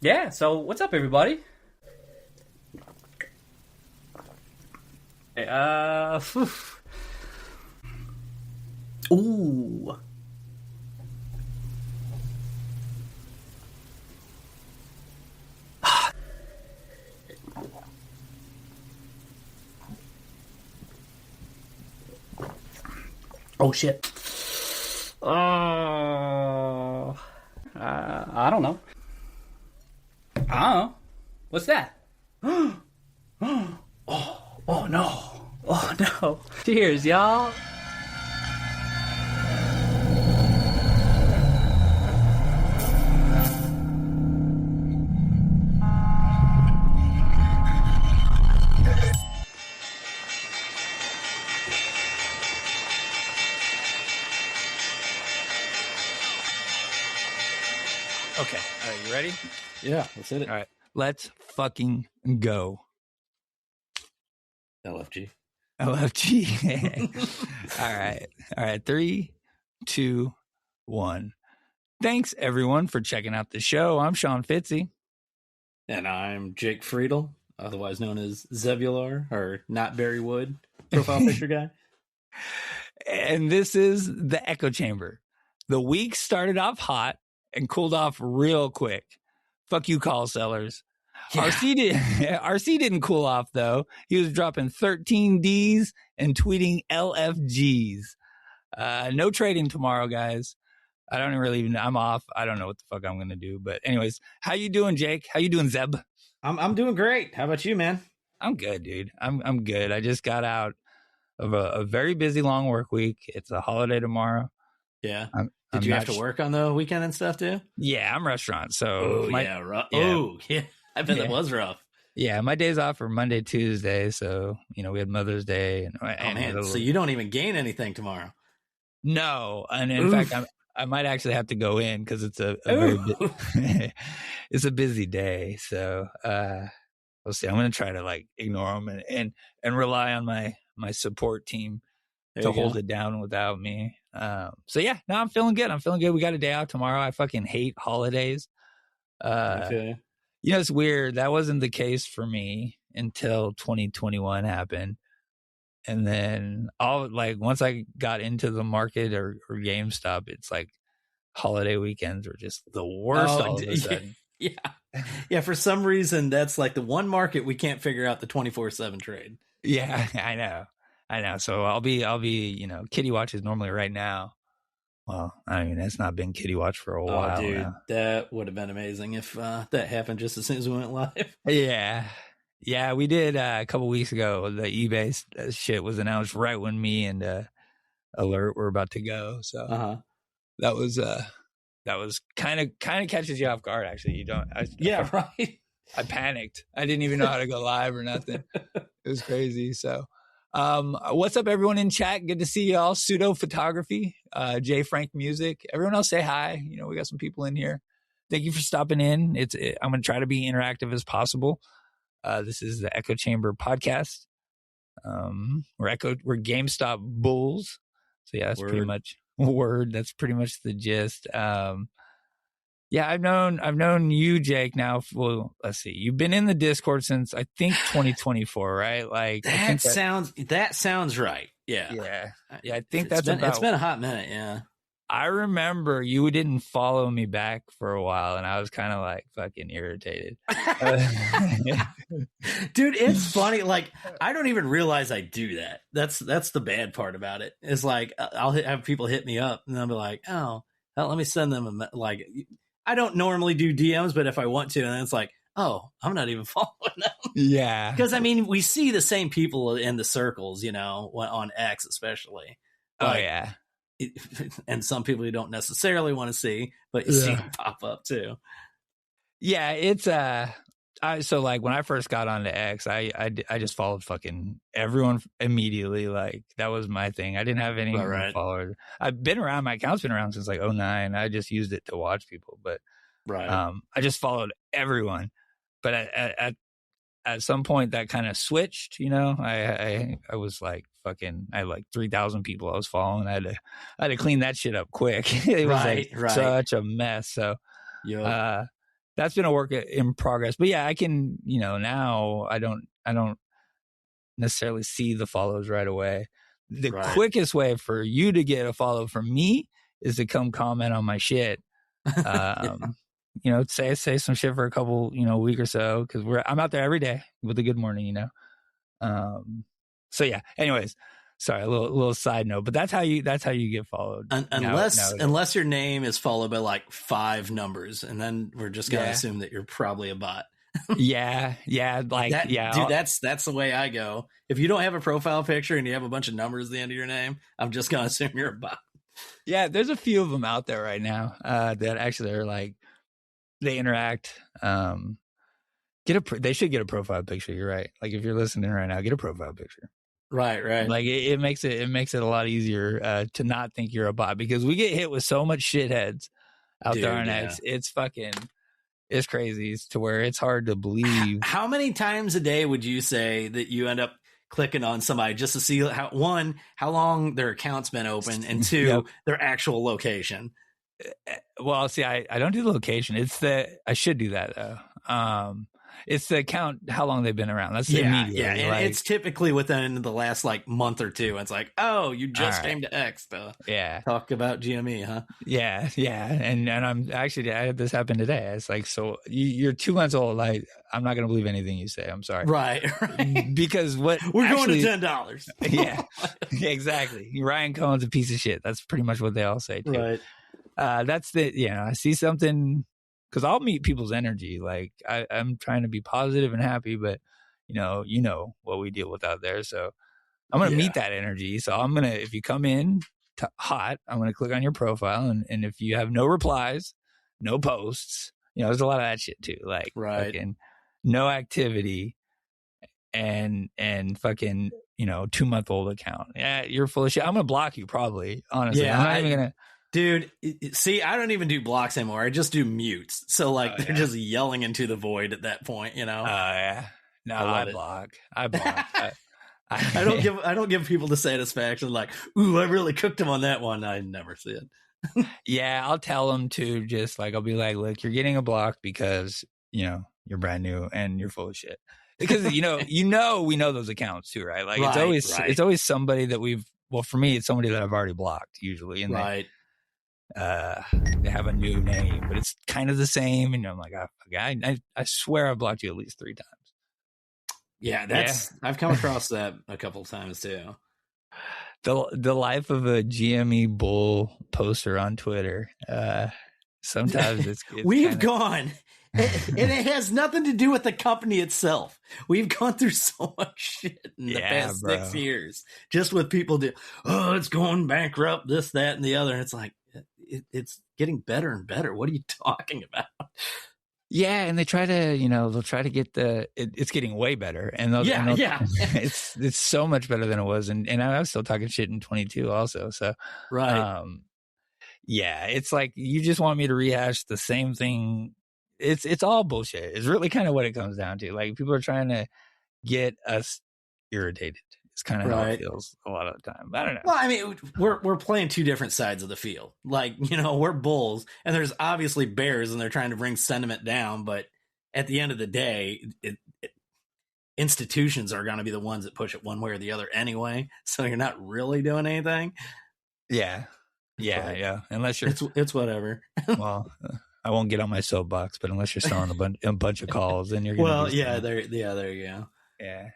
Yeah, so what's up, everybody? Phew. Ooh. Oh, shit. Oh. I don't know. What's that? Oh no. Oh no. Cheers, y'all. Okay. All right, you ready? Yeah, let's hit it. All right. Let's fucking go. LFG. LFG. All right. 3, 2, 1. Thanks, everyone, for checking out the show. I'm Sean Fitzzzy. And I'm Jake Friedel, otherwise known as Zebular, or Not Barry Wood, profile picture guy. And this is the Echo Chamber. The week started off hot and cooled off real quick. Fuck you, call sellers. Yeah. RC didn't cool off, though. He was dropping 13 Ds and tweeting LFGs. No trading tomorrow, guys. I don't really even, I'm off. I don't know what the fuck I'm going to do. But anyways, how you doing, Jake? How you doing, Zeb? I'm doing great. How about you, man? I'm good, dude. I'm good. I just got out of a very busy long work week. It's a holiday tomorrow. Yeah. Did you have to work on the weekend and stuff too? Yeah, I'm restaurant. So rough. Oh, yeah. I bet that was rough. Yeah, my days off are Monday, Tuesday. So, we had Mother's Day. So you don't even gain anything tomorrow? No. And in fact, I might actually have to go in because it's a very it's a busy day. So we'll see. I'm going to try to ignore them and rely on my support team to hold it down without me. So yeah, no, I'm feeling good. We got a day out tomorrow. I fucking hate holidays. Okay. It's weird. That wasn't the case for me until 2021 happened. And then once I got into the market or GameStop, it's like holiday weekends were just the worst all of a sudden. Yeah. Yeah. For some reason, that's like the one market we can't figure out the 24/7 trade. Yeah, I know. So I'll be, Kitty Watch is normally right now. Well, I mean, it's not been Kitty Watch for a while. Oh, dude, now. That would have been amazing if that happened just as soon as we went live. Yeah, we did a couple weeks ago. The eBay shit was announced right when me and Alert were about to go. So that was kind of catches you off guard. Actually, you don't. Right. I panicked. I didn't even know how to go live or nothing. It was crazy. So. What's up, everyone in chat? Good to see y'all. Pseudo Photography, J Frank Music. Everyone else say hi. We got some people in here. Thank you for stopping in. I'm going to try to be interactive as possible. This is the Echo Chamber podcast. We're GameStop bulls. So yeah, that's pretty much word. That's pretty much the gist. Yeah, I've known you, Jake, now. Well, let's see. You've been in the Discord since I think 2024, right? That sounds right. Yeah. Yeah. I think it's been a hot minute. Yeah. I remember you didn't follow me back for a while, and I was kind of fucking irritated. Dude, it's funny. I don't even realize I do that. That's the bad part about it. It's I'll have people hit me up, and I'll be like, oh, let me send them I don't normally do DMs, but if I want to, and it's oh, I'm not even following them. Yeah. Because, we see the same people in the circles, on X especially. Oh, yeah. And some people you don't necessarily want to see, but you see them pop up too. Yeah, it's so when I first got onto X, I just followed fucking everyone immediately. That was my thing. I didn't have any followers. I've been around. My account's been around since 2009. I just used it to watch people, but I just followed everyone. But at some point that kind of switched. I was fucking. I had 3,000 people I was following. I had to clean that shit up quick. It was such a mess. So that's been a work in progress. But yeah, I can, now I don't necessarily see the follows right away. The quickest way for you to get a follow from me is to come comment on my shit. Say some shit for a couple, week or so, because I'm out there every day with a good morning, So yeah. Anyways, sorry, a little side note, but that's how you get followed. Unless your name is followed by like 5 numbers, and then we're just gonna assume that you're probably a bot. yeah, dude. That's the way I go. If you don't have a profile picture and you have a bunch of numbers at the end of your name, I'm just gonna assume you're a bot. Yeah, there's a few of them out there right now that actually are like, they interact. They should get a profile picture. You're right. Like if you're listening right now, get a profile picture. Right. Like it makes it a lot easier to not think you're a bot, because we get hit with so much shitheads out there on X. It's crazy. It's to where it's hard to believe. How many times a day would you say that you end up clicking on somebody just to see how long their account's been open, and 2, their actual location? Well, see, I don't do the location. I should do that though. It's the account, how long they've been around. That's the immediate. Yeah, and it's typically within the last like month or 2. It's like, oh, you just came to X to talk about GME, huh? Yeah. And I'm actually, I had this happen today. It's like, so you're 2 months old. Like, I'm not going to believe anything you say. I'm sorry. Right. Because we're going to $10. Yeah, exactly. Ryan Cohen's a piece of shit. That's pretty much what they all say too. Right. That's I see something, because I'll meet people's energy. Like I'm trying to be positive and happy, but you know what we deal with out there. So I'm going to meet that energy. So if you come in hot, I'm going to click on your profile. And if you have no replies, no posts, there's a lot of that shit too. Like fucking no activity and fucking, 2-month-old account. Yeah. You're full of shit. I'm going to block you probably, honestly. Yeah, I'm not even going to. Dude, see, I don't even do blocks anymore. I just do mutes. So like they're just yelling into the void at that point, Oh yeah. No, I block. I don't give people the satisfaction like, ooh, I really cooked him on that one. I never see it. Yeah, I'll tell them to just like, I'll be like, look, you're getting a block because, you're brand new and you're full of shit. Because we know those accounts too, right? Like it's always somebody that for me, it's somebody that I've already blocked usually. And they have a new name, but it's kind of the same. And I'm like, I swear I've blocked you at least 3 times. Yeah, I've come across that a couple of times too. The life of a GME bull poster on Twitter. Sometimes it's we've gone, and it has nothing to do with the company itself. We've gone through so much shit in the past 6 years, just with people it's going bankrupt, this, that, and the other. And it's like, it's getting better and better. What are you talking about? Yeah, and they try to, they'll try to get it's getting way better, and it's so much better than it was, and I was still talking shit in 22 also. So it's like you just want me to rehash the same thing. It's all bullshit. It's really kind of what it comes down to. Like people are trying to get us irritated. It's kind of how it feels a lot of the time. I don't know. Well, I mean, we're playing 2 different sides of the field. Like, we're bulls, and there's obviously bears, and they're trying to bring sentiment down. But at the end of the day, institutions are going to be the ones that push it one way or the other anyway. So you're not really doing anything. Yeah. Unless you're, it's whatever. Well, I won't get on my soapbox, but unless you're selling a bunch of calls, then you're going to. There you go. Yeah.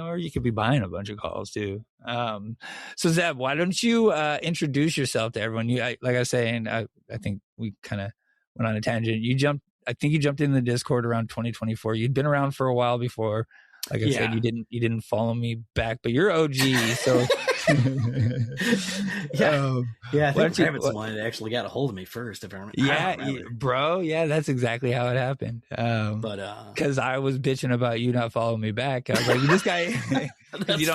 Or you could be buying a bunch of calls too. So Zeb, why don't you introduce yourself to everyone? Like I was saying, I think we kind of went on a tangent. I think you jumped in the Discord around 2024. You'd been around for a while before. Like I said, you didn't follow me back, but you're OG. So I think Travis wanted actually got a hold of me first. If I remember. Bro. Yeah, that's exactly how it happened. But because I was bitching about you not following me back, I was like, this guy, you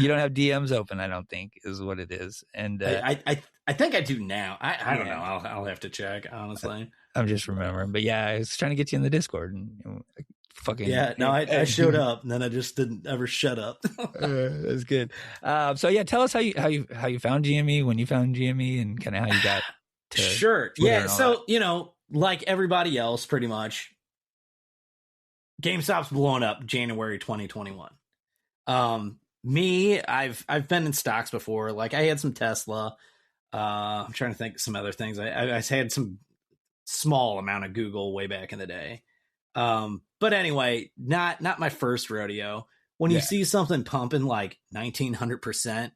don't have DMs open. I don't think is what it is. And I think I do now. I don't know. I'll have to check, honestly. I'm just remembering, but I was trying to get you in the Discord and. I showed up and then I just didn't ever shut up. That's good. So tell us how you found GME, when you found GME, and kind of how you got to sure. Twitter. Yeah. So, like everybody else, pretty much, GameStop's blowing up January 2021. I've been in stocks before. Like I had some Tesla. I'm trying to think of some other things. I had some small amount of Google way back in the day. But anyway, not my first rodeo. When you see something pumping like 1900%,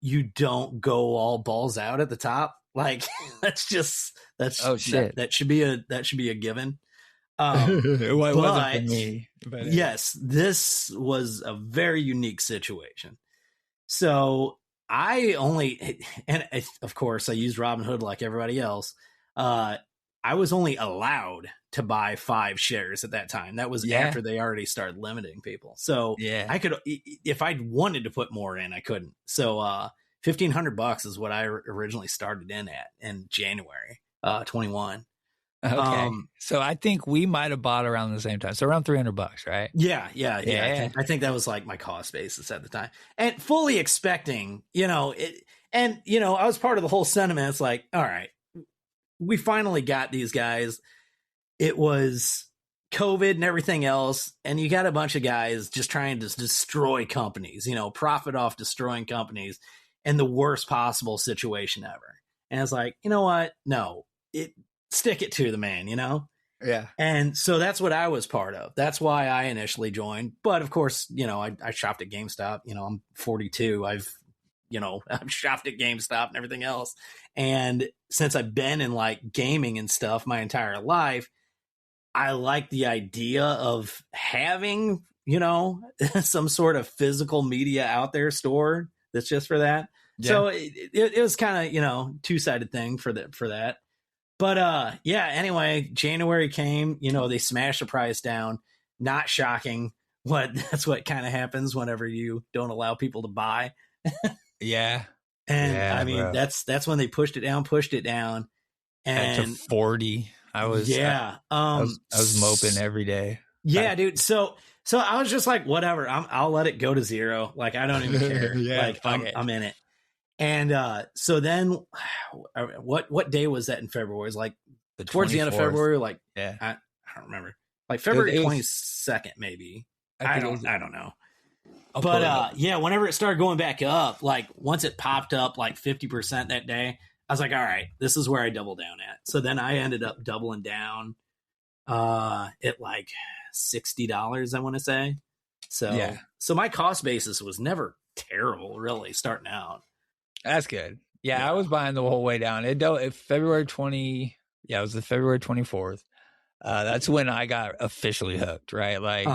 you don't go all balls out at the top. Like that should be a given. It wasn't for me. But yes, this was a very unique situation. So of course I used Robinhood like everybody else. I was only allowed to buy 5 shares at that time. That was after they already started limiting people. So I could, if I wanted to put more in, I couldn't. So $1,500 is what I originally started in at in January 21. Okay. So I think we might have bought around the same time. So around $300, right? Yeah. I think that was like my cost basis at the time, and fully expecting, I was part of the whole sentiment. It's like, all right, we finally got these guys. It was COVID and everything else, and you got a bunch of guys just trying to destroy companies, profit off destroying companies in the worst possible situation ever. And it's like, you know what? No, stick it to the man, Yeah. And so that's what I was part of. That's why I initially joined. But of course, I shopped at GameStop. I'm 42. I've shopped at GameStop and everything else. And since I've been in like gaming and stuff my entire life, I like the idea of having, some sort of physical media out there stored that's just for that. Yeah. So it was kind of, two-sided thing for that. But anyway, January came, they smashed the price down. Not shocking. That's what kind of happens whenever you don't allow people to buy. Yeah. And I mean, bro. That's when they pushed it down. And to 40. I was moping every day. Yeah, dude. So I was just like, whatever, I'll let it go to 0. Like, I don't even care. Like I'm in it. And so then what day was that in February? It was like towards the end of February, like I don't remember. Like February 22nd, maybe. I don't know. But whenever it started going back up, like once it popped up like 50% that day, I was like, all right, this is where I double down at. So then I ended up doubling down at like $60, I want to say. So my cost basis was never terrible, really, starting out. That's good. Yeah, I was buying the whole way down. It February 20. Yeah, it was the February 24th. That's when I got officially hooked, right? Like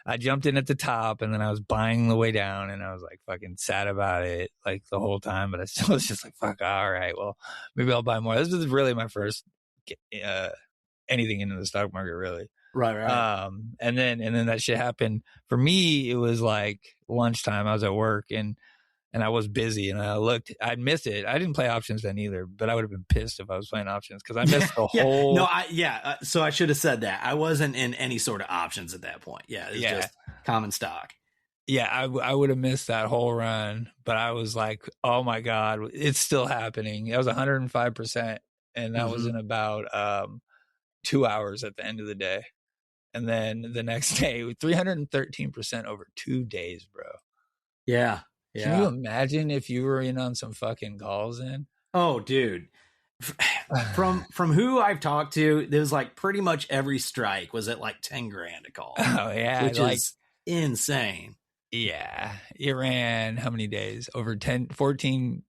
I jumped in at the top and then I was buying the way down and I was like fucking sad about it like the whole time, but I still was just like, fuck, all right, well, maybe I'll buy more. This was really my first anything into the stock market, really. Right. And then that shit happened. For me, it was like lunchtime. I was at work and I was busy and I'd miss it. I didn't play options then either, but I would have been pissed if I was playing options because I missed the whole. No, so I should have said that. I wasn't in any sort of options at that point. Yeah. It was just common stock. Yeah. I would have missed that whole run, but I was like, oh my God, it's still happening. It was 105%. And that was in about 2 hours at the end of the day. And then the next day, 313% over 2 days, bro. Yeah. Can you imagine if you were in on some fucking calls in? Oh, dude. From who I've talked to, there was like pretty much every strike was at like 10 grand a call. Oh, yeah. Which is insane. Yeah. It ran how many days? Over 10 trading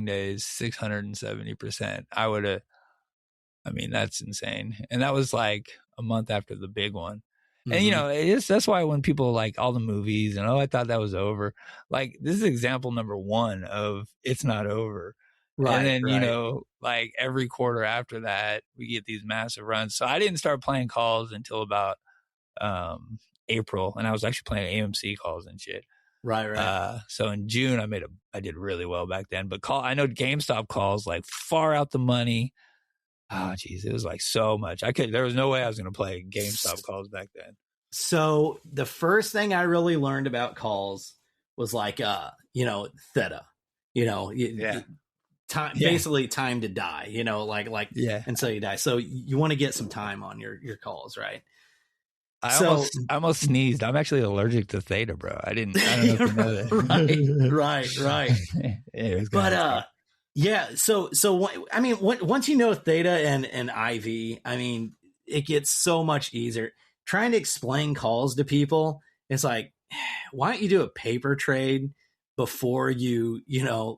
days, 670%. That's insane. And that was like a month after the big one. And, that's why when people like all the movies and, I thought that was over. Like, this is example number 1 of it's not over. Right. And then, like every quarter after that, we get these massive runs. So I didn't start playing calls until about April. And I was actually playing AMC calls and shit. Right. So in June, I did really well back then. But I know GameStop calls like far out the money. Oh, geez, it was like so much. There was no way I was going to play GameStop calls back then. So the first thing I really learned about calls was like, theta, basically time to die, until you die. So you want to get some time on your calls, right? I almost sneezed. I'm actually allergic to theta, bro. I don't know if you know that. right. Anyways, But yeah. So I mean, once you know theta and IV, I mean, it gets so much easier. Trying to explain calls to people, it's like, why don't you do a paper trade before you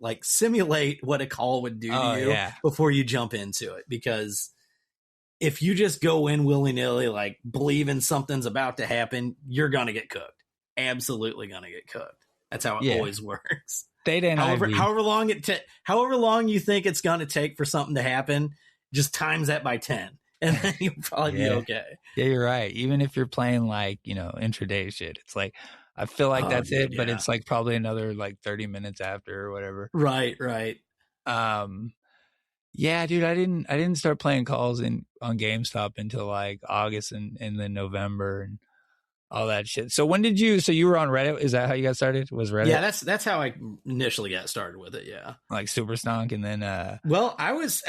like simulate what a call would do to you before you jump into it? Because if you just go in willy-nilly, like believing something's about to happen, you're going to get cooked. Absolutely going to get cooked. That's how it always works. Theta and however long you think it's going to take for something to happen, just times that by 10. And then you'll probably be okay. Yeah, you're right. Even if you're playing like, intraday shit, it's like, I feel like that's it, but it's like probably another like 30 minutes after or whatever. Right. Yeah, dude, I didn't start playing calls on GameStop until like August and then November and all that shit. So so you were on Reddit? Is that how you got started? Was Reddit? Yeah, that's how I initially got started with it. Yeah. Like Super Stonk and then well, I was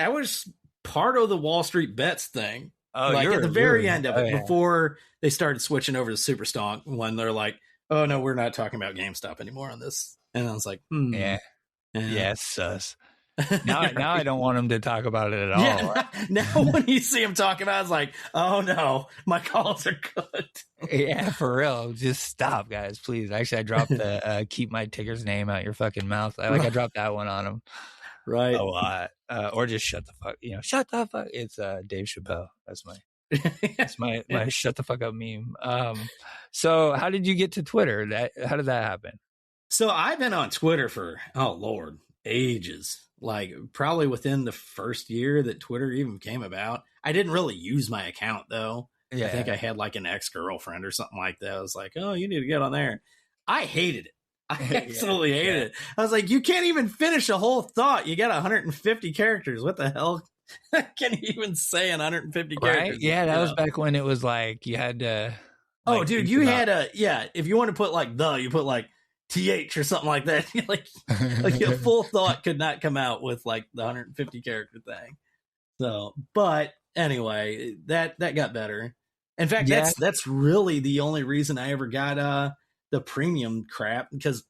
part of the Wall Street Bets thing. Oh, like at the very end of it, before they started switching over to Super Stonk, when they're like, "Oh no, we're not talking about GameStop anymore on this." And I was like, yeah, sus. Now I don't want them to talk about it at all. Yeah, now when you see them talking about it, it's like, oh no, my calls are good. Yeah, for real. Just stop, guys, please. Actually, I dropped the keep my ticker's name out your fucking mouth. I dropped that one on them. Right. A lot. Or just shut the fuck, shut the fuck. It's Dave Chappelle. That's my shut the fuck up meme. So how did you get to Twitter? How did that happen? So I've been on Twitter for, oh Lord, ages. Like probably within the first year that Twitter even came about. I didn't really use my account though. Yeah. I think I had like an ex-girlfriend or something like that. I was like, oh, you need to get on there. I hated it. I absolutely hated it. I was like, you can't even finish a whole thought. You got 150 characters. What the hell? Can you even say 150 characters? Right? Yeah, that was back when it was like you had to. Oh, dude, you had if you want to put like you put like TH or something like that. like a full thought could not come out with like the 150 character thing. So, but anyway, that got better. In fact, that's really the only reason I ever got the premium crap, because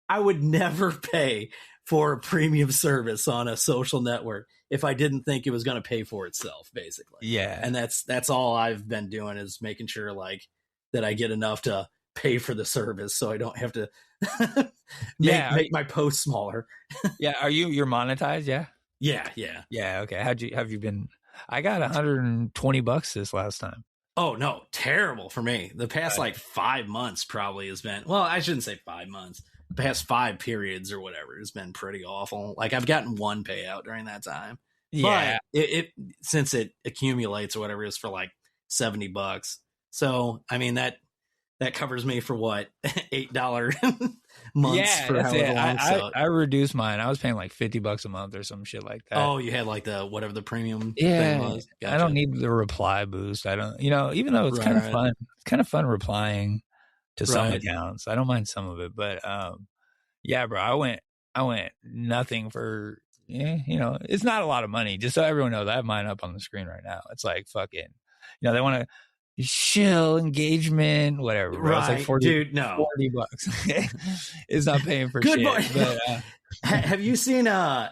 I would never pay for a premium service on a social network if I didn't think it was going to pay for itself, basically. Yeah. And that's all I've been doing, is making sure like that I get enough to pay for the service so I don't have to make my post smaller. Yeah. You're monetized? Yeah. Yeah. Okay. Have you been? I got $120 this last time. Oh no, terrible for me. The past like 5 months probably has been, well, I shouldn't say 5 months. The past 5 periods or whatever has been pretty awful. Like I've gotten one payout during that time. Yeah. But it since it accumulates or whatever, is for like $70. So I mean that covers me for what, $8 months for however long. I reduced mine. I was paying like $50 a month or some shit like that. Oh, you had like the whatever the premium thing was. Gotcha. I don't need the reply boost. I don't, even though it's kind of fun. It's kind of fun replying to some accounts. I don't mind some of it, but yeah, bro, I went nothing for. It's not a lot of money. Just so everyone knows, I have mine up on the screen right now. It's like fucking, they want to. Shill engagement, whatever. Bro. It's like 40, dude, no. $40. It's not paying for good shit. But, have you seen? I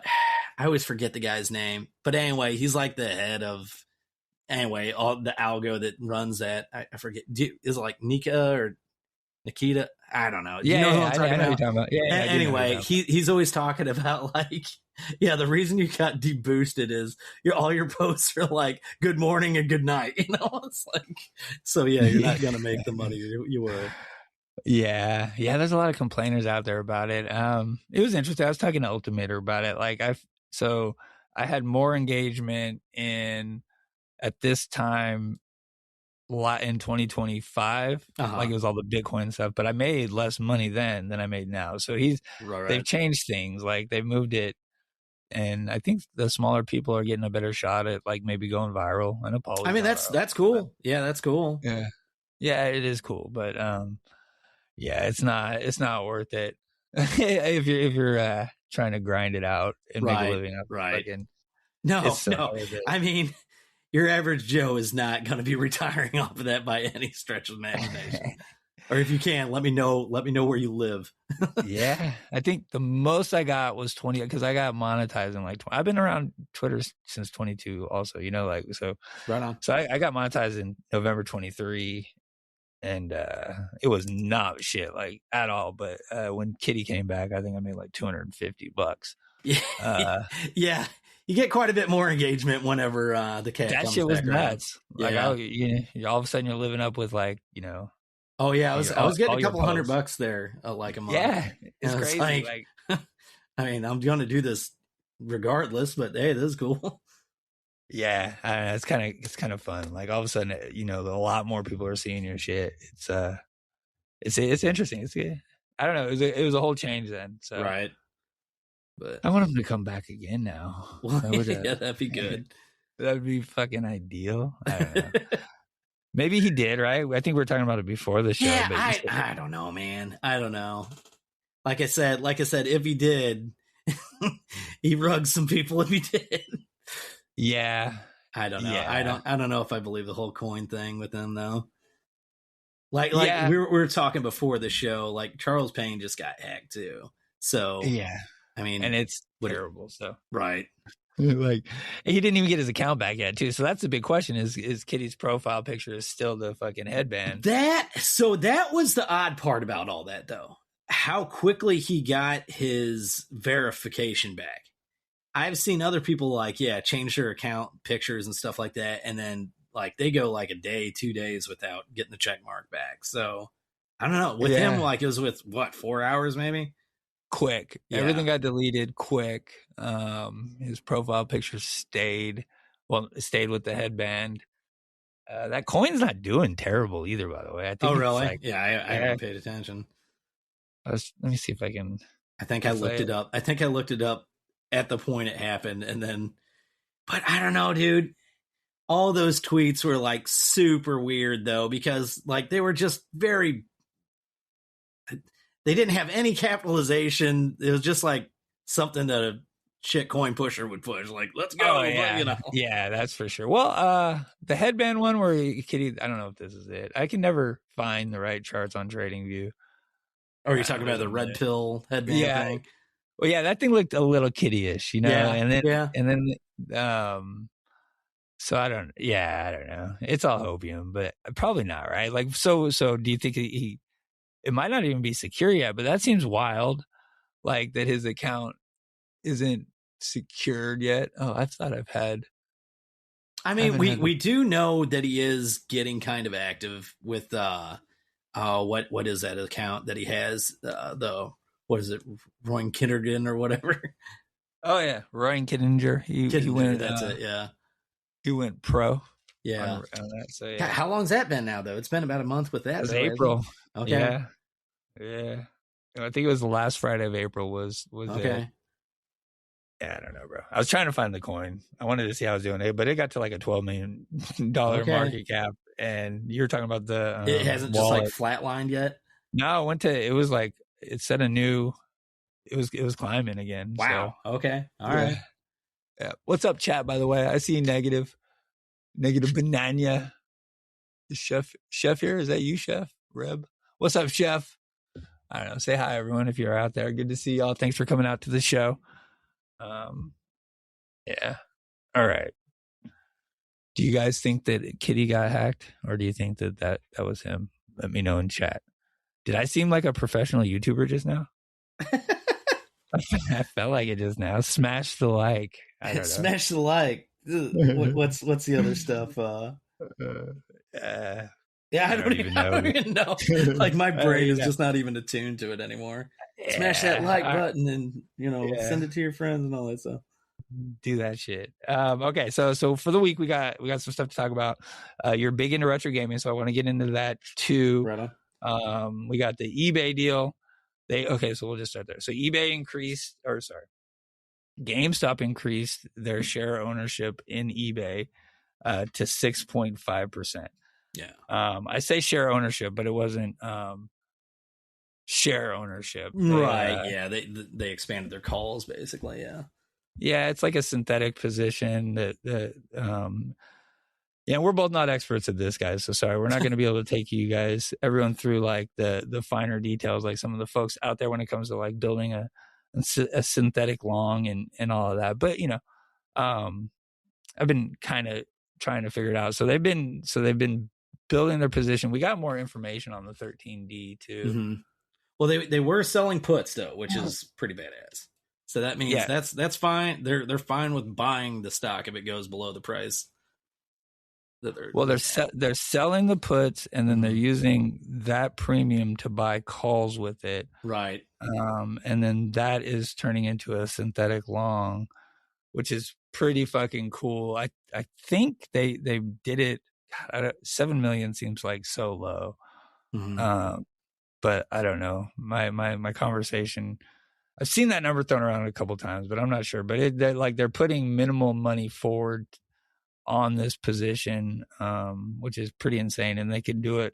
always forget the guy's name, but anyway, he's like the head of all the algo that runs that. I forget. Is it like Nika or Nikita? I don't know. Yeah, I know what you're talking about. Yeah. Anyway, he's always talking about like. Yeah, the reason you got deboosted is all your posts are like good morning and good night. It's like, so yeah, you're not gonna make the money you were. Yeah. There's a lot of complainers out there about it. It was interesting. I was talking to Ultimator about it. Like I had more engagement at this time in 2025, like it was all the Bitcoin stuff, but I made less money then than I made now. So they've changed things. Like they've moved it. And I think the smaller people are getting a better shot at like maybe going viral. And apologize. I mean, that's cool. Yeah, that's cool. Yeah, it is cool. But it's not worth it if you're trying to grind it out and make a living up. Right. No. I mean, your average Joe is not going to be retiring off of that by any stretch of imagination. Or if you can, let me know where you live. Yeah, I think the most I got was 20 because I got monetized in like 20. I've been around Twitter since 22 also, like so Right on. so I got monetized in November 23 and it was not shit like at all, but when Kitty came back I think I made like $250. Yeah. Yeah. You get quite a bit more engagement whenever the cat That comes shit was back around. nuts. Like all of a sudden you're living up with like, Oh yeah, I was getting a couple $100 there like a month. Yeah, it's crazy. Like I mean, I'm going to do this regardless, but hey, this is cool. Yeah, it's kind of fun. Like all of a sudden, a lot more people are seeing your shit. It's interesting. It's good. I don't know. It was a whole change then. So right. But I want him to come back again now. Well, that'd be good. That'd be fucking ideal. I don't know. Maybe he did, right? I think we were talking about it before the show. Yeah, but I don't know, man. I don't know. Like I said, if he did, he rugged some people if he did. Yeah. I don't know. Yeah. I don't know if I believe the whole coin thing with him though. Like we were talking before the show, like Charles Payne just got hacked too. So yeah. I mean, and it's terrible. So right. Like he didn't even get his account back yet too. So that's the big question is Kitty's profile picture is still the fucking headband. That was the odd part about all that though. How quickly he got his verification back. I've seen other people change their account pictures and stuff like that. And then like they go like a day, 2 days without getting the check mark back. So I don't know. With him, like it was with 4 hours maybe? Quick. Yeah. Everything got deleted quick. His profile picture stayed with the headband. That coin's not doing terrible either, by the way. I think really? Like, I haven't paid attention. Let me see if I can. I think I looked it up. I think I looked it up at the point it happened, and then, but I don't know, dude. All those tweets were like super weird though, because like they were just very. They didn't have any capitalization. It was just like something that a shit coin pusher would push. Like, let's go. Oh, yeah. Yeah, that's for sure. Well, the headband one where Kitty, I don't know if this is it. I can never find the right charts on TradingView. Or you're talking about the red pill headband thing? Well, yeah, that thing looked a little kiddie-ish, Yeah, and then, so I don't know. It's all hopium, but probably not, right? Like, so do you think it might not even be secure yet, but that seems wild, like that his account isn't secured yet. Oh, I thought I've had. I mean, we do know that he is getting kind of active with what is that account that he has? What is it, Roy Kindergan or whatever? Oh yeah, Ryan Kittinger. He went. That's it. Yeah, he went pro. Yeah. On that, so yeah. How long's that been now, though? It's been about a month with that. It was April. Okay. Yeah. I think it was the last Friday of April was okay. Yeah, I don't know, bro. I was trying to find the coin. I wanted to see how I was doing it, but it got to like a $12 million market cap. And you were talking about the it hasn't wallet. just like flatlined yet. No, it was like it set a new. It was climbing again. Wow. So. Okay. All right. Yeah. What's up, chat? By the way, I see negative banana. Chef here, is that you, Chef Reb? What's up, Chef? I don't know. Say hi, everyone, if you're out there. Good to see y'all. Thanks for coming out to the show. Yeah. All right. Do you guys think that Kitty got hacked, or do you think that was him? Let me know in chat. Did I seem like a professional YouTuber just now? I felt like it just now. Smash the like. I don't know. Smash the like. What's the other stuff? Yeah, I don't even know. Like my brain is just not even attuned to it anymore. Yeah, smash that like button and send it to your friends and all that stuff. Do that shit. Okay, so for the week we got some stuff to talk about. You're big into retro gaming, so I want to get into that too. Right on. We got the eBay deal. So we'll just start there. So eBay GameStop increased their share ownership in eBay to 6.5%. Yeah. I say share ownership, but it wasn't share ownership. Right. Yeah. They expanded their calls basically. Yeah. Yeah. It's like a synthetic position that Yeah, we're both not experts at this, guys. So sorry, we're not going to be able to take you guys, everyone, through like the finer details, like some of the folks out there when it comes to like building a synthetic long and all of that. But I've been kind of trying to figure it out. So they've been building their position. We got more information on the 13D too. Mm-hmm. Well, they were selling puts though, which is pretty badass. So that means that's fine. They're fine with buying the stock if it goes below the price. They're selling the puts, and then they're using that premium to buy calls with it. Right. And then that is turning into a synthetic long, which is pretty fucking cool. I think they did it. God, 7 million seems like so low. Mm-hmm. But I don't know. My conversation, I've seen that number thrown around a couple times, but I'm not sure. But they're putting minimal money forward on this position, which is pretty insane, and they can do it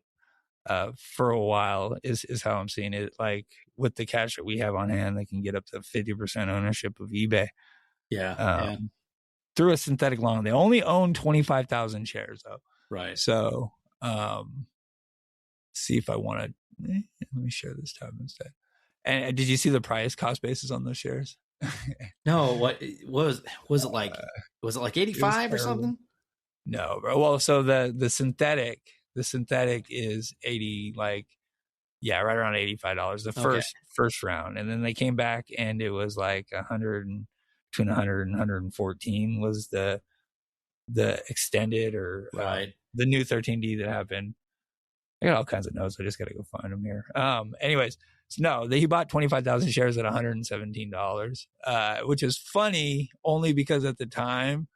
for a while. Is how I'm seeing it. Like with the cash that we have on hand, they can get up to 50% ownership of eBay. Yeah. Through a synthetic long. They only own 25,000 shares though. Right. So see if I want to. Let me share this tab instead. And did you see the price cost basis on those shares? No, what was it like? Was it like 85 or something? No, bro. Well, so the synthetic is 80, like, yeah, right around $85. The first round, and then they came back and it was like 100 and between 100 and 114 was the extended or right. The new 13D that happened. I got all kinds of notes. I just got to go find them here. Anyways, so no, he bought 25,000 shares at $117, which is funny only because at the time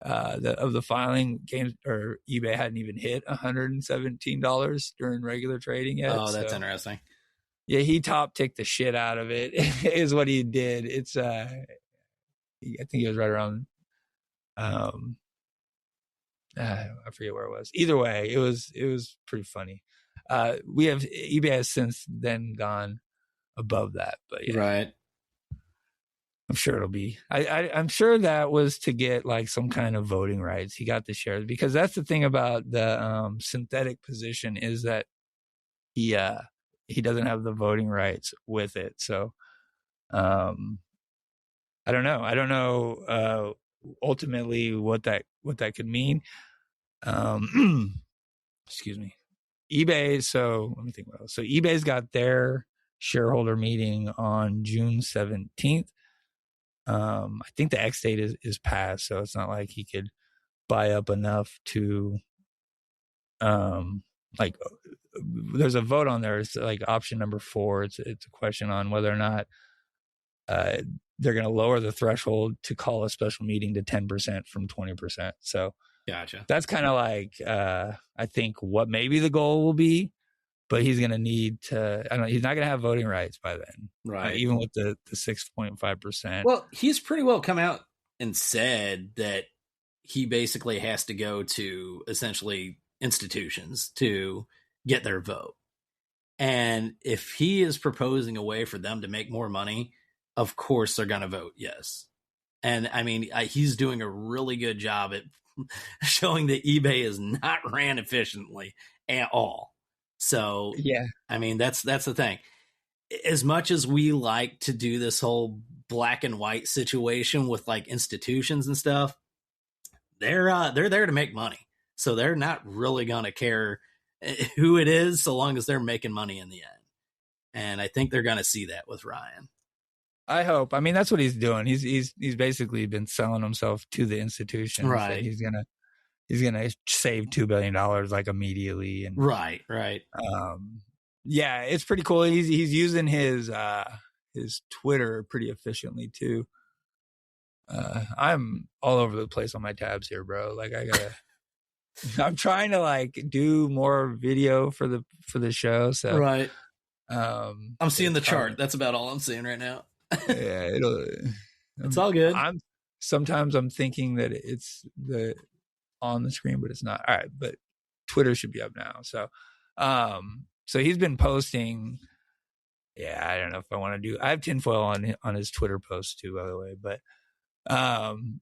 of the filing, eBay hadn't even hit $117 during regular trading yet. Oh, that's interesting. Yeah, he top ticked the shit out of it. Is what he did. It's I think he was right around. I forget where it was. Either way, it was pretty funny. eBay has since then gone above that, but yeah. Right. I'm sure it'll be. I'm sure that was to get like some kind of voting rights. He got the shares because that's the thing about the synthetic position is that he doesn't have the voting rights with it. So I don't know. Ultimately what that could mean. Excuse me. eBay. So let me think what else. So eBay's got their shareholder meeting on June 17th. I think the X date is passed, so it's not like he could buy up enough to like there's a vote on there. It's like option number 4. It's a question on whether or not they're going to lower the threshold to call a special meeting to 10% from 20%. So gotcha. That's kind of like I think what maybe the goal will be, but he's going to need to. I don't know. He's not going to have voting rights by then, right? Even with the 6.5%. Well, he's pretty well come out and said that he basically has to go to essentially institutions to get their vote. And if he is proposing a way for them to make more money, of course they're going to vote yes. And I mean, he's doing a really good job at showing that eBay is not ran efficiently at all. So, yeah, I mean, that's the thing. As much as we like to do this whole black and white situation with like institutions and stuff, they're there to make money. So they're not really going to care who it is so long as they're making money in the end. And I think they're going to see that with Ryan. I hope. I mean, that's what he's doing. He's basically been selling himself to the institutions. Right. He's gonna save $2 billion like immediately. And right. Yeah, it's pretty cool. He's using his Twitter pretty efficiently too. I'm all over the place on my tabs here, bro. Like I'm trying to like do more video for the show. So right. I'm seeing the chart. That's about all I'm seeing right now. Yeah, it's all good. Sometimes I'm thinking that it's on the screen, but it's not. All right, but Twitter should be up now. So, so he's been posting. Yeah, I don't know if I want to do. I have tinfoil on his Twitter post too, by the way. But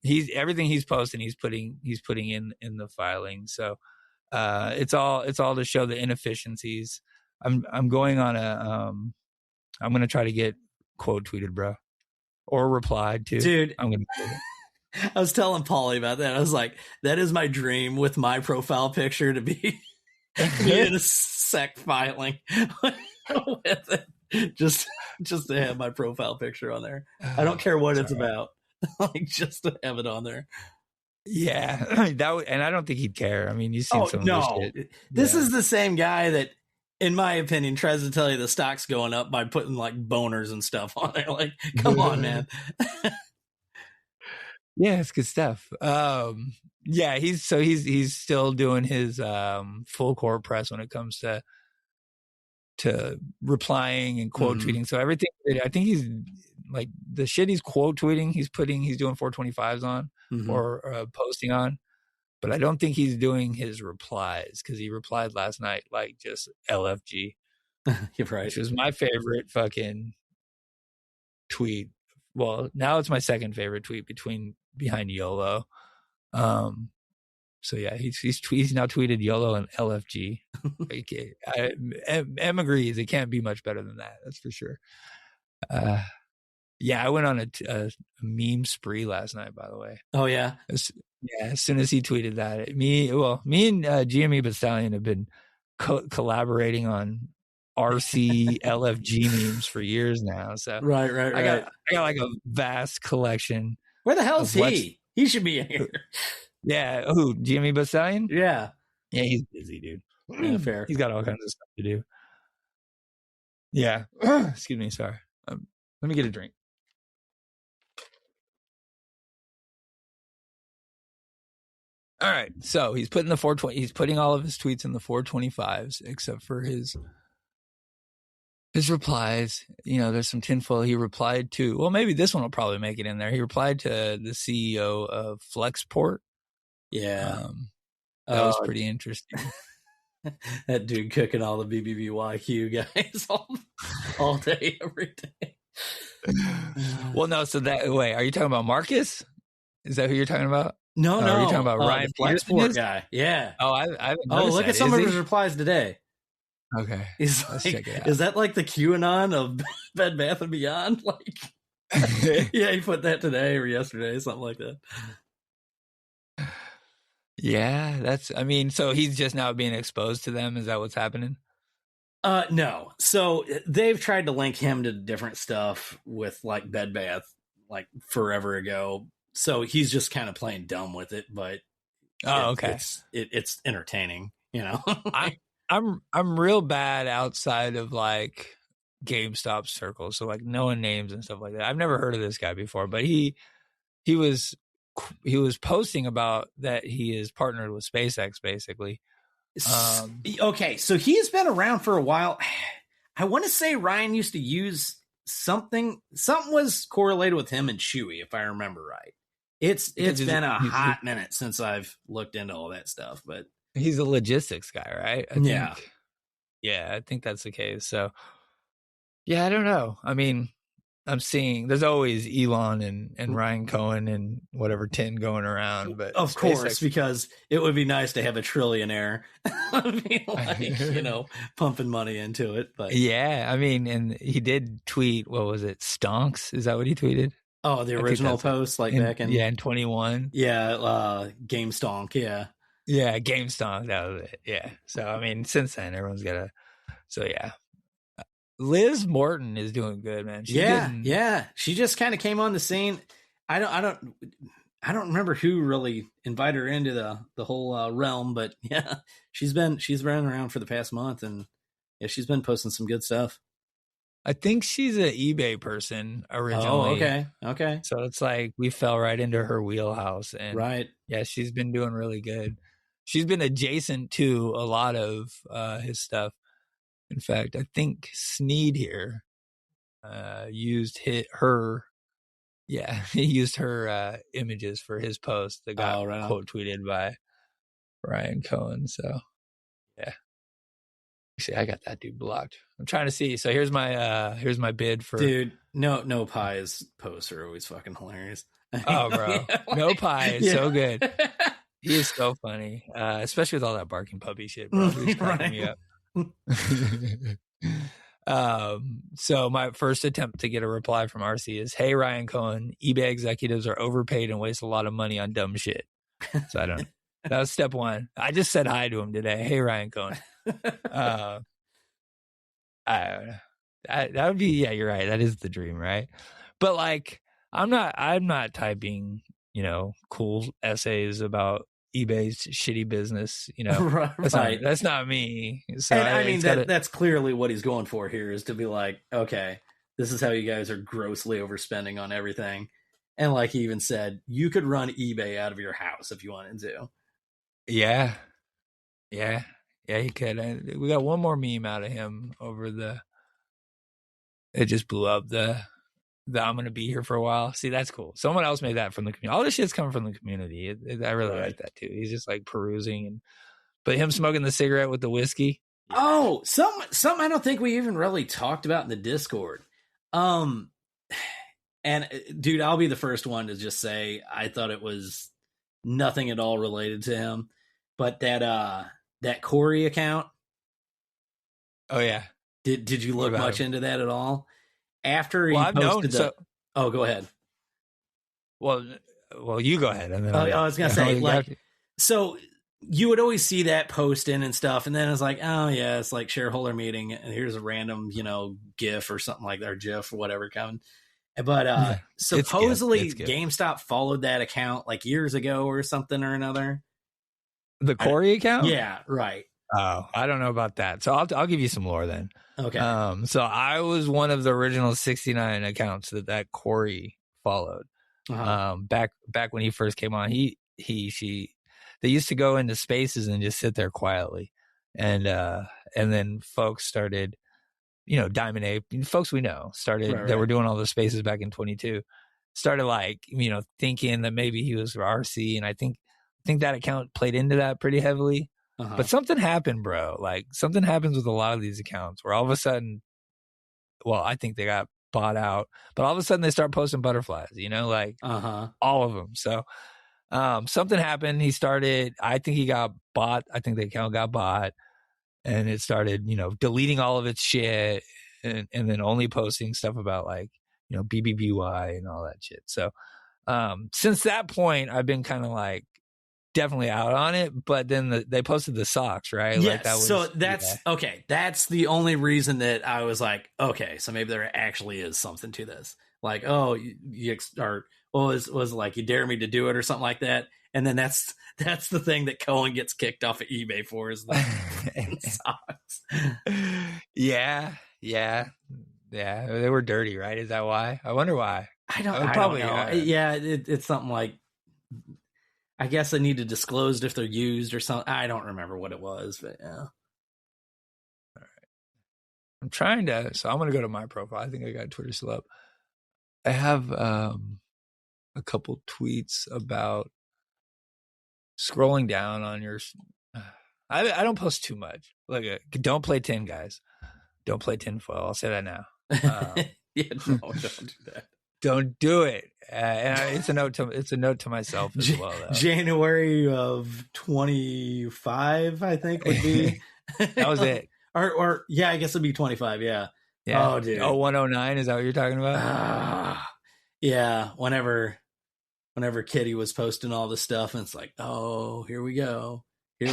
He's everything he's posting, he's putting in the filing. So it's all to show the inefficiencies. I'm going on I'm going to try to get quote tweeted, bro, or replied to. Dude, I'm going to. I was telling Paulie about that. I was like, that is my dream with my profile picture to be in a sec filing with it. Just to have my profile picture on there. I don't care what it's about. Like, just to have it on there. Yeah, and I don't think he'd care. I mean, you've seen some of this shit. This is the same guy that, in my opinion, tries to tell you the stock's going up by putting like boners and stuff on there. Like, come on, man. Yeah, it's good stuff. Yeah, he's still doing his full court press when it comes to replying and quote tweeting. So everything, I think he's like the shit he's quote tweeting, he's doing 425s on or posting on. But I don't think he's doing his replies, because he replied last night like just LFG. You're right. Which was my favorite fucking tweet. Well, now it's my second favorite tweet behind YOLO. So yeah, he's now tweeted YOLO and LFG. M agrees. It can't be much better than that. That's for sure. Yeah, I went on a meme spree last night, by the way. Oh yeah. As soon as he tweeted that, me and GME Bastallion have been collaborating on RC LFG memes for years now. So right. I got like a vast collection. Where the hell's he? He should be in here. Yeah. Who? GME Bastallion? Yeah. Yeah, he's busy, dude. Yeah, fair. He's got all kinds of stuff to do. Yeah. Excuse me. Sorry. Let me get a drink. All right. So he's putting he's putting all of his tweets in the 425s, except for his replies. You know, there's some tinfoil. He replied to, well, maybe this one will probably make it in there. He replied to the CEO of Flexport. Yeah. That was pretty interesting. That dude cooking all the BBBYQ guys all day, every day. Well, no. So wait, are you talking about Marcus? Is that who you're talking about? No. Are you talking about Ryan Flexport guy? Yeah. Oh, I look at some of his replies today. Okay. He's Let's like, check it out. is that like the QAnon of Bed Bath and Beyond? Like, yeah, he put that today or yesterday, something like that. Yeah, so he's just now being exposed to them. Is that what's happening? No. So they've tried to link him to different stuff with like Bed Bath, like forever ago. So he's just kind of playing dumb with it, but okay, it's entertaining, you know. I'm real bad outside of like GameStop circles, so like knowing names and stuff like that. I've never heard of this guy before, but he was posting about that he is partnered with SpaceX, basically. Okay, so he's been around for a while. I want to say Ryan used to use something was correlated with him and Chewy, if I remember right. It's been a hot minute since I've looked into all that stuff, but he's a logistics guy, right? I think that's the case. So yeah, I don't know. I mean, I'm seeing there's always Elon and Ryan Cohen and whatever 10 going around, but of course, because it would be nice to have a trillionaire pumping money into it. But yeah, I mean, and he did tweet, what was it, Stonks? Is that what he tweeted? Oh, the original post, like back in 21. Yeah, GameStonk, yeah. Yeah, GameStonk, that was it. Yeah. So I mean, since then everyone's got yeah. Liz Morton is doing good, man. Yeah. She just kind of came on the scene. I don't remember who really invited her into the whole realm, but yeah, she's been around for the past month, and yeah, she's been posting some good stuff. I think she's an eBay person originally. Oh, okay. So it's like we fell right into her wheelhouse, and right. Yeah, she's been doing really good. She's been adjacent to a lot of his stuff. In fact, I think Sneed here used her. Yeah, he used her images for his post that got quote tweeted by Ryan Cohen. So, yeah. See, I got that dude blocked. I'm trying to see. So here's my bid for. Dude, no pies posts are always fucking hilarious. Oh, bro. Yeah, like- No pie is yeah. so good. He is so funny, especially with all that barking puppy shit, bro. He's cracking me up. So my first attempt to get a reply from RC is, "Hey, Ryan Cohen, eBay executives are overpaid and waste a lot of money on dumb shit." So I don't. That was step one. I just said hi to him today. Hey, Ryan Cohen. That would be, yeah, you're right. That is the dream, right? But like, I'm not typing, cool essays about eBay's shitty business. Right. That's not me. So And I mean, it's gotta- that's clearly what he's going for here, is to be like, okay, this is how you guys are grossly overspending on everything. And like he even said, you could run eBay out of your house if you wanted to. yeah, he could. And we got one more meme out of him it just blew up the I'm going to be here for a while. See, that's cool. Someone else made that from the community. All this shit's coming from the community. I really like that too. He's just like perusing, but him smoking the cigarette with the whiskey. Yeah. Oh, some I don't think we even really talked about in the Discord. And dude, I'll be the first one to just say I thought it was nothing at all related to him, but that Corey account. Oh yeah. Did you look much into that at all? After he posted oh, go ahead. Well, you go ahead. And then I was gonna say, like, so you would always see that posting and stuff, and then it's like, oh yeah, it's like shareholder meeting, and here's a random, GIF or something like that, or GIF or whatever coming. But supposedly GameStop followed that account like years ago or something or another. The Corey account? Yeah, right. Oh, I don't know about that. So I'll give you some lore then. Okay. So I was one of the original 69 accounts that Corey followed. Uh-huh. Back when he first came on, she they used to go into spaces and just sit there quietly, and then folks started, Diamond Ape, folks we know started that were doing all the spaces back in 22, started like thinking that maybe he was for RC, and I think that account played into that pretty heavily. Uh-huh. But something happened, bro. Like something happens with a lot of these accounts where all of a sudden, well, I think they got bought out, but all of a sudden they start posting butterflies, all of them. So something happened. I think he got bought. I think the account got bought, and it started, deleting all of its shit and then only posting stuff about like, BBBY and all that shit. So since that point, I've been kind of like, definitely out on it, but then they posted the socks, right? Yes. Like that was, so that's okay. That's the only reason that I was like, okay, so maybe there actually is something to this. Like, oh, was like, you dare me to do it or something like that. And then that's the thing that Cohen gets kicked off of eBay for, is the socks. Yeah. They were dirty, right? Is that why? I wonder why. I don't know. Yeah, it's something like, I guess they need to disclose if they're used or something. I don't remember what it was, but yeah. All right. I'm trying to, so I'm going to go to my profile. I think I got Twitter still up. I have a couple tweets about scrolling down on your, I don't post too much. Like, don't play tin, guys. Don't play tinfoil. I'll say that now. Yeah, no, don't do that. Don't do it. And it's a note to myself as well. Though. January of 25, I think would be. That was it. or yeah, I guess it'd be 25. Yeah. Oh, dude. 0109. Is that what you're talking about? Yeah. Whenever Kitty was posting all this stuff, and it's like, oh, here we go. And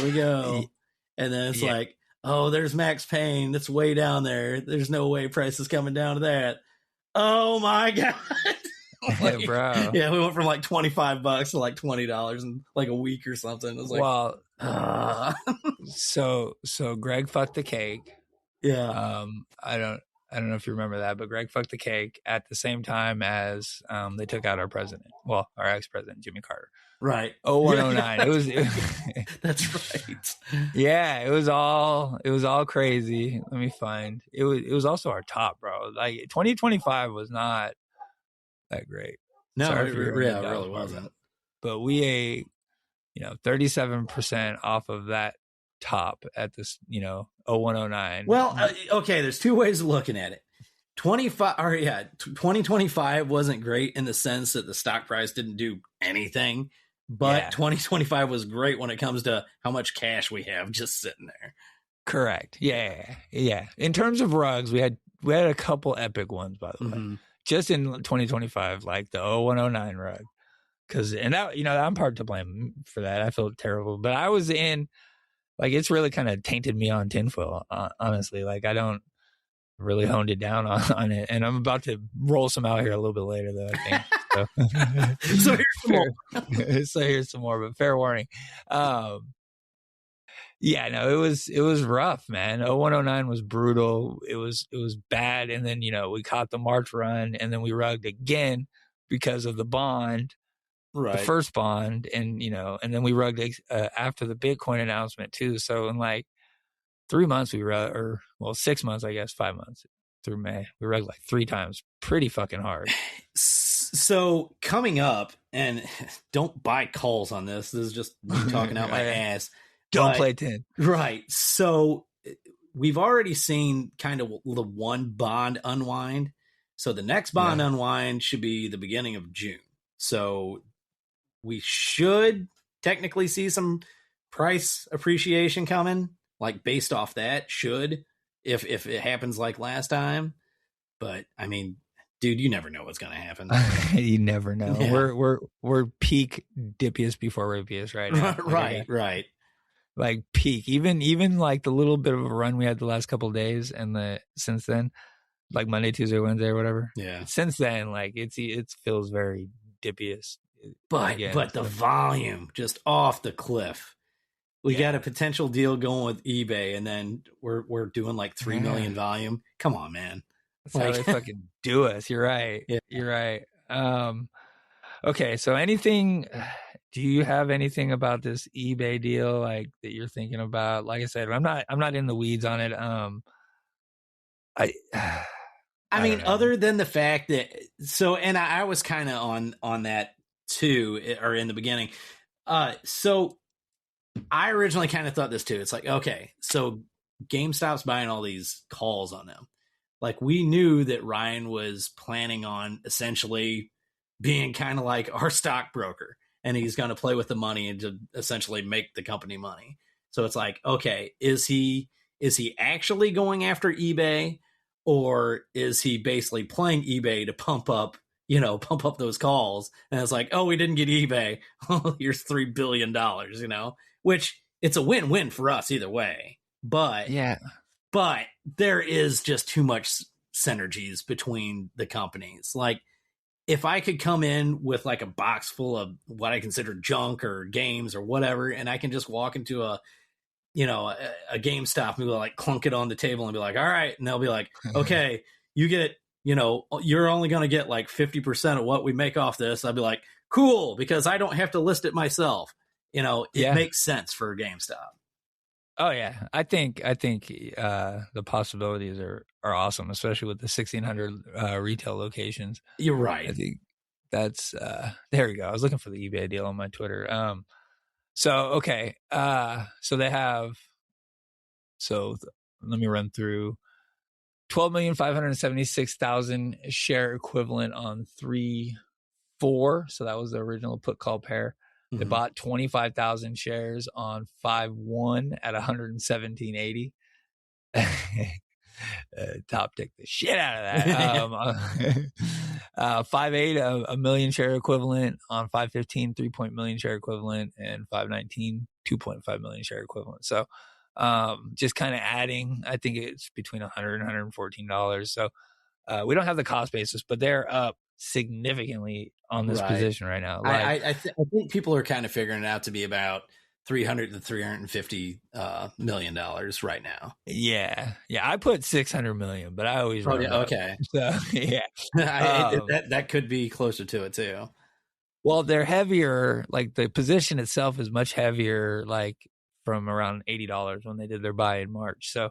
then it's like, oh, there's Max Payne. That's way down there. There's no way price is coming down to that. Oh my God. Like, bro. Yeah, we went from like $25 to like $20 in like a week or something. It was like, well, so Greg fucked the cake. Yeah. I don't know if you remember that, but Greg fucked the cake at the same time as they took out our president. Well, our ex-president, Jimmy Carter. Right. 0109. It was That's right. Yeah, it was all crazy. Let me find. It was also our top, bro. Like 2025 was not that great. No, it really wasn't. But we ate, 37% off of that top at this, 0109. Well, okay, there's two ways of looking at it. 2025 wasn't great in the sense that the stock price didn't do anything, but 2025 was great when it comes to how much cash we have just sitting there. Correct. Yeah. In terms of rugs, we had a couple epic ones, by the way, just in 2025, like the 0109 rug. And that, I'm part to blame for that. I feel terrible, but I was in, like, it's really kind of tainted me on tinfoil, honestly. Like, I don't really honed it down on it, and I'm about to roll some out here a little bit later, though, I think. So here's some more. So here's some more, but fair warning. Yeah, no, it was rough, man. 0109 was brutal. It was bad. And then, we caught the March run, and then we rugged again because of the bond, the first bond. And, and then we rugged after the Bitcoin announcement too. So in like 3 months, 6 months, I guess, 5 months through May, we rugged like 3 times, pretty fucking hard. So coming up, and don't buy calls on this. This is just me talking out my ass. Don't play 10. Right. So we've already seen kind of the one bond unwind. So the next bond unwind should be the beginning of June. So we should technically see some price appreciation coming, like based off that, if it happens like last time. But I mean, dude, you never know what's going to happen. You never know. Yeah. We're peak dippiest before rapiest right now. Right. Like peak, even like the little bit of a run we had the last couple of days, and since then, like Monday, Tuesday, Wednesday, or whatever. Yeah. Since then, like it feels very dippiest. But the volume just off the cliff. We got a potential deal going with eBay, and then we're doing like 3 million volume. Come on, man. That's how they fucking do us. You're right. Yeah. You're right. Okay, so do you have anything about this eBay deal like that you're thinking about? Like I said, I'm not in the weeds on it. I mean, other than the fact that and I was kind of on that too, or in the beginning. So I originally kind of thought this too. It's like, okay, so GameStop's buying all these calls on them. Like, we knew that Ryan was planning on essentially being kind of like our stockbroker, and he's going to play with the money and to essentially make the company money. So it's like, okay, is he actually going after eBay, or is he basically playing eBay to pump up those calls? And it's like, oh, we didn't get eBay. Oh, here's $3 billion, which it's a win-win for us either way. But there is just too much synergies between the companies. Like, if I could come in with like a box full of what I consider junk or games or whatever, and I can just walk into a GameStop and be like, clunk it on the table and be like, all right. And they'll be like, okay, you get, you're only going to get like 50% of what we make off this. I'd be like, cool, because I don't have to list it myself. It makes sense for GameStop. Oh yeah, I think the possibilities are awesome, especially with the 1,600 retail locations. You're right. I think that's there we go. I was looking for the eBay deal on my Twitter. So they have. So let me run through 12,576,000 share equivalent on 3-4. So that was the original put call pair. They bought 25,000 shares on 5-1 at 117.80. Top tick the shit out of that. 5-8, a million share equivalent on 5-15, 3 million share equivalent, and 5-19, 2.5 million share equivalent. So just kind of adding, I think it's between $100 and $114. So we don't have the cost basis, but they're up significantly on this position right now. Like, I think people are kind of figuring it out to be about $300 to $350 million right now. Yeah. I put 600 million, but I always okay. So yeah, that could be closer to it too. Well, they're heavier. Like, the position itself is much heavier, like from around $80 when they did their buy in March. So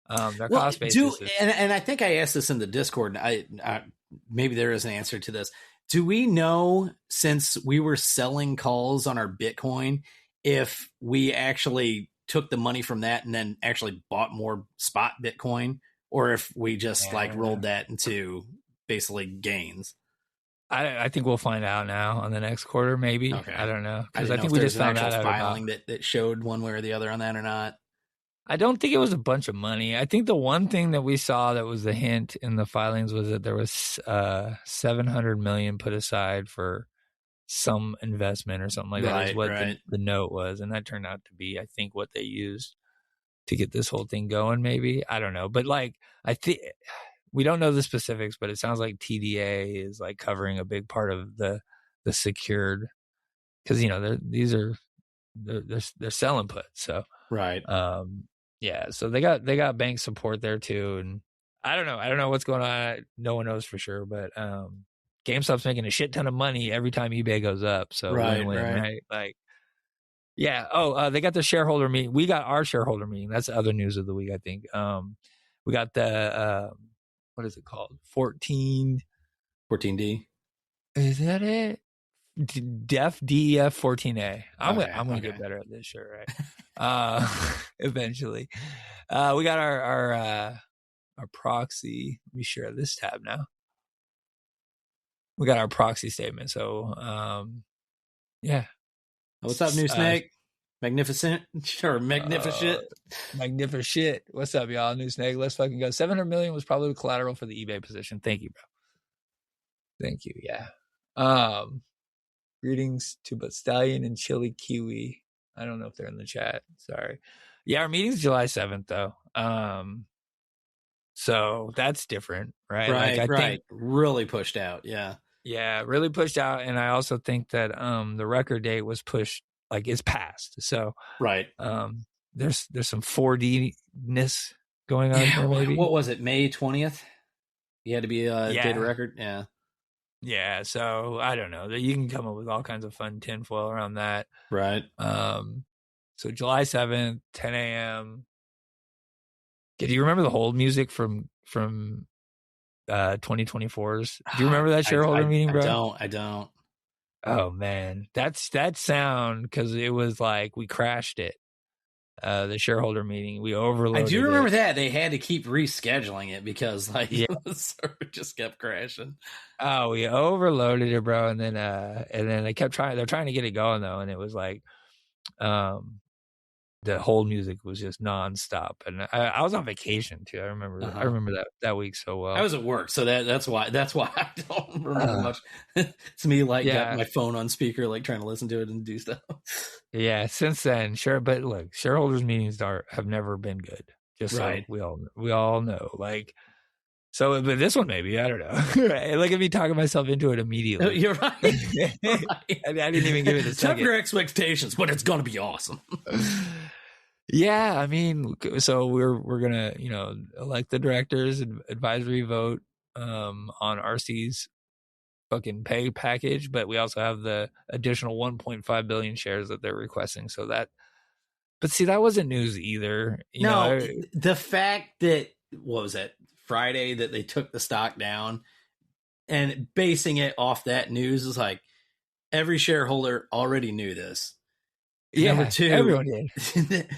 their cost basis is, and I think I asked this in the Discord, and I maybe there is an answer to this. Do we know, since we were selling calls on our Bitcoin, if we actually took the money from that and then actually bought more spot Bitcoin, or if we just like Yeah. rolled that into basically gains. I think we'll find out now on the next quarter, maybe. Okay. I don't know, I because didn't I know think if we there just was an found actual out about. filing that showed one way or the other on that or not. I don't think it was a bunch of money. I think the one thing that we saw that was the hint in the filings was that there was $700 million put aside for some investment or something like that is what the note was, and that turned out to be, I think, what they used to get this whole thing going. Maybe, I don't know, but like I think we don't know the specifics, but it sounds like TDA is like covering a big part of the secured, because they're selling puts, so Right. yeah, so they got bank support there too, and I don't know what's going on. No one knows for sure, but GameStop's making a shit ton of money every time eBay goes up, so win-win, right? Like, yeah. Oh, they got the shareholder meeting. We got our shareholder meeting. That's the other news of the week, I think. We got the what is it called? 14D. Is that it? DEF 14A. I'm gonna get better at this shirt, right? Eventually. We got our proxy. Let me share this tab now. We got our proxy statement. So yeah. What's up, New Snake? Magnificent or magnificent? Magnificent. What's up, y'all? New Snake. Let's fucking go. 700 million was probably the collateral for the eBay position. Thank you, bro. Thank you. Yeah. Greetings to But Stallion and Chili Kiwi. I don't know if they're in the chat. Sorry. Yeah, our meeting's July 7th, though. So that's different, right? Right, like, I think really pushed out. Yeah. Yeah, really pushed out. And I also think that the record date was pushed, like it's passed. So right. There's some 4D-ness going on here, maybe. What was it, May 20th? You had to be a data record? Yeah. Yeah, so I don't know. You can come up with all kinds of fun tinfoil around that. Right. So July 7th, 10 a.m. Do you remember the hold music from 2024's? Do you remember that shareholder meeting, bro? I don't. Oh man, that sound, because it was like we crashed it. The shareholder meeting, we overloaded. I do remember that they had to keep rescheduling it because the server just kept crashing. Oh, we overloaded it, bro, and then they kept trying. They're trying to get it going though, and it was like, the hold music was just nonstop, and I was on vacation too. I remember that week so well. I was at work, so that's why I don't remember much. It's me got my phone on speaker, like trying to listen to it and do stuff. Yeah, since then, sure, but look, shareholders meetings have never been good. Just so we all know, like. So, but this one maybe, I don't know. Look at me talking myself into it immediately. You're right. I didn't even give it a second. Set your expectations, but it's gonna be awesome. Yeah, I mean, so we're gonna elect the directors, advisory vote on RC's fucking pay package, but we also have the additional 1.5 billion shares that they're requesting. So that, but see, that wasn't news either. The fact that, what was that, Friday, that they took the stock down and basing it off that news is like every shareholder already knew this. Yeah, number two, everyone did.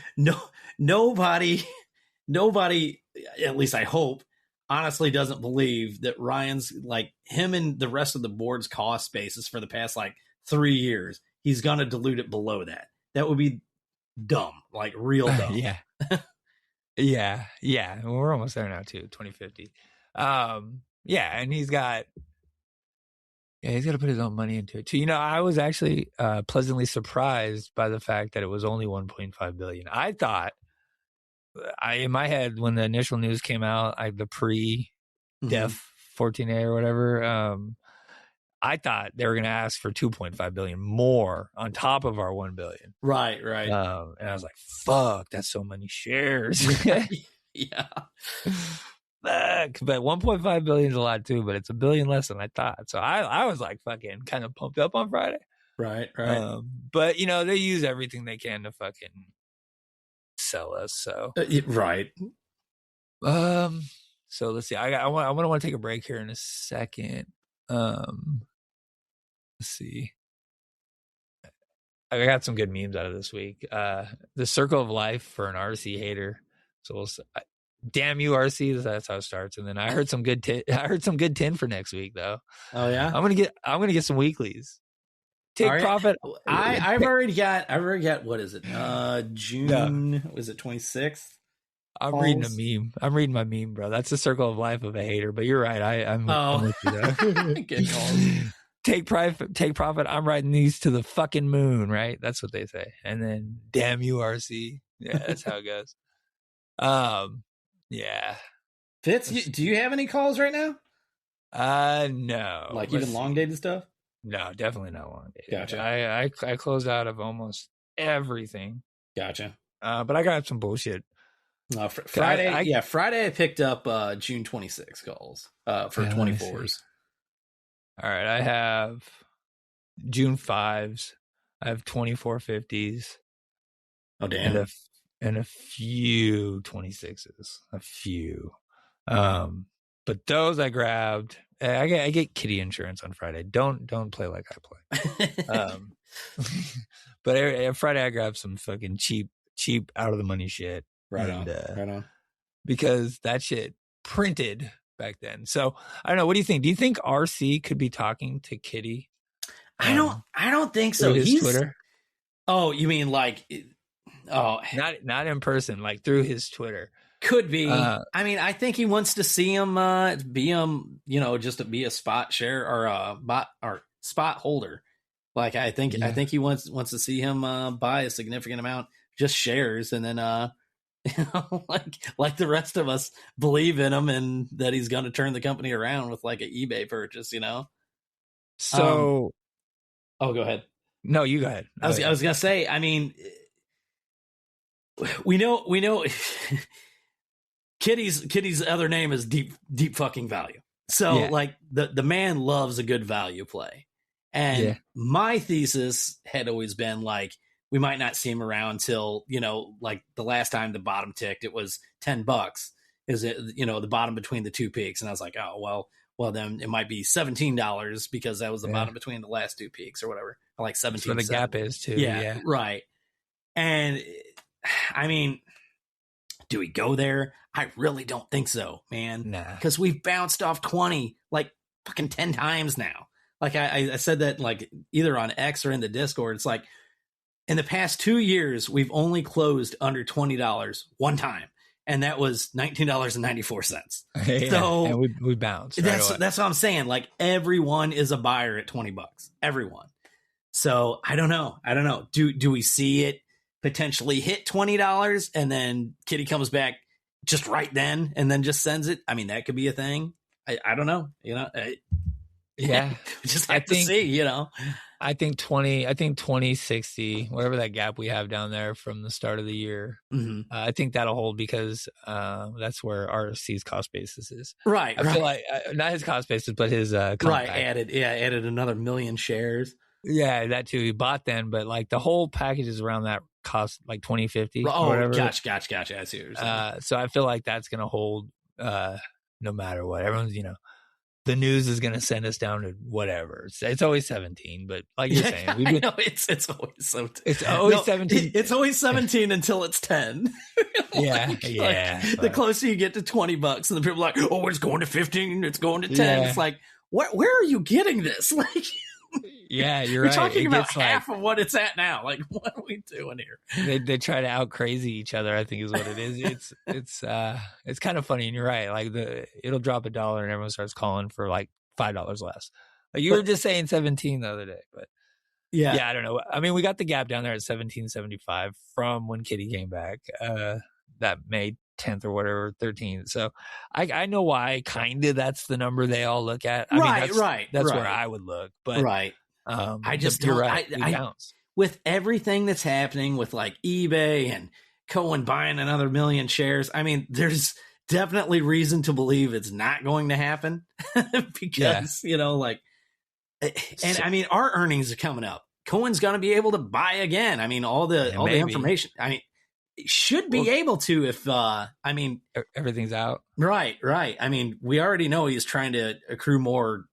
Nobody, at least I hope, honestly doesn't believe that Ryan's, like, him and the rest of the board's cost basis for the past like 3 years, he's gonna dilute it below that. That would be dumb, like real dumb. Yeah. Well, we're almost there now too, 2050. Yeah, and he's got to put his own money into it too. I was actually pleasantly surprised by the fact that it was only 1.5 billion. I thought, in my head, when the initial news came out, the pre-def 14A or whatever, I thought they were going to ask for 2.5 billion more on top of our 1 billion. Right. And I was like, fuck, that's so many shares. Yeah. Fuck. But 1.5 billion is a lot too, but it's $1 billion less than I thought. So I was like fucking kind of pumped up on Friday. Right. But they use everything they can to fucking sell us. So right. So let's see. I want to take a break here in a second. Let's see. I got some good memes out of this week. The circle of life for an RC hater. So damn you, RC. That's how it starts. And then I heard some good tin for next week though. Oh yeah. I'm gonna get some weeklies. Take All right. profit. I've already got what is it? June was it 26th? I'm reading a meme. I'm reading my meme, bro. That's the circle of life of a hater. But you're right. I'm with you there. Good calls. Take profit. I'm riding these to the fucking moon, right? That's what they say. And then damn you, RC. Yeah, that's how it goes. Yeah. Fitz, do you have any calls right now? No. Like even long dated stuff? No, definitely not long dated. Gotcha. I closed out of almost everything. Gotcha. But I got some bullshit. Friday. Friday I picked up June 26 calls for 24s. All right, I have June 5s. I have 2450s. Oh damn. And a few 26s. A few. But those I grabbed. I get kitty insurance on Friday. Don't play like I play. But Friday I grabbed some fucking cheap out of the money shit. Right on. Because that shit printed back then. So I don't know. What do you think? Do you think RC could be talking to Kitty? I don't think so. He's Twitter. Oh, you mean like? Oh, not in person. Like through his Twitter. Could be. I mean, I think he wants to see him just to be a spot share or spot holder. Like I think he wants to see him buy a significant amount just shares, and then like the rest of us believe in him and that he's going to turn the company around with like an eBay purchase, So, go ahead. No, you go ahead. I was gonna say. I mean, we know. Kitty's other name is deep fucking value. So like the man loves a good value play. And my thesis had always been like, we might not see him around till, like the last time the bottom ticked, it was $10 is it, the bottom between the two peaks. And I was like, oh, well then it might be $17 because that was the bottom between the last two peaks or whatever. Like 17. That's where the gap is too. Yeah. Right. And I mean, do we go there? I really don't think so, man. Nah. Because we've bounced off 20 like fucking 10 times now. Like I said that like either on X or in the Discord. It's like in the past 2 years, we've only closed under $20 one time. And that was $19.94. Yeah, so and we bounced. That's what I'm saying. Like everyone is a buyer at $20. Everyone. So I don't know. Do we see it potentially hit $20 and then Kitty comes back just right then and then just sends it? I mean, that could be a thing. I don't know. Yeah. Just have to see, I think 2060, whatever that gap we have down there from the start of the year, I think that'll hold because that's where RC's cost basis is. Right. I feel like not his cost basis, but his right. Added another million shares. Yeah, that too. He bought then, but like the whole package is around that cost, like 2050. Oh, whatever. Gotcha. I see what you're saying. So I feel like that's gonna hold no matter what. Everyone's the news is going to send us down to whatever. It's always 17, but like you're saying, I know, it's always 17. It's always 17. It's always 17 until it's 10. Like, the closer you get to $20, and the people are like, oh, it's going to 15, it's going to 10. Yeah. It's like, where are you getting this? Like, yeah, you're We're right. talking about half of what it's at now. Like, what are we doing here? They try to out crazy each other, I think is what it is. It's kind of funny, and you're right. Like it'll drop $1 and everyone starts calling for like $5 less. Like you were just saying 17 the other day, but yeah, I don't know. I mean, we got the gap down there at 17.75 from when Kitty came back. That May 10th or whatever, 13th. So I know why kind of that's the number they all look at. I mean, that's where I would look, but I just you're right. I with everything that's happening with like eBay and Cohen buying another million shares. I mean, there's definitely reason to believe it's not going to happen because, and I mean, our earnings are coming up. Cohen's going to be able to buy again. I mean, all the information. I mean, should be able to if everything's out. Right. I mean, we already know he's trying to accrue more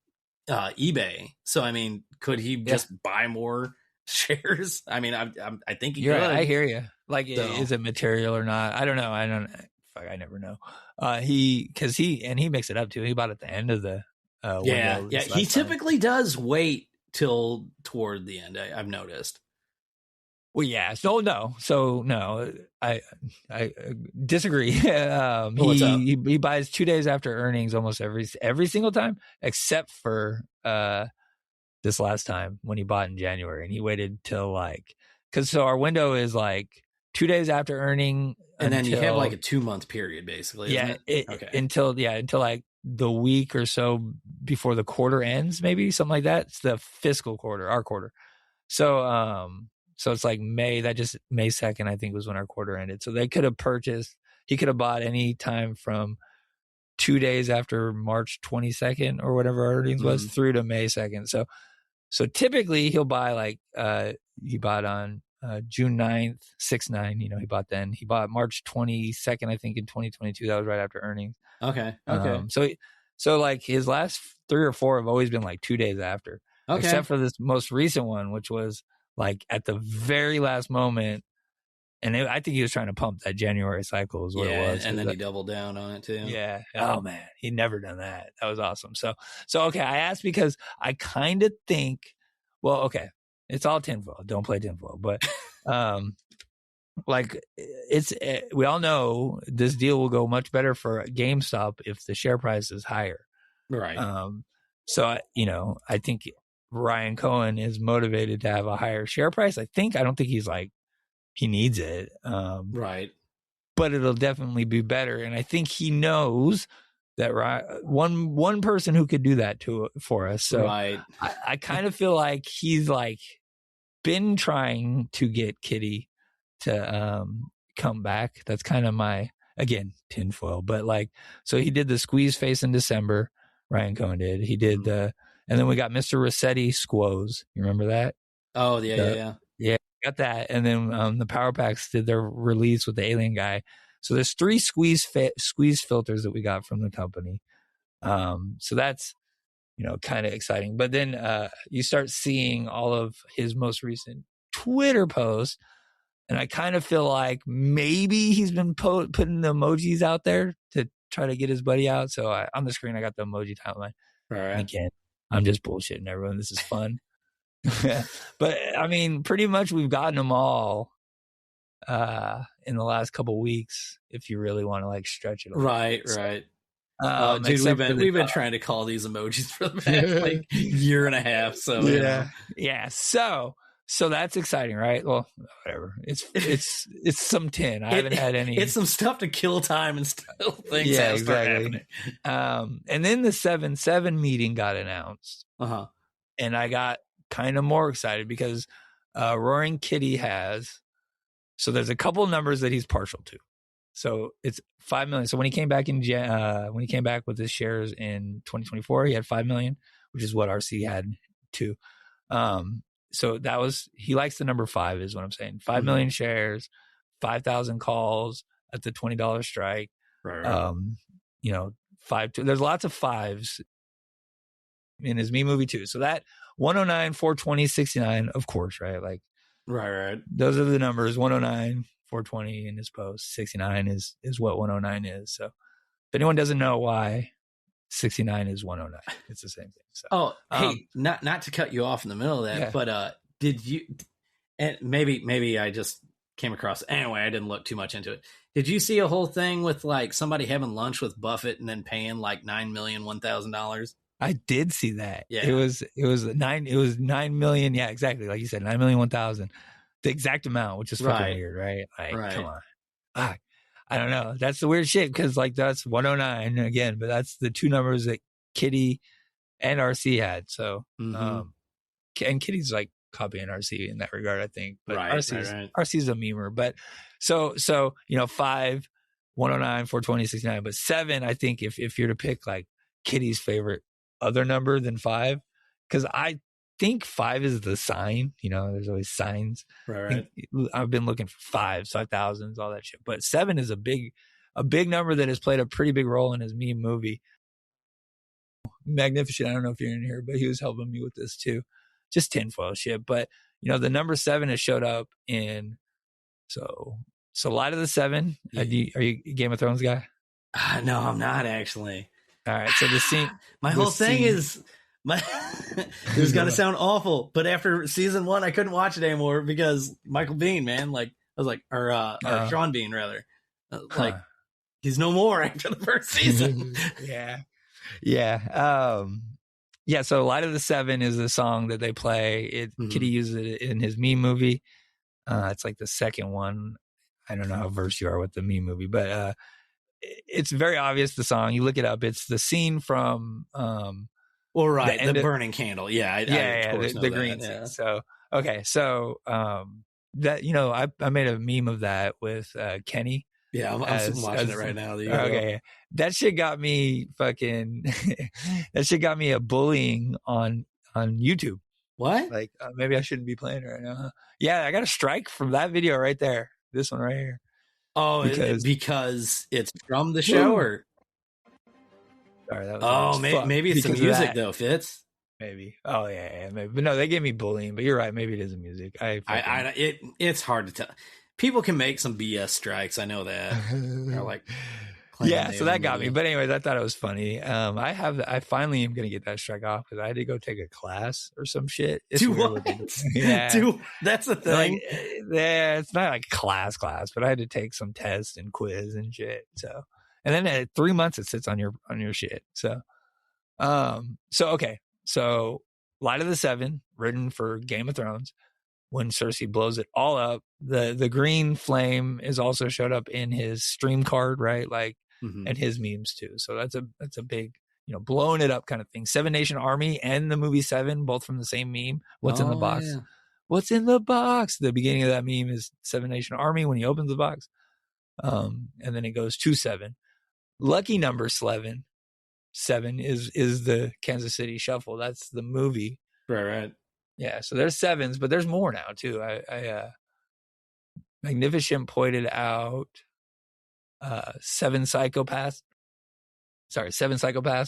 eBay. So I mean, could he just buy more shares? I mean, I think he could. I hear you. Like, is it material or not? I don't know. fuck, I never know. He mixed it up too. He bought at the end of the window. Yeah. He typically does wait till toward the end. I've noticed. Well, yeah. So no, I disagree. What's up? He buys 2 days after earnings almost every single time, except for this last time when he bought in January, and he waited till because our window is 2 days after earning, and then you have a 2 month period basically. Yeah, okay. until the week or so before the quarter ends, maybe something like that. It's the fiscal quarter, our quarter. So so it's May. That just May 2nd, I think, was when our quarter ended. So they could have purchased. He could have bought any time from 2 days after March 22nd or whatever our earnings was through to May 2nd. So typically he'll buy he bought on June 9th, 6/9. He bought then. He bought March 22nd, I think, in 2022. That was right after earnings. Okay. So his last 3 or 4 have always been 2 days after. Okay. Except for this most recent one, which was at the very last moment. And I think he was trying to pump that January cycle is what it was. And then he doubled down on it too. Yeah. Oh man, he'd never done that. That was awesome. So okay, I asked because I kind of think, well, okay, it's all tinfoil. Don't play tinfoil, but we all know this deal will go much better for GameStop if the share price is higher. Right. So I think Ryan Cohen is motivated to have a higher share price. I don't think he's he needs it. Right. But it'll definitely be better. And I think he knows that one person who could do that for us. So right. I kind of feel like he's been trying to get Kitty to come back. That's kind of my, again, tinfoil. But so he did the squeeze face in December. Ryan Cohen did. He did and then we got Mr. Rossetti Squoze. You remember that? Oh, yeah. Yeah, got that. And then the Power Packs did their release with the alien guy. So there's 3 squeeze filters that we got from the company. So that's, kind of exciting. But then you start seeing all of his most recent Twitter posts. And I kind of feel like maybe he's been putting the emojis out there to try to get his buddy out. So on the screen, I got the emoji timeline. All right. Again, I'm just bullshitting everyone. This is fun. But I mean, pretty much we've gotten them all in the last couple weeks, if you really want to stretch it. Right. Dude, we've been trying to call these emojis for the past year and a half. So yeah. So that's exciting, right? Well, whatever. It's some tin. I haven't had any. It's some stuff to kill time and still things have start happening. And then the 7/7 meeting got announced. And I got kind of more excited because Roaring Kitty has. So there's a couple numbers that he's partial to. So it's 5 million. So when he came back with his shares in 2024, he had 5 million, which is what RC had too. So he likes the number 5 is what I'm saying. 5 million shares, 5,000 calls at the $20 strike. Right. There's lots of 5s in his Me movie too. So that 109, 420, 69, of course, right? Right. Those are the numbers. 109, 420 in his post. 69 is what 109 is. So if anyone doesn't know why 69 is 109, it's the same thing. So, hey, not to cut you off in the middle of that, but did you? And maybe I just came across. Anyway, I didn't look too much into it. Did you see a whole thing with somebody having lunch with Buffett and then paying $9,001,000? I did see that. Yeah, it was 9 million. Yeah, exactly. Like you said, 9,001,000, the exact amount, which is fucking weird, right? Come on. I don't know. That's the weird shit because that's 109 again, but that's the 2 numbers that Kitty and RC had. So, and Kitty's copying RC in that regard, I think. But RC's a memer. But so 5, 109, 420, 69. But 7, I think if you're to pick Kitty's favorite other number than 5, because I think 5 is the sign. There's always signs. Right. I've been looking for 5s, 5,000s, all that shit. But 7 is a big number that has played a pretty big role in his meme movie. Magnificent. I don't know if you're in here, but he was helping me with this too. Just tinfoil shit. But the number 7 has showed up in So Light of the Seven. Yeah. Are you a Game of Thrones guy? No, I'm not actually. All right. So the scene. My whole thing is my. This is gonna sound awful, but after season 1, I couldn't watch it anymore because Michael Bean, man, like I was like, or Sean Bean rather, like he's no more after the first season. Yeah. Yeah. So Light of the Seven is a song that they play. Kitty uses it in his meme movie. It's like the second one. I don't know how versed you are with the meme movie, but it's very obvious, the song. You look it up. It's the scene from well, right, the burning candle. Yeah, the green scene. Yeah. So okay, so that, you know, I made a meme of that with Kenny. Yeah, I'm watching it right now. Okay, that shit got me fucking. That shit got me a bullying on YouTube. What? Like maybe I shouldn't be playing it right now. Huh? Yeah, I got a strike from that video right there. This one right here. Oh, because it's from the show, or? Sorry, that was maybe it's the music though, Fitz. Maybe. Oh yeah, maybe. But no, they gave me bullying. But you're right. Maybe it is the music. It's hard to tell. People can make some BS strikes. I know that. Or like. Yeah, so that got me. But anyways, I thought it was funny. I finally am gonna get that strike off because I had to go take a class or some shit. Do what? Yeah, that's the thing. Like, yeah, it's not like class, but I had to take some tests and quiz and shit. So, and then at 3 months it sits on your shit. So, okay. So, Light of the Seven, written for Game of Thrones. When Cersei blows it all up, the green flame is also showed up in his stream card, right? Like. And his memes too. So that's a big, you know, blowing it up kind of thing. Seven Nation Army and the movie Seven, both from the same meme. What's in the box? Yeah. What's in the box? The beginning of that meme is Seven Nation Army when he opens the box. And then it goes to 7. Lucky number 7 is the Kansas City Shuffle. That's the movie. Right. Yeah. So there's 7s, but there's more now too. Magnificent pointed out Seven Psychopaths,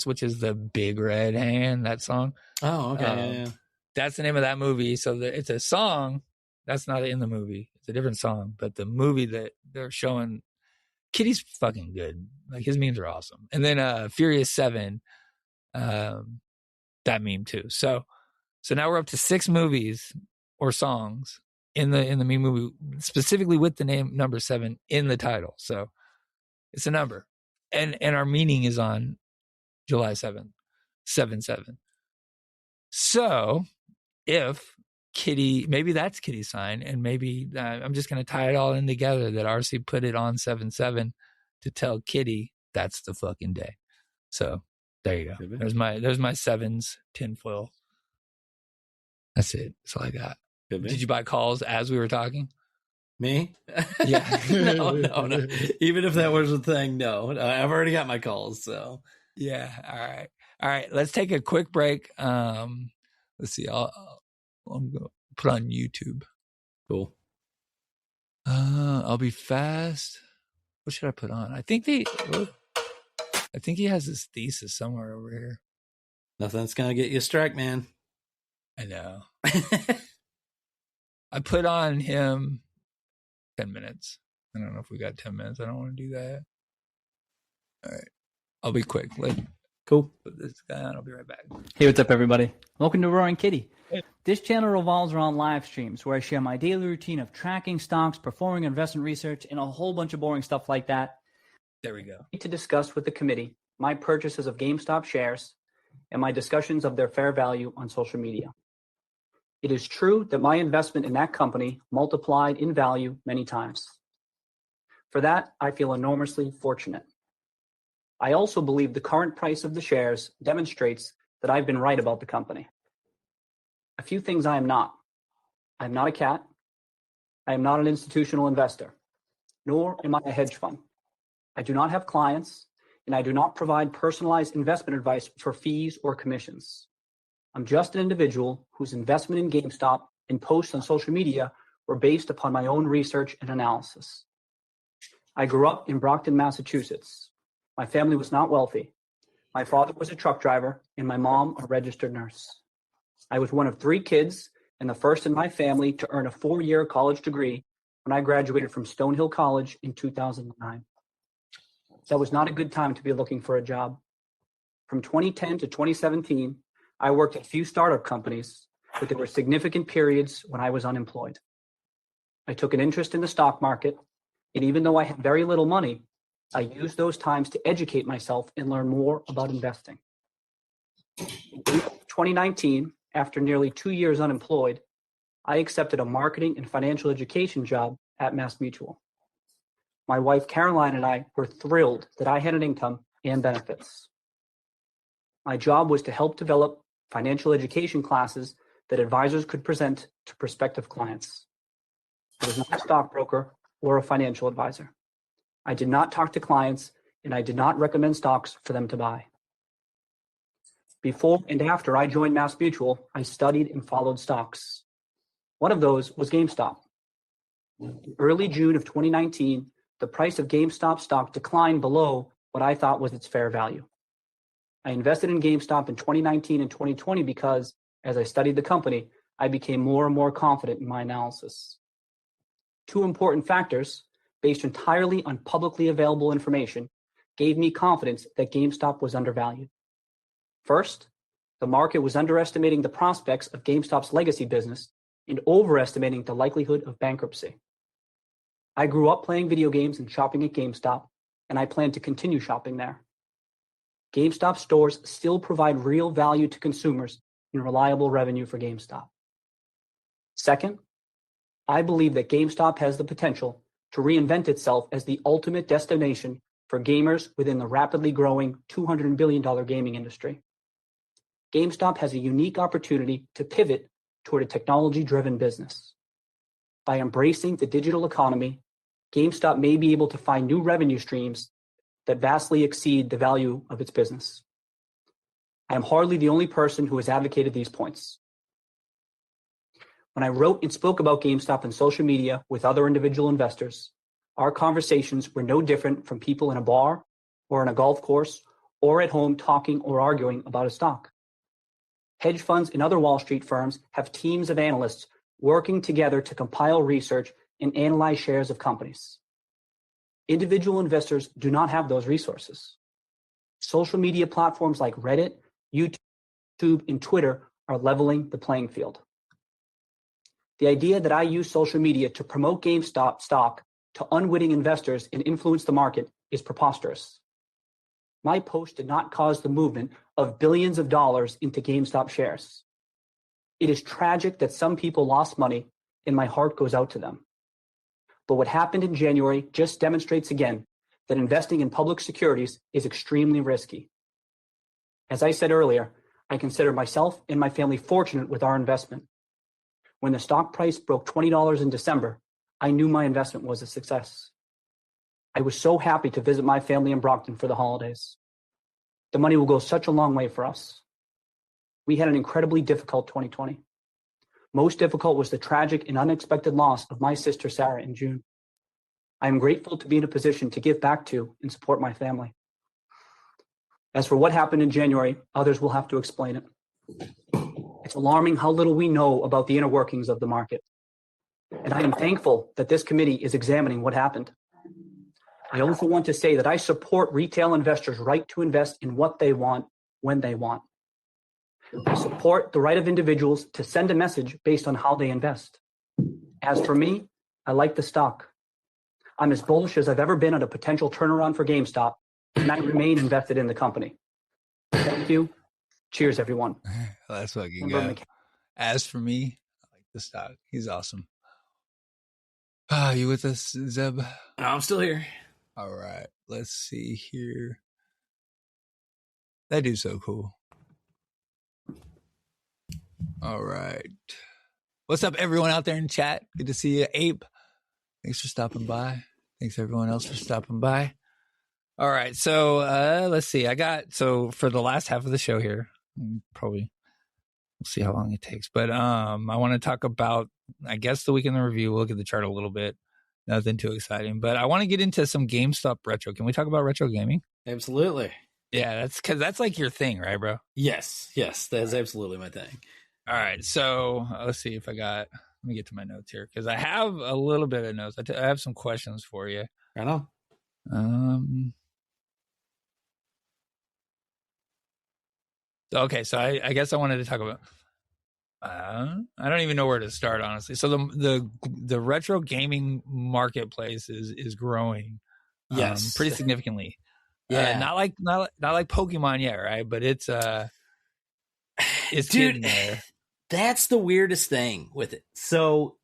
which is the Big Red Hand, that song. Oh, okay. Yeah. That's the name of that movie. So it's a song that's not in the movie. It's a different song, but the movie that they're showing, Kitty's fucking good. Like his memes are awesome. And then Furious 7, that meme too. So now we're up to 6 movies or songs in the meme movie, specifically with the name number 7 in the title. So it's a number, and our meeting is on July 7th, 7/7. So if Kitty, maybe that's Kitty's sign, and maybe I'm just going to tie it all in together that RC put it on 7/7 to tell Kitty that's the fucking day. So there you go. There's my 7s tinfoil. That's it. That's all I got. Did you buy calls as we were talking? Me? Yeah. No. Even if that was a thing, no. I've already got my calls, so. Yeah. All right. Let's take a quick break. Let's see. I'm gonna put on YouTube. Cool. I'll be fast. What should I put on? I think he has his thesis somewhere over here. Nothing's gonna get you a strike, man. I know. I put on him 10 minutes. I don't know if we got 10 minutes. I don't want to do that. All right. I'll be quick. Cool. Put this guy on. I'll be right back. Hey, what's up, everybody? Welcome to Roaring Kitty. Hey. This channel revolves around live streams where I share my daily routine of tracking stocks, performing investment research, and a whole bunch of boring stuff like that. There we go. To discuss with the committee my purchases of GameStop shares and my discussions of their fair value on social media. It is true that my investment in that company multiplied in value many times. For that, I feel enormously fortunate. I also believe the current price of the shares demonstrates that I've been right about the company. A few things I am not. I am not a cat. I am not an institutional investor, nor am I a hedge fund. I do not have clients, and I do not provide personalized investment advice for fees or commissions. I'm just an individual whose investment in GameStop and posts on social media were based upon my own research and analysis. I grew up in Brockton, Massachusetts. My family was not wealthy. My father was a truck driver and my mom a registered nurse. I was one of 3 kids and the first in my family to earn a 4-year college degree when I graduated from Stonehill College in 2009. That was not a good time to be looking for a job. From 2010 to 2017, I worked at a few startup companies, but there were significant periods when I was unemployed. I took an interest in the stock market, and even though I had very little money, I used those times to educate myself and learn more about investing. In 2019, after nearly 2 years unemployed, I accepted a marketing and financial education job at MassMutual. My wife Caroline and I were thrilled that I had an income and benefits. My job was to help develop financial education classes that advisors could present to prospective clients. I was not a stockbroker or a financial advisor. I did not talk to clients, and I did not recommend stocks for them to buy. Before and after I joined MassMutual, I studied and followed stocks. One of those was GameStop. In early June of 2019, the price of GameStop stock declined below what I thought was its fair value. I invested in GameStop in 2019 and 2020 because, as I studied the company, I became more and more confident in my analysis. Two important factors, based entirely on publicly available information, gave me confidence that GameStop was undervalued. First, the market was underestimating the prospects of GameStop's legacy business and overestimating the likelihood of bankruptcy. I grew up playing video games and shopping at GameStop, and I plan to continue shopping there. GameStop stores still provide real value to consumers and reliable revenue for GameStop. Second, I believe that GameStop has the potential to reinvent itself as the ultimate destination for gamers within the rapidly growing $200 billion gaming industry. GameStop has a unique opportunity to pivot toward a technology-driven business. By embracing the digital economy, GameStop may be able to find new revenue streams that vastly exceed the value of its business. I am hardly the only person who has advocated these points. When I wrote and spoke about GameStop on social media with other individual investors, our conversations were no different from people in a bar or on a golf course or at home talking or arguing about a stock. Hedge funds and other Wall Street firms have teams of analysts working together to compile research and analyze shares of companies. Individual investors do not have those resources. Social media platforms like Reddit, YouTube, and Twitter are leveling the playing field. The idea that I use social media to promote GameStop stock to unwitting investors and influence the market is preposterous. My post did not cause the movement of billions of dollars into GameStop shares. It is tragic that some people lost money, and my heart goes out to them. But what happened in January just demonstrates again that investing in public securities is extremely risky. As I said earlier, I consider myself and my family fortunate with our investment. When the stock price broke $20 in December, I knew my investment was a success. I was so happy to visit my family in Brockton for the holidays. The money will go such a long way for us. We had an incredibly difficult 2020. Most difficult was the tragic and unexpected loss of my sister Sarah in June. I am grateful to be in a position to give back to and support my family. As for what happened in January, others will have to explain it. It's alarming how little we know about the inner workings of the market. And I am thankful that this committee is examining what happened. I also want to say that I support retail investors' right to invest in what they want, when they want. I support the right of individuals to send a message based on how they invest. As for me, I like the stock. I'm as bullish as I've ever been on a potential turnaround for GameStop, and I remain invested in the company. Thank you. Cheers, everyone. That's fucking good. As for me, I like the stock. He's awesome. You with us, Zeb? I'm still here. All right. Let's see here. That dude's so cool. All right. What's up, everyone out there in chat? Good to see you, Ape. Thanks for stopping by. Thanks, everyone else, for stopping by. All right. So let's see. So for the last half of the show here, probably we'll see how long it takes. But I want to talk about, I guess, the week in the review. We'll look at the chart a little bit. Nothing too exciting. But I want to get into some GameStop retro. Can we talk about retro gaming? Absolutely. Yeah, that's because that's like your thing, right, bro? Yes. That's absolutely my thing. All right. So let's see if I got me get to my notes here because I have a little bit of notes. I have some questions for you. Right on. Okay, so I guess I wanted to talk about. I don't even know where to start, honestly. So the retro gaming marketplace is growing, Yes, pretty significantly. Yeah. Not like Pokemon yet, right? But it's Dude, getting there. That's the weirdest thing with it. So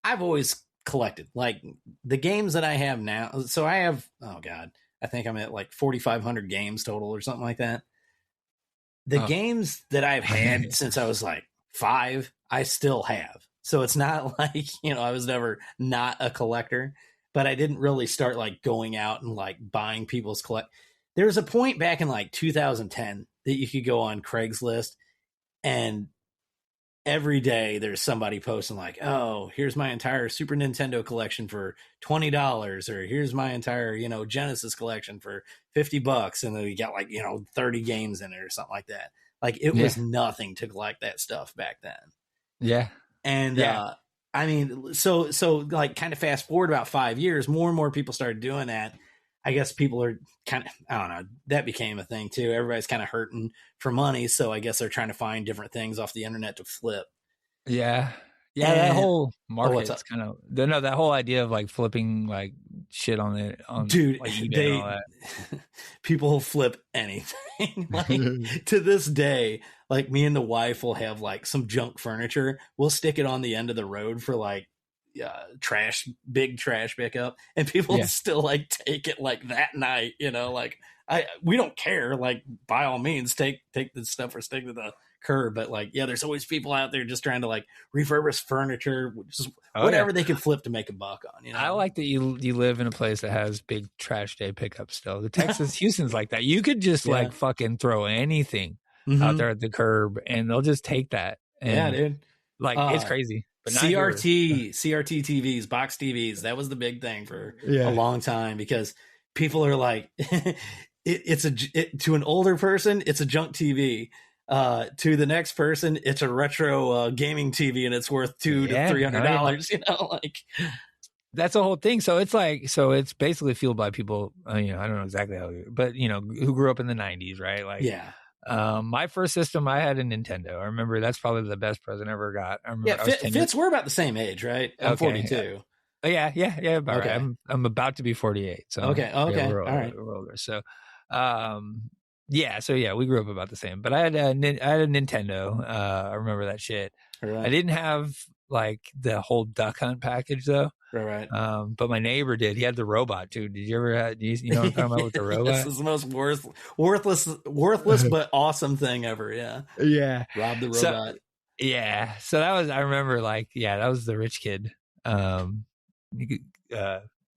I've always collected like the games that I have now. So I have, oh God, I think I'm at like 4,500 games total or something like that. The games that I've had since I was like 5, I still have. So it's not like, I was never not a collector, but I didn't really start like going out and like buying people's There was a point back in like 2010 that you could go on Craigslist and every day there's somebody posting like, oh, here's my entire Super Nintendo collection for $20, or here's my entire, Genesis collection for $50. And then you got like, 30 games in it or something like that. Like it was nothing to collect that stuff back then. Yeah. And, I mean, so like kind of fast forward about 5 years, more and more people started doing that. I guess people are kind of, I don't know, that became a thing too. Everybody's kind of hurting for money. So I guess they're trying to find different things off the internet to flip. Yeah. Yeah. That whole market is kind of, that whole idea of like flipping like shit on dude, like eBay and all that. People flip anything. Like to this day, like me and the wife will have like some junk furniture. We'll stick it on the end of the road for like, big trash pickup, and people still like take it like that night, like we don't care, like by all means take the stuff or stick to the curb, but like there's always people out there just trying to like refurbish furniture, just whatever they can flip to make a buck on. I like that you live in a place that has big trash day pickup still. The Houston's like that. You could just like fucking throw anything out there at the curb and they'll just take that. And, dude, like it's crazy. But CRT TVs, box TVs, that was the big thing for a long time, because people are like, to an older person, it's a junk TV. To the next person, it's a retro gaming TV, and it's worth $200 to $300. Like that's the whole thing. So it's like, it's basically fueled by people. I don't know exactly how, but who grew up in the 90s, right? Like, my first system, I had a Nintendo. I remember that's probably the best present I ever got. I remember Fitz, we're about the same age, right? I'm 42. Yeah. About right. I'm about to be 48. So okay. We're all right. We're older. So, we grew up about the same. But I had a Nintendo. I remember that shit. Right. I didn't have like the whole Duck Hunt package though. Right. But my neighbor did. He had the robot too. Did you ever have, you know what I'm talking about with the robot? This is the most worthless but awesome thing ever. Yeah. Yeah. Rob the robot. So that was, I remember like, that was the rich kid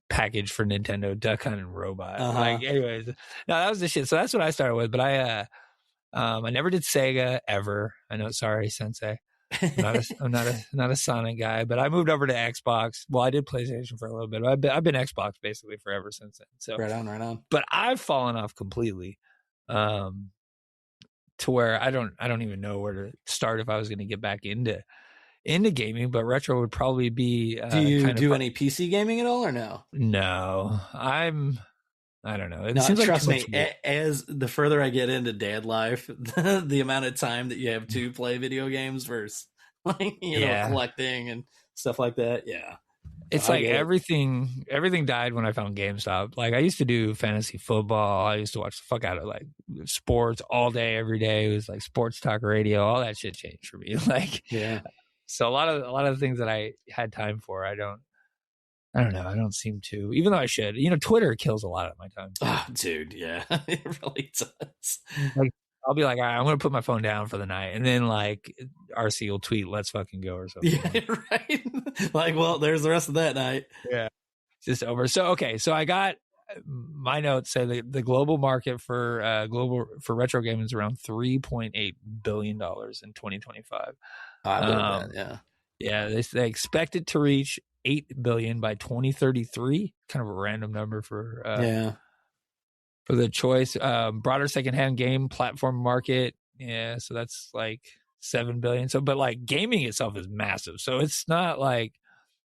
package for Nintendo, Duck Hunt and robot. Like anyways, no, that was the shit. So that's what I started with. But I never did Sega ever. I know, sorry, Sensei. I'm not a Sonic guy, but I moved over to Xbox. Well, I did PlayStation for a little bit. I've been Xbox basically forever since then. So right on. But I've fallen off completely, to where I don't even know where to start if I was going to get back into gaming. But retro would probably be. Do you do any PC gaming at all, or no? No, I don't know. Trust me, as the further I get into dad life, the amount of time that you have to play video games versus like, collecting and stuff like that. Yeah. It's like everything died when I found GameStop. Like I used to do fantasy football. I used to watch the fuck out of like sports all day, every day. It was like sports talk radio. All that shit changed for me. Like, so a lot of the things that I had time for, I don't know. I don't seem to, even though I should. Twitter kills a lot of my time. Oh, dude, yeah, it really does. Like, I'll be like, all right, I'm going to put my phone down for the night, and then like RC will tweet, "Let's fucking go" or something. Yeah, right. Like, well, there's the rest of that night. Yeah, it's just over. So okay, so I got my notes say the global market for retro gaming is around $3.8 billion in 2025. I believe that. Yeah, they expect it to reach $8 billion by 2033. Kind of a random number for the choice. Broader secondhand game platform market. Yeah, so that's like 7 billion. So, but like gaming itself is massive. So it's not like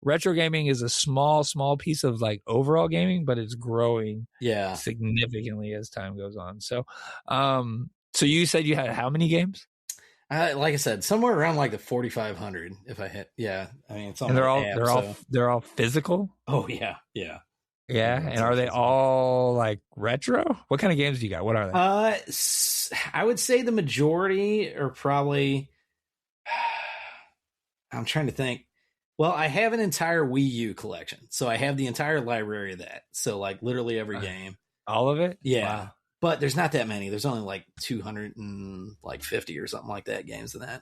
retro gaming is a small piece of like overall gaming, but it's growing significantly as time goes on. So, so you said you had how many games? Like I said, somewhere around like the 4,500 if I hit. Yeah. I mean, it's on And app, they're all physical. Oh yeah. Yeah. Yeah. And are they all like retro? What kind of games do you got? What are they? I would say the majority are probably, I'm trying to think. Well, I have an entire Wii U collection. So I have the entire library of that. So like literally every game. All of it? Yeah. Wow. But there's not that many. There's only like 250 or something like that games in that.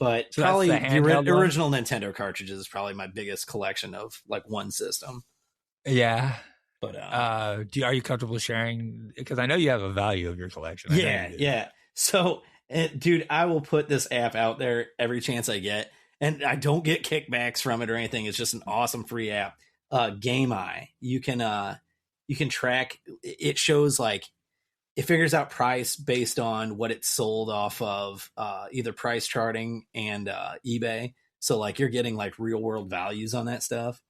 But so probably the original Nintendo cartridges is probably my biggest collection of like one system. Yeah. But are you comfortable sharing? Because I know you have a value of your collection. Yeah. So, dude, I will put this app out there every chance I get, and I don't get kickbacks from it or anything. It's just an awesome free app. Game Eye. You can track. It shows like. It figures out price based on what it's sold off of either price charting and eBay. So like you're getting like real world values on that stuff.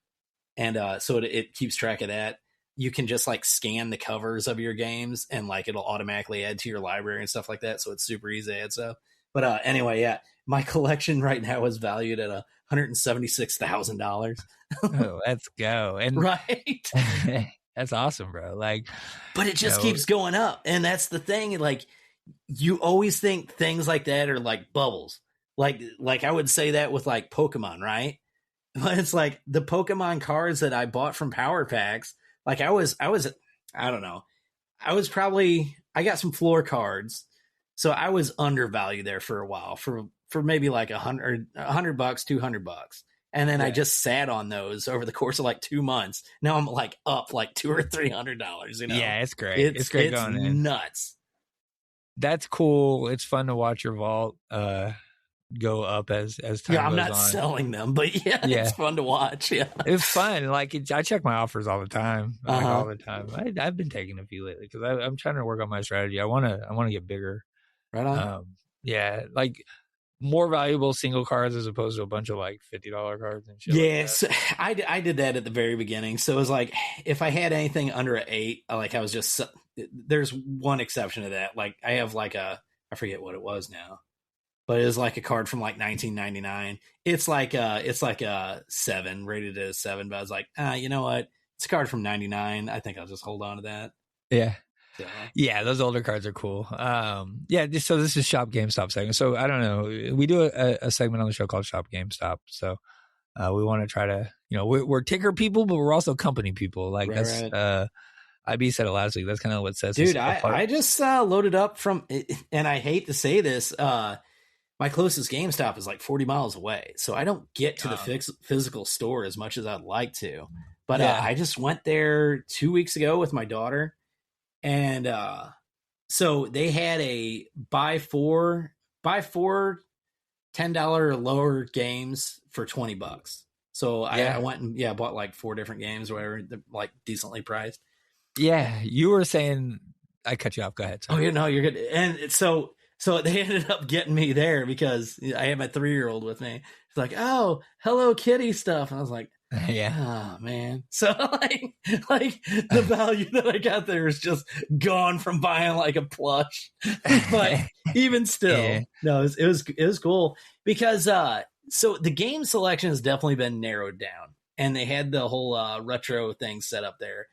And so it keeps track of that. You can just like scan the covers of your games and like it'll automatically add to your library and stuff like that. So it's super easy to add stuff. But anyway, yeah, my collection right now is valued at $176,000. Oh, let's go. And right. That's awesome, bro. Like, but it just keeps going up. And that's the thing. Like, you always think things like that are like bubbles. Like I would say that with like Pokemon, right? But it's like the Pokemon cards that I bought from Power Packs. Like I don't know. I got some floor cards. So I was undervalued there for a while for maybe like $100, $200. And then I just sat on those over the course of like 2 months. Now I'm like up like $200 or $300. You know? Yeah, it's great. It's great going in. Nuts. That's cool. It's fun to watch your vault go up as time goes on. Yeah, I'm not selling them, but it's fun to watch. Yeah, it's fun. Like I check my offers all the time. Like all the time. I've been taking a few lately because I'm trying to work on my strategy. I want to get bigger. Right on. Yeah, like. More valuable single cards as opposed to a bunch of like $50 cards and shit. Yes, like I did that at the very beginning. So it was like if I had anything under an 8, like I was just. There's one exception to that. Like I have like I forget what it was now, but it was like a card from like 1999. It's like a 7, rated at a 7. But I was like, you know what? It's a card from 99. I think I'll just hold on to that. Yeah. So. Yeah, those older cards are cool. So this is Shop GameStop segment. So I don't know. We do a segment on the show called Shop GameStop. So we want to try to, we're ticker people, but we're also company people. Like right. IB said it last week. That's kind of what sets us apart. I just loaded up from, and I hate to say this, my closest GameStop is like 40 miles away. So I don't get to the physical store as much as I'd like to. But I just went there 2 weeks ago with my daughter. And so they had a buy four $10 or lower games for $20. So I went and bought like 4 different games or whatever, like decently priced. Yeah, you were saying I cut you off. Go ahead. Sorry. Oh, no, you're good. And so they ended up getting me there because I had my 3-year-old with me. She's like, "Oh, Hello Kitty stuff," and I was like, "Yeah, oh man." So like the value that I got there is just gone from buying like a plush. But even still, no, it was cool because so the game selection has definitely been narrowed down, and they had the whole retro thing set up there.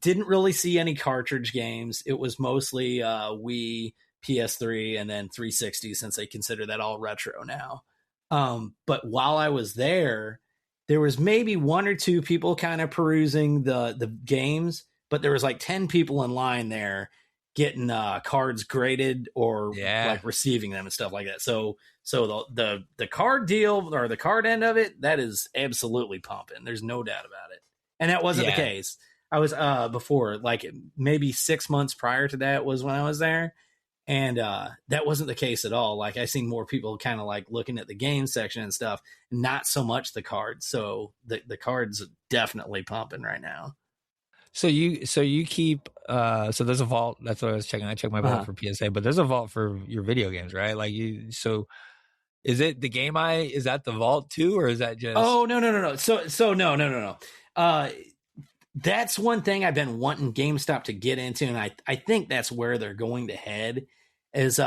Didn't really see any cartridge games. It was mostly Wii, PS3, and then 360 since they consider that all retro now. But while I was there was maybe 1 or 2 people kind of perusing the games, but there was like 10 people in line there getting cards graded or like receiving them and stuff like that. So the card deal or the card end of it, that is absolutely pumping. There's no doubt about it. And that wasn't the case. I was before, like maybe 6 months prior to that was when I was there. And that wasn't the case at all. Like I seen more people kind of like looking at the game section and stuff, not so much the cards. So the cards are definitely pumping right now. So you keep so there's a vault. That's what I was checking. I checked my vault for PSA, but there's a vault for your video games, right? Like so Is it the Game Eye? Is that the vault too, or is that just? Oh, no. So no. That's one thing I've been wanting GameStop to get into, and I think that's where they're going to head, is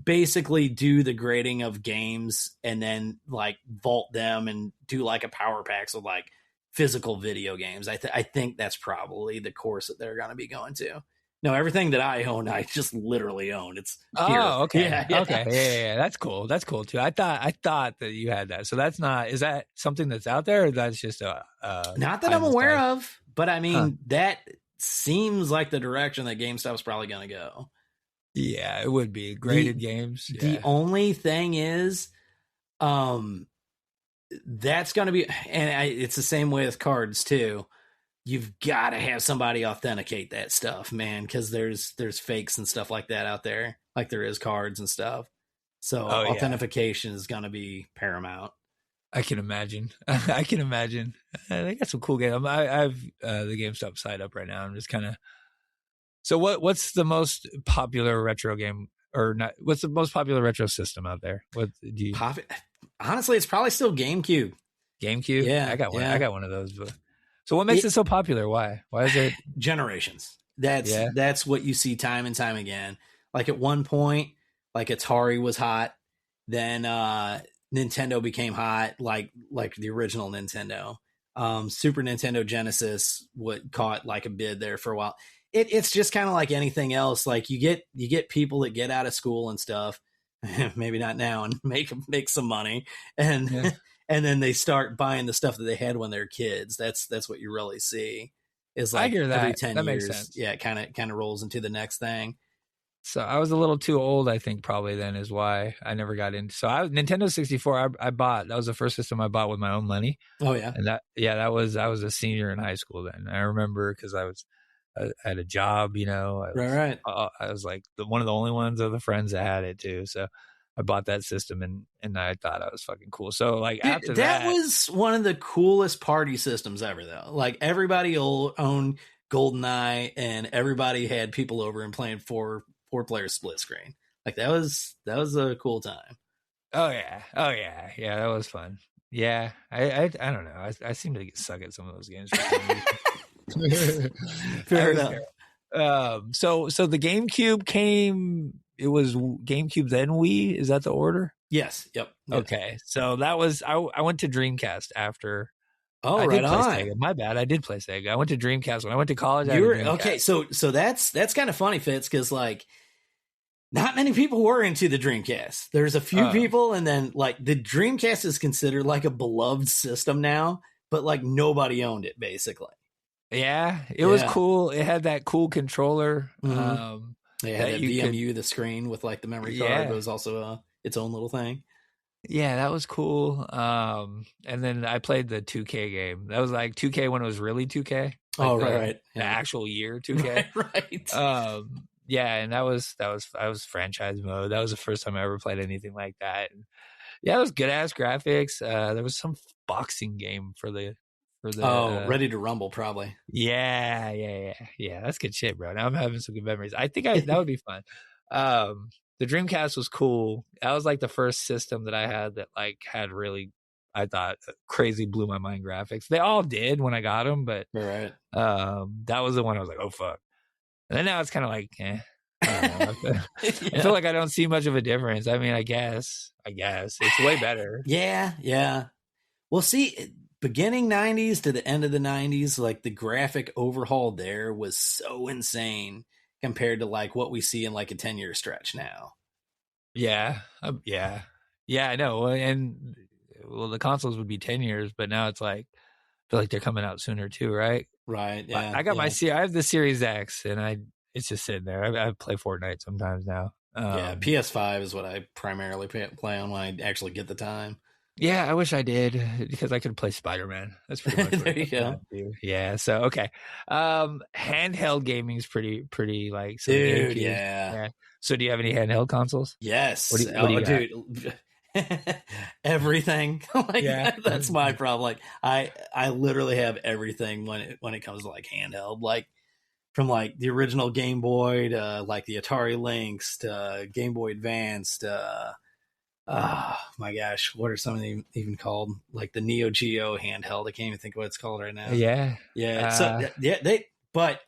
basically do the grading of games and then like vault them and do like a power packs with like physical video games. I think that's probably the course that they're going to be going to. No, everything that I own, I just literally own. It's here. Oh, okay. Yeah. Okay. Yeah. That's cool. That's cool too. I thought that you had that. So that's not, is that something that's out there, or that's just not that I'm aware of, but I mean, that seems like the direction that GameStop's probably going to go. Yeah, it would be graded games. Yeah. The only thing is, that's going to be, and it's the same way with cards too. You've got to have somebody authenticate that stuff, man, because there's fakes and stuff like that out there, like there is cards and stuff. So authentication is going to be paramount. I can imagine. I can imagine. They got some cool games. I have the GameStop site up right now. I'm just kind of. So what's the most popular retro game, or not? What's the most popular retro system out there? What do you? Honestly, it's probably still GameCube. GameCube. Yeah, I got one. Yeah. I got one of those. But... So what makes it so popular? Why? Why is it generations? That's what you see time and time again. Like at one point, like Atari was hot, then Nintendo became hot, like the original Nintendo. Super Nintendo Genesis caught like a bid there for a while. It's just kind of like anything else. Like you get people that get out of school and stuff, maybe not now, and make some money, and and then they start buying the stuff that they had when they were kids. That's what you really see. Is like I hear that. Every 10 that years, makes sense. Yeah, it kind of rolls into the next thing. So I was a little too old, I think, probably then is why I never got into. So Nintendo 64, I bought. That was the first system I bought with my own money. Oh yeah, and I was a senior in high school then. I remember because I had a job, Right. I was like one of the only ones of the friends that had it too. So I bought that system and I thought I was fucking cool. So like after that was one of the coolest party systems ever though. Like everybody owned GoldenEye and everybody had people over and playing four-player split screen. Like that was a cool time. Oh yeah. That was fun. Yeah. I don't know. I seem to suck at some of those games. Fair enough. So the GameCube came. It was GameCube then Wii. Is that the order? Yes. Yep. Okay. So that was I went to Dreamcast after. Oh, I right did play on. Sega. My bad. I did play Sega. I went to Dreamcast when I went to college. Okay. So that's kind of funny, Fitz, because like not many people were into the Dreamcast. There's a few people, and then like the Dreamcast is considered like a beloved system now, but like nobody owned it basically. Yeah, it was cool. It had that cool controller. Mm-hmm. They had that VMU, the screen with like the memory card. It was also its own little thing. Yeah, that was cool. And then I played the 2K game. That was like 2K when it was really 2K. Like right. The actual year 2K. Right. Yeah, and that was franchise mode. That was the first time I ever played anything like that. And yeah, it was good ass graphics. There was some boxing game for the Ready to Rumble probably. Yeah. That's good shit, bro. Now I'm having some good memories. I think that would be fun. The Dreamcast was cool. That was like the first system that I had that like had really, I thought, crazy blew my mind graphics. They all did when I got them, but right. that was the one I was like, oh fuck. And then now it's kind of like, I don't know. I feel like I don't see much of a difference. I mean, I guess it's way better. Yeah. Well, see, beginning 90s to the end of the 90s, like the graphic overhaul there was so insane compared to like what we see in like a 10-year stretch now. Yeah, I know. And well, the consoles would be 10 years, but now it's like, I feel like they're coming out sooner too, right? Right. Yeah. I got I have the Series X, and it's just sitting there. I play Fortnite sometimes now. PS5 is what I primarily play on when I actually get the time. Yeah, I wish I did because I could play Spider-Man. That's pretty much there you go. Yeah, so okay. Handheld gaming is pretty like so dude. Yeah. So do you have any handheld consoles? Yes. What do you dude. Everything. That's my problem. Like I literally have everything when it comes to like handheld. Like from like the original Game Boy to like the Atari Lynx to Game Boy Advance to Oh my gosh, what are some of them even called? Like the Neo Geo handheld. I can't even think of what it's called right now. Yeah. But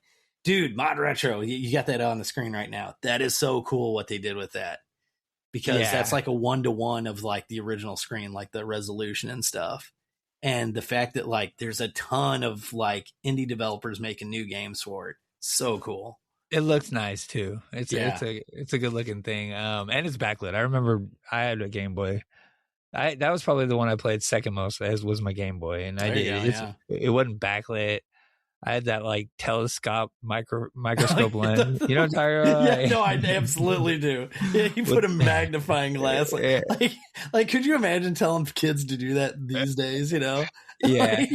dude, Mod Retro, you got that on the screen right now. That is so cool what they did with that, because that's like a 1-to-1 of like the original screen, like the resolution and stuff. And the fact that like there's a ton of like indie developers making new games for it. So cool. It looks nice too. It's a good looking thing. And it's backlit. I remember I had a Game Boy. That was probably the one I played second most, as was my Game Boy, and it wasn't backlit. I had that like telescope microscope lens. You know what I'm talking about? Yeah, no, I absolutely do. Yeah, you put a magnifying glass. Like, could you imagine telling kids to do that these days? You know? Yeah.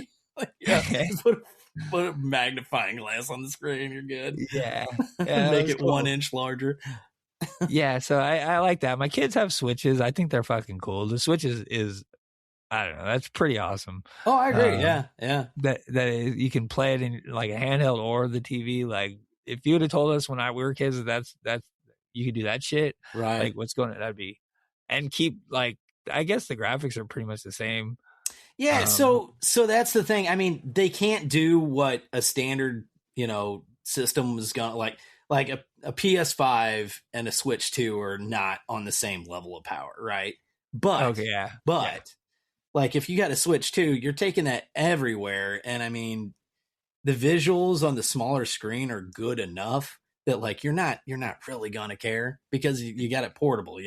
Put a magnifying glass on the screen. You're good. Yeah. Make it cool. 1 inch larger. Yeah, so I like that. My kids have Switches. I think they're fucking cool. The Switch is I don't know. That's pretty awesome. Oh, I agree. Yeah. That is, you can play it in like a handheld or the TV. Like if you would have told us when we were kids that's you could do that shit. Right. Like what's going on? That'd be, and keep like, I guess the graphics are pretty much the same. Yeah. So that's the thing. I mean, they can't do what a standard, system was going to like a PS5 and a Switch 2 are not on the same level of power. Right. But like if you got a Switch 2, you're taking that everywhere. And I mean, the visuals on the smaller screen are good enough that like you're not really gonna care because you got it portable,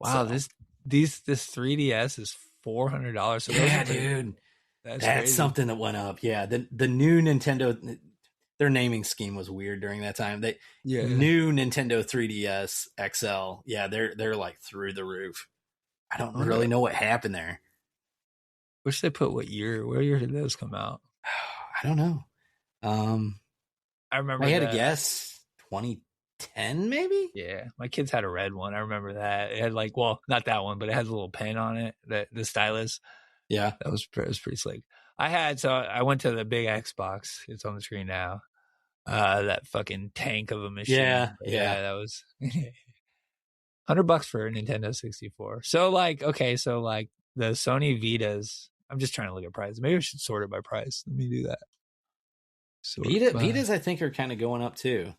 Wow, so, this 3DS is $400. So yeah, dude, that's something that went up. Yeah, the new Nintendo, their naming scheme was weird during that time. New Nintendo 3DS XL, yeah, they're like through the roof. I don't really know what happened there. Wish they put what year did those come out? I don't know. I remember I had to guess 2010 maybe. Yeah, my kids had a red one. I remember that. It had like, well, not that one, but it had a little pen on it, the stylus. Yeah, it was pretty slick. I went to the big Xbox. It's on the screen now. That fucking tank of a machine. Yeah. That was $100 for a Nintendo 64. So like, okay, so like the Sony Vitas, I'm just trying to look at prices. Maybe I should sort it by price. Let me do that. Vitas, I think, are kind of going up too.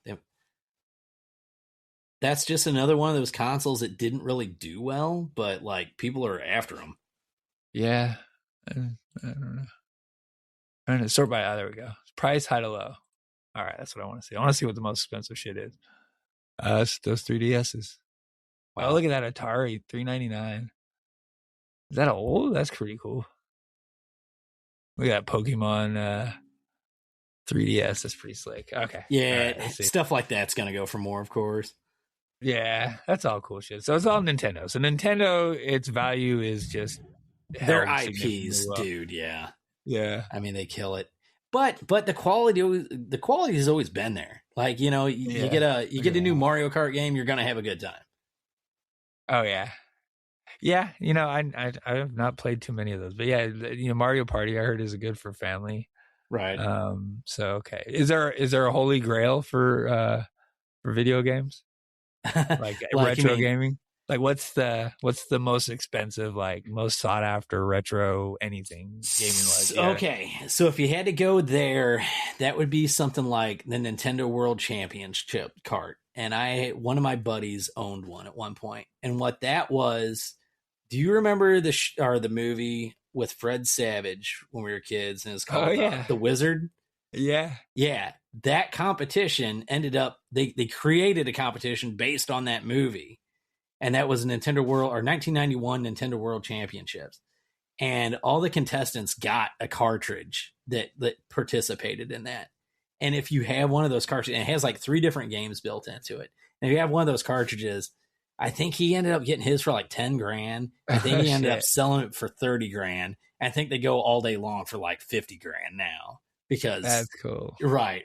That's just another one of those consoles that didn't really do well, but like people are after them. Yeah, I don't know. I'm gonna sort by. There we go. Price, high to low. All right, that's what I want to see. I want to see what the most expensive shit is. Those 3DSs. Wow, look at that Atari, $399. Is that old? That's pretty cool. Look at that Pokemon 3DS. That's pretty slick. Okay. Yeah, right, stuff like that's going to go for more, of course. Yeah, that's all cool shit. So it's all Nintendo. So Nintendo, its value is just their IPs, dude. Yeah. Yeah. I mean, they kill it. But the quality has always been there. Like, you get a new Mario Kart game, you're going to have a good time. Oh yeah. Yeah, I have not played too many of those, but yeah, Mario Party I heard is good for family, right? So okay, is there a holy grail for video games, like retro gaming? Like what's the most expensive, like most sought after retro anything gaming like? Yeah. Okay, so if you had to go there, that would be something like the Nintendo World Championship cart, and one of my buddies owned one at one point, and what that was. Do you remember the movie with Fred Savage when we were kids, and it's called The Wizard? Yeah. Yeah. That competition ended up, they created a competition based on that movie. And that was 1991 Nintendo World Championships. And all the contestants got a cartridge that participated in that. And if you have one of those cartridges, and it has like 3 different games built into it. And if you have one of those cartridges, I think he ended up getting his for like $10,000. I think he ended up selling it for $30,000. I think they go all day long for like $50,000 now because that's cool. Right.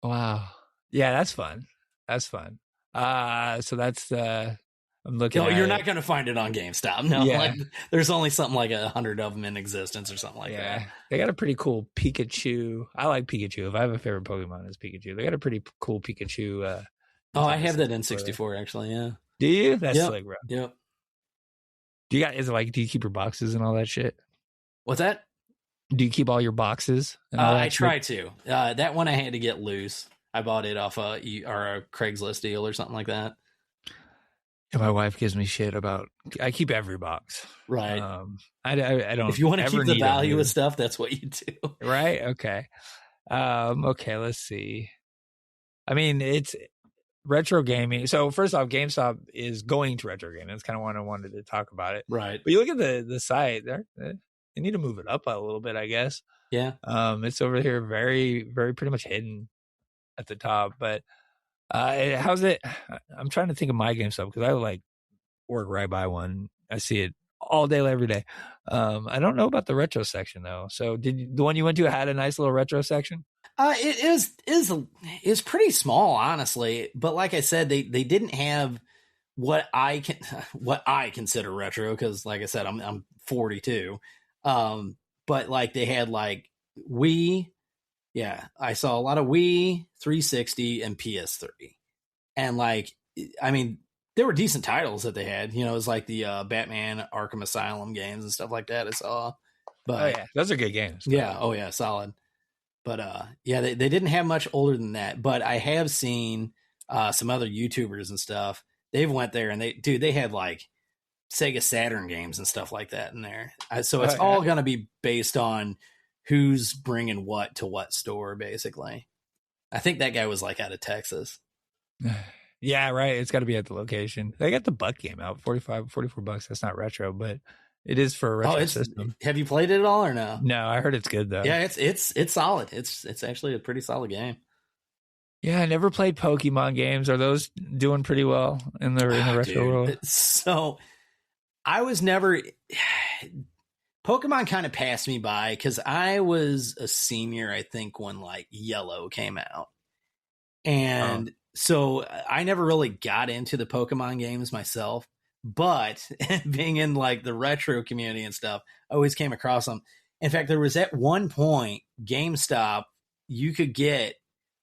Wow. Yeah, that's fun. So that's I'm looking. No, you're not going to find it on GameStop. No, like there's only something like 100 of them in existence or something like that. They got a pretty cool Pikachu. I like Pikachu. If I have a favorite Pokemon, it's Pikachu. They got a pretty cool Pikachu. I have that in 64 actually. Yeah. Do you? That's Yep. slick, bro. Yep. Do you keep your boxes and all that shit? What's that? Do you keep all your boxes and all that I shit? try to. That one I had to get loose. I bought it off a Craigslist deal or something like that. And my wife gives me shit about. I keep every box. Right. I don't. If you want to keep the value of stuff, that's what you do. Right. Okay. Okay. Let's see. I mean, it's retro gaming. So first off, GameStop is going to retro gaming. That's kind of why I wanted to talk about it. Right. But you look at the site there. They need to move it up a little bit, I guess. Yeah. It's over here, very, very pretty much hidden at the top. But how's it? I'm trying to think of my GameStop because I like work right by one. I see it all day, every day. I don't know about the retro section though. So the one you went to had a nice little retro section? It is pretty small, honestly. But like I said, they didn't have what I consider retro because, like I said, I'm 42. But like they had like Wii. Yeah, I saw a lot of Wii, 360, and PS3. And like, I mean, there were decent titles that they had. You know, it was like the Batman Arkham Asylum games and stuff like that I saw. But oh yeah, those are good games. Yeah, oh yeah, solid. But yeah, they didn't have much older than that. But I have seen some other YouTubers and stuff. They've went there and they had like Sega Saturn games and stuff like that in there. So it's all going to be based on who's bringing what to what store, basically. I think that guy was like out of Texas. Yeah, right. It's got to be at the location. They got the Buck game out, $44. That's not retro, but it is for a retro system. Have you played it at all or no? No, I heard it's good though. Yeah, it's solid. It's actually a pretty solid game. Yeah, I never played Pokemon games. Are those doing pretty well in the retro world? So I was never. Pokemon kind of passed me by because I was a senior, I think, when like Yellow came out. And so I never really got into the Pokemon games myself. But being in like the retro community and stuff, I always came across them. In fact, there was at one point, GameStop, you could get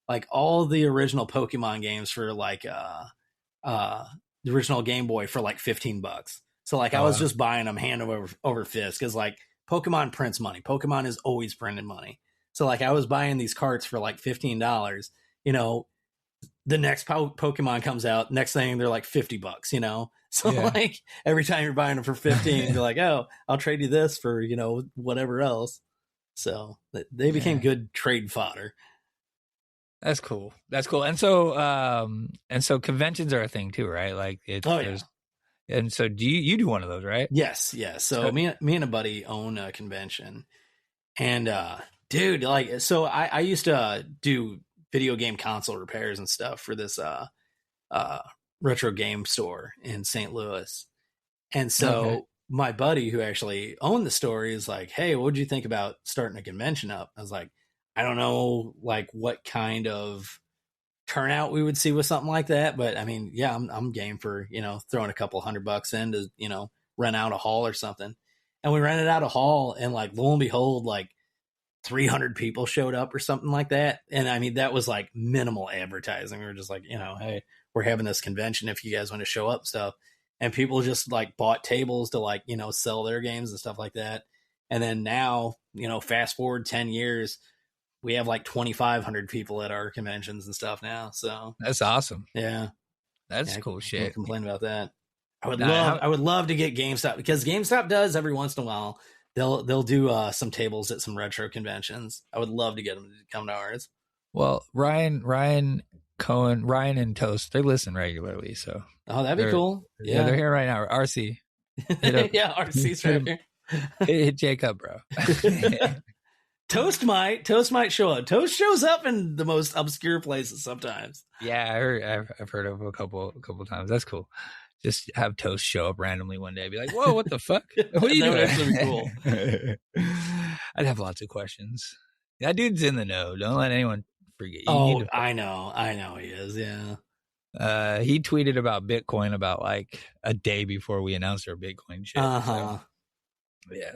like all the original Pokemon games for like the original Game Boy for like $15. So like I was just buying them hand over fist because like Pokemon prints money. Pokemon is always printing money. So like I was buying these carts for like $15. You know, the next Pokemon comes out, next thing they're like $50. You know, so like every time you're buying them for 15, you're like, oh, I'll trade you this for whatever else. So they became good trade fodder. That's cool. That's cool. And so conventions are a thing too, right? Like it's And so do you do one of those, right? Yes. So me and a buddy own a convention. And dude, like so I used to do video game console repairs and stuff for this retro game store in St. Louis. And so my buddy who actually owned the store is like, hey, what would you think about starting a convention up? I was like, I don't know like what kind of turnout we would see with something like that, but I mean, yeah, I'm game for throwing a couple $100 in to rent out a hall or something. And we rented out a hall, and like lo and behold, like 300 people showed up or something like that. And I mean, that was like minimal advertising. We were just like, hey, we're having this convention if you guys want to show up, stuff. And people just like bought tables to like sell their games and stuff like that. And then now fast forward 10 years, we have like 2,500 people at our conventions and stuff now. So that's awesome. Yeah. That's cool shit. Can't complain about that. I would love to get GameStop, because GameStop does every once in a while. They'll do some tables at some retro conventions. I would love to get them to come to ours. Well, Ryan Cohen, Ryan and Toast, they listen regularly. So that'd be cool. Yeah, they're here right now. RC. Yeah, RC's right here. Hit Jake up, bro. Toast might show up. Toast shows up in the most obscure places sometimes. Yeah, I've heard of a couple times. That's cool. Just have Toast show up randomly one day, be like, "Whoa, what the fuck? What are you doing?" That would be cool. I'd have lots of questions. That dude's in the know. Don't let anyone forget. I know he is. Yeah. He tweeted about Bitcoin about like a day before we announced our Bitcoin shit.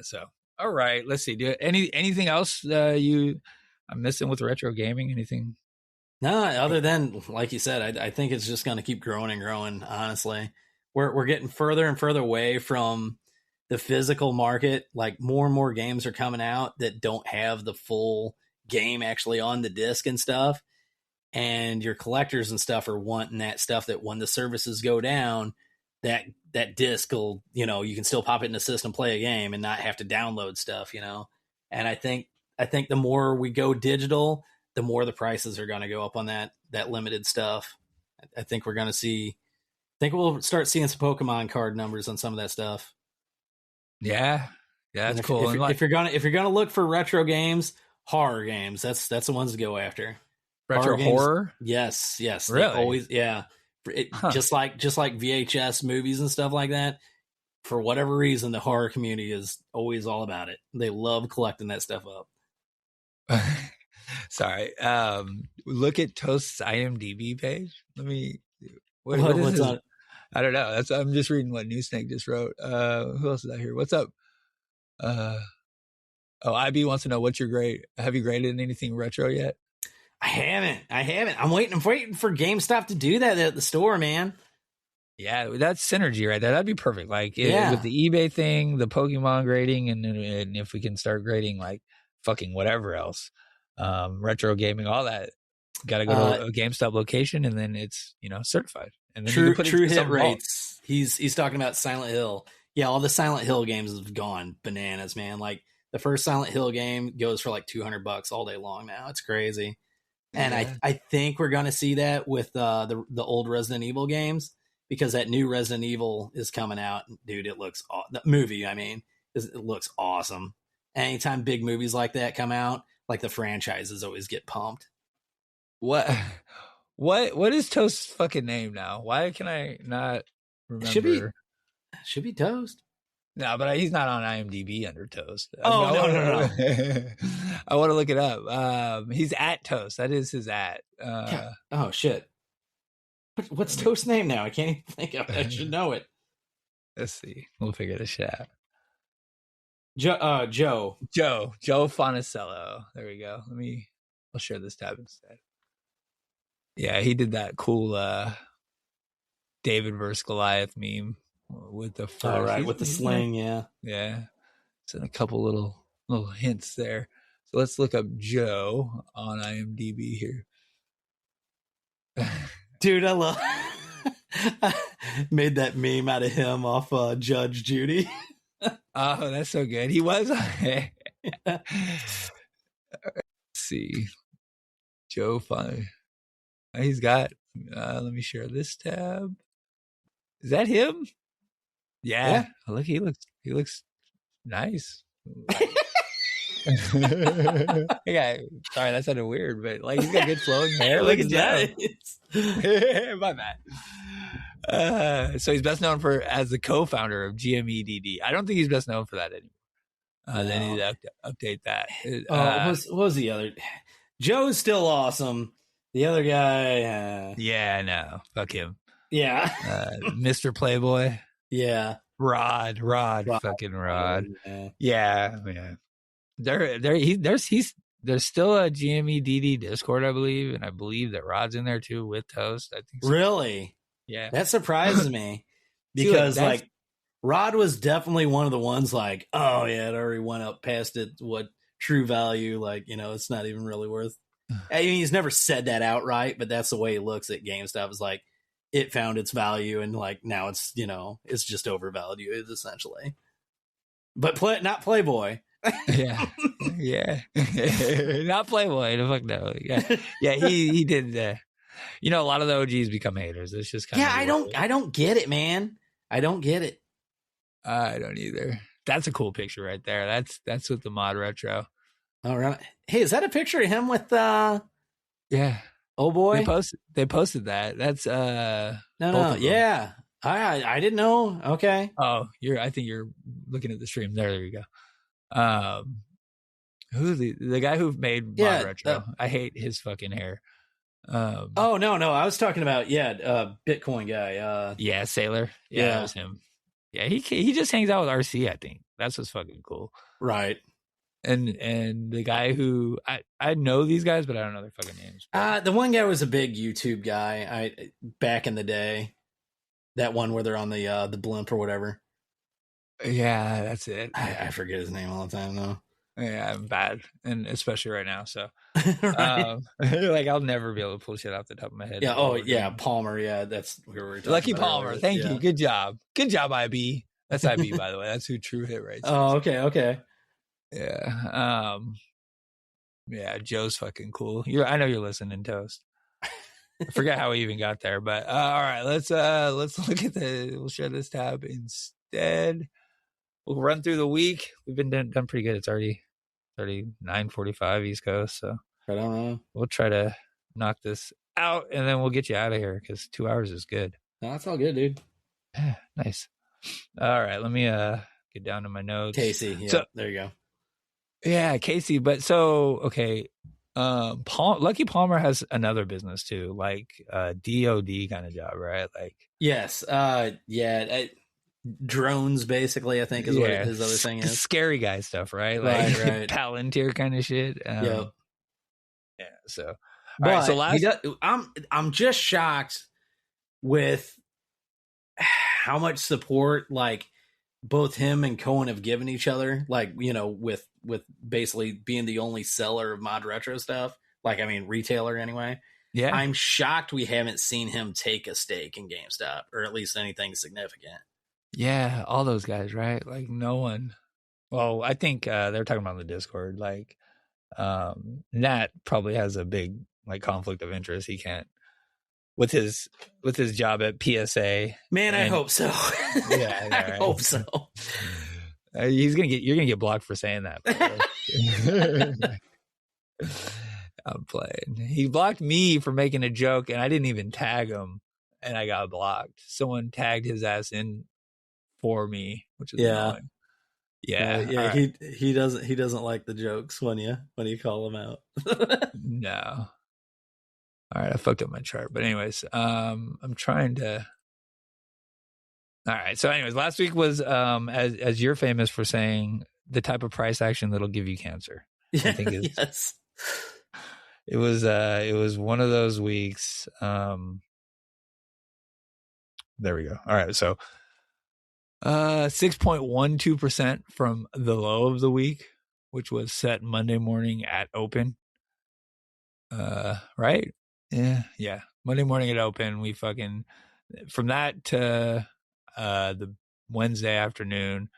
So all right, let's see. Do anything else I'm missing with retro gaming? Anything? No, other than like you said, I think it's just going to keep growing and growing. Honestly, we're getting further and further away from the physical market. Like more and more games are coming out that don't have the full game actually on the disc and stuff. And your collectors and stuff are wanting that stuff that when the services go down, that disc will, you know, you can still pop it in the system, play a game and not have to download stuff, you know? And I think the more we go digital, the more the prices are going to go up on that limited stuff. I think we're going to see, we'll start seeing some Pokemon card numbers on some of that stuff. Yeah. Yeah. That's cool. If you're going to look for retro games, horror games, that's the ones to go after. Retro horror? Yes. Really? Always, yeah. Just like VHS movies and stuff like that. For whatever reason, the horror community is always all about it. They love collecting that stuff up. Sorry. Look at Toast's IMDb page. Let me. What is what's his, on? I don't know. I'm just reading what Newsnake just wrote. Who else is out here? What's up? IB wants to know what's your grade. Have you graded anything retro yet? I haven't. I'm waiting for GameStop to do that at the store, man. Yeah, that's synergy right there. That'd be perfect. Like with the eBay thing, the Pokemon grading, and if we can start grading like fucking whatever else, retro gaming, all that, got to go to a GameStop location, and then it's certified. And then true hit rates. He's talking about Silent Hill. Yeah, all the Silent Hill games have gone bananas, man. Like the first Silent Hill game goes for like $200 all day long now. It's crazy. And I think we're going to see that with the old Resident Evil games, because that new Resident Evil is coming out. Dude, it looks the movie, it looks awesome. Anytime big movies like that come out, like the franchises always get pumped. What is Toast's fucking name now? Why can I not remember? Should be Toast. No, but he's not on IMDb under Toast. No. I want to look it up. He's at Toast. That is his at. Oh shit! What's Toast's name now? I can't even think of it. I should know it. Let's see. We'll figure this shit out. Joe Fonicello. There we go. I'll share this tab instead. Yeah, he did that cool David versus Goliath meme with the first. All right, with the sling, yeah. So a couple little hints there. So let's look up Joe on IMDb here. Dude, I made that meme out of him off Judge Judy. Oh, that's so good. He was. Let's see. Joe Fine. He's got. Let me share this tab. Is that him? Yeah. Look, he looks nice. Yeah, sorry, that sounded weird, but like he's got good flowing hair. Look at that. My bad. So he's best known as the co-founder of GMEDD. I don't think he's best known for that anymore. They need to update that. What was the other? Joe's still awesome. The other guy, yeah, no, fuck him. Yeah, Mr. Playboy. Yeah, Rod, fucking Rod. Yeah. There's still a GMEDD Discord, I believe, and I believe that Rod's in there too with Toast. I think so. Really? Yeah, that surprises me because like Rod was definitely one of the ones like, oh yeah, it already went up past it. What true value? Like, it's not even really worth. I mean, he's never said that outright, but that's the way he looks at GameStop. Is like it found its value, and like now it's it's just overvalued essentially. But not Playboy. yeah, not Playboy. The fuck no. Yeah. He did. A lot of the OGs become haters. It's just kind of. I don't get it, man. I don't get it. I don't either. That's a cool picture right there. That's with the mod retro. All right. Hey, is that a picture of him with Yeah. Oh boy. They posted that. That's no. Yeah. I didn't know. Okay. Oh, I think you're looking at the stream. There you go. Who's the guy who made mod retro? I hate his fucking hair. Oh no, I was talking about Bitcoin guy. Yeah, Sailor. Yeah, that was him. Yeah, he just hangs out with RC, I think. That's what's fucking cool. Right. And the guy who I know these guys, but I don't know their fucking names. The one guy was a big YouTube guy back in the day. That one where they're on the blimp or whatever. Yeah, that's it. I forget his name all the time though. Yeah, I'm bad, and especially right now. So, Right. like I'll never be able to pull shit off the top of my head. Yeah. Oh, yeah. Palmer. Yeah, that's who we were talking Lucky about Palmer. earlier. Thank you. Good job. Good job, IB. That's IB, by the way. That's who True Hit Rates. Oh, okay. Okay. Yeah. Yeah. Joe's fucking cool. I know you're listening, Toast. I forget how we even got there, but all right. Let's look at we'll share this tab instead. We'll run through the week. We've been done pretty good. It's already 39:45 East Coast, so I don't know. We'll try to knock this out, and then we'll get you out of here because 2 hours is good. No, that's all good, dude. Nice. All right, let me get down to my notes. Casey, yeah, so, there you go. Yeah, Casey. But so okay, Lucky Palmer has another business too, like DOD kind of job, right? Like yes, drones basically, I think is what his other thing is. Scary guy stuff, right? Like right. Palantir kind of shit. Yeah. So, but I'm just shocked with how much support like both him and Cohen have given each other. Like, you know, with basically being the only seller of Mod Retro stuff. Like, I mean, retailer anyway. Yeah, I'm shocked we haven't seen him take a stake in GameStop or at least anything significant. Yeah, all those guys, right? Like no one. Well, I think they're talking about on the Discord. Like Nat probably has a big like conflict of interest. He can't with his job at PSA. Man, I hope so. Yeah, I hope so. You're gonna get blocked for saying that. I'm playing. He blocked me for making a joke, and I didn't even tag him, and I got blocked. Someone tagged his ass in for me, which is annoying. Yeah. Right. He doesn't like the jokes when you call him out. No. All right, I fucked up my chart, but anyways, I'm trying to. All right, so anyways, last week was as you're famous for saying the type of price action that'll give you cancer. I think it's, yes. It was one of those weeks. There we go. All right, so 6.12% from the low of the week, which was set Monday morning at open. Right? Yeah. Monday morning at open, we fucking from that to the Wednesday afternoon,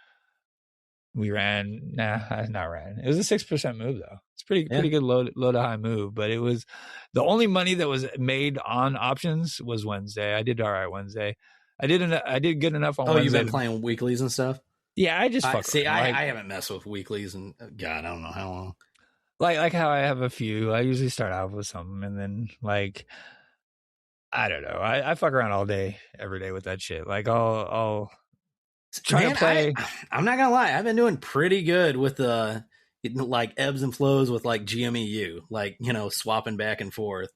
we ran. Not ran. It was a 6% move though. It's pretty good low to high move, but it was the only money that was made on options was Wednesday. I did all right Wednesday. I did good enough on Wednesday. You've been playing weeklies and stuff? Yeah, I just I haven't messed with weeklies in God, I don't know how long. Like how I have a few. I usually start off with something and then like I don't know. I fuck around all day, every day with that shit. Like I'll try to play. I'm not gonna lie, I've been doing pretty good with the like ebbs and flows with like GMEU, like, you know, swapping back and forth.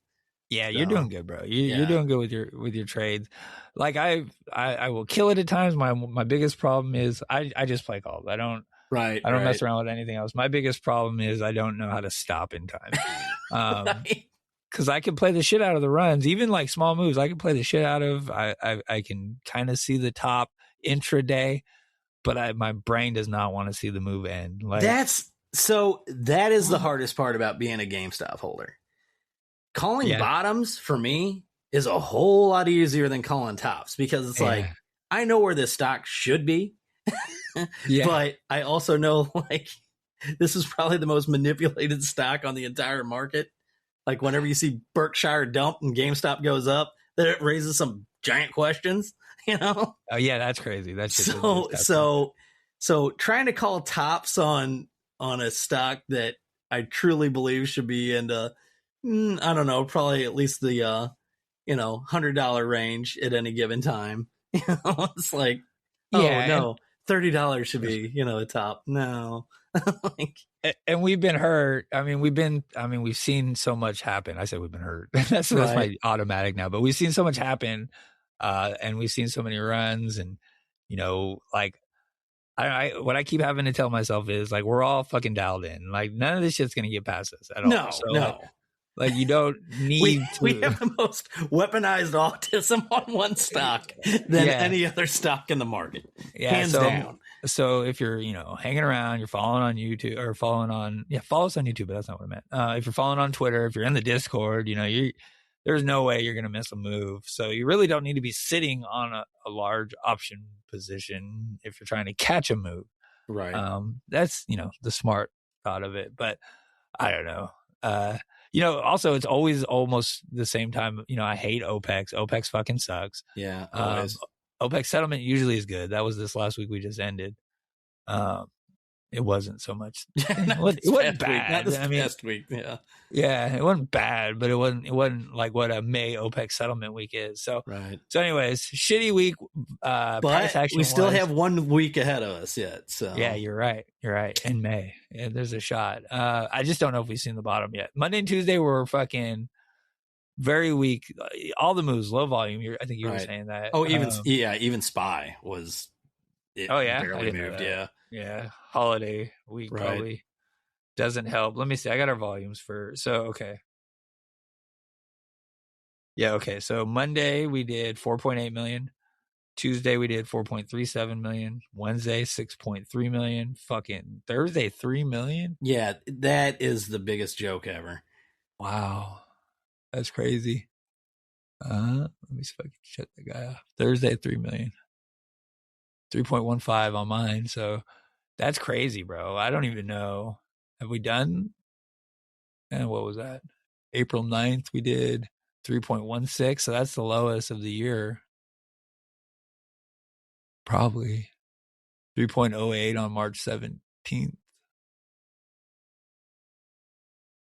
Yeah, you're doing good, bro. You're doing good with your trades. Like I will kill it at times. My biggest problem is I just play calls. I don't mess around with anything else. My biggest problem is I don't know how to stop in time. Because I can play the shit out of the runs, even like small moves. I can play the shit out of. I can kind of see the top intraday, but my brain does not want to see the move end. Like that is the hardest part about being a GameStop holder. Calling bottoms for me is a whole lot easier than calling tops because it's like I know where this stock should be, but I also know like this is probably the most manipulated stock on the entire market. Like whenever you see Berkshire dump and GameStop goes up, that it raises some giant questions, you know? Oh yeah, that's crazy. That's so trying to call tops on a stock that I truly believe should be into, I don't know, probably at least the $100 range at any given time. You know, it's like, no, $30 should be, a top. No. And we've been hurt. We've seen so much happen. I said we've been hurt. That's my automatic now. But we've seen so much happen, and we've seen so many runs, and like what I keep having to tell myself is like we're all fucking dialed in. Like none of this shit's gonna get past us at all. No. Like you don't need we to. have the most weaponized autism on one stock than any other stock in the market. Yeah, Hands down. So if you're, hanging around, you're following on YouTube or follow us on YouTube, but that's not what I meant. If you're following on Twitter, if you're in the Discord, there's no way you're going to miss a move. So you really don't need to be sitting on a large option position if you're trying to catch a move. Right. That's, the smart thought of it, but I don't know. Also it's always almost the same time. I hate OPEX. OPEX fucking sucks. Yeah. Always. OPEX settlement usually is good. That was this last week we just ended. It wasn't so much. It wasn't bad. Not this past week. Yeah. Yeah, it wasn't bad, but it wasn't like what a May OPEC settlement week is. So, right. So, anyways, shitty week. But we still have 1 week ahead of us yet. So yeah, you're right. In May, there's a shot. I just don't know if we've seen the bottom yet. Monday and Tuesday were fucking very weak. All the moves, low volume. I think you were saying that. Oh, even SPY was. Barely moved. Yeah. Holiday week probably doesn't help. Let me see. I got our volumes okay. Yeah, okay. So Monday we did 4.8 million. Tuesday we did 4.37 million. Wednesday 6.3 million. Fucking Thursday 3 million. Yeah, that is the biggest joke ever. Wow. That's crazy. Let me see if I can check the guy off. Thursday 3 million. 3.15 on mine. So that's crazy, bro. I don't even know. Have we done? And what was that? April 9th, we did 3.16. So that's the lowest of the year. Probably 3.08 on March 17th.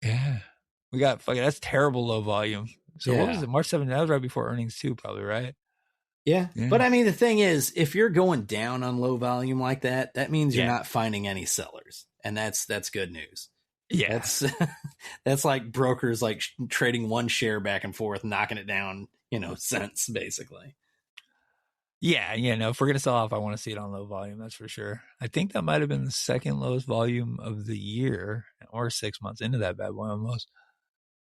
Yeah. We got that's terrible low volume. So what was it? March 17th? That was right before earnings too, probably, right? Yeah. But I mean, the thing is, if you're going down on low volume like that, that means you're not finding any sellers. And that's good news. Yeah. That's like brokers like trading one share back and forth, knocking it down, cents basically. Yeah. If we're going to sell off, I want to see it on low volume. That's for sure. I think that might have been the second lowest volume of the year or 6 months into that bad boy almost.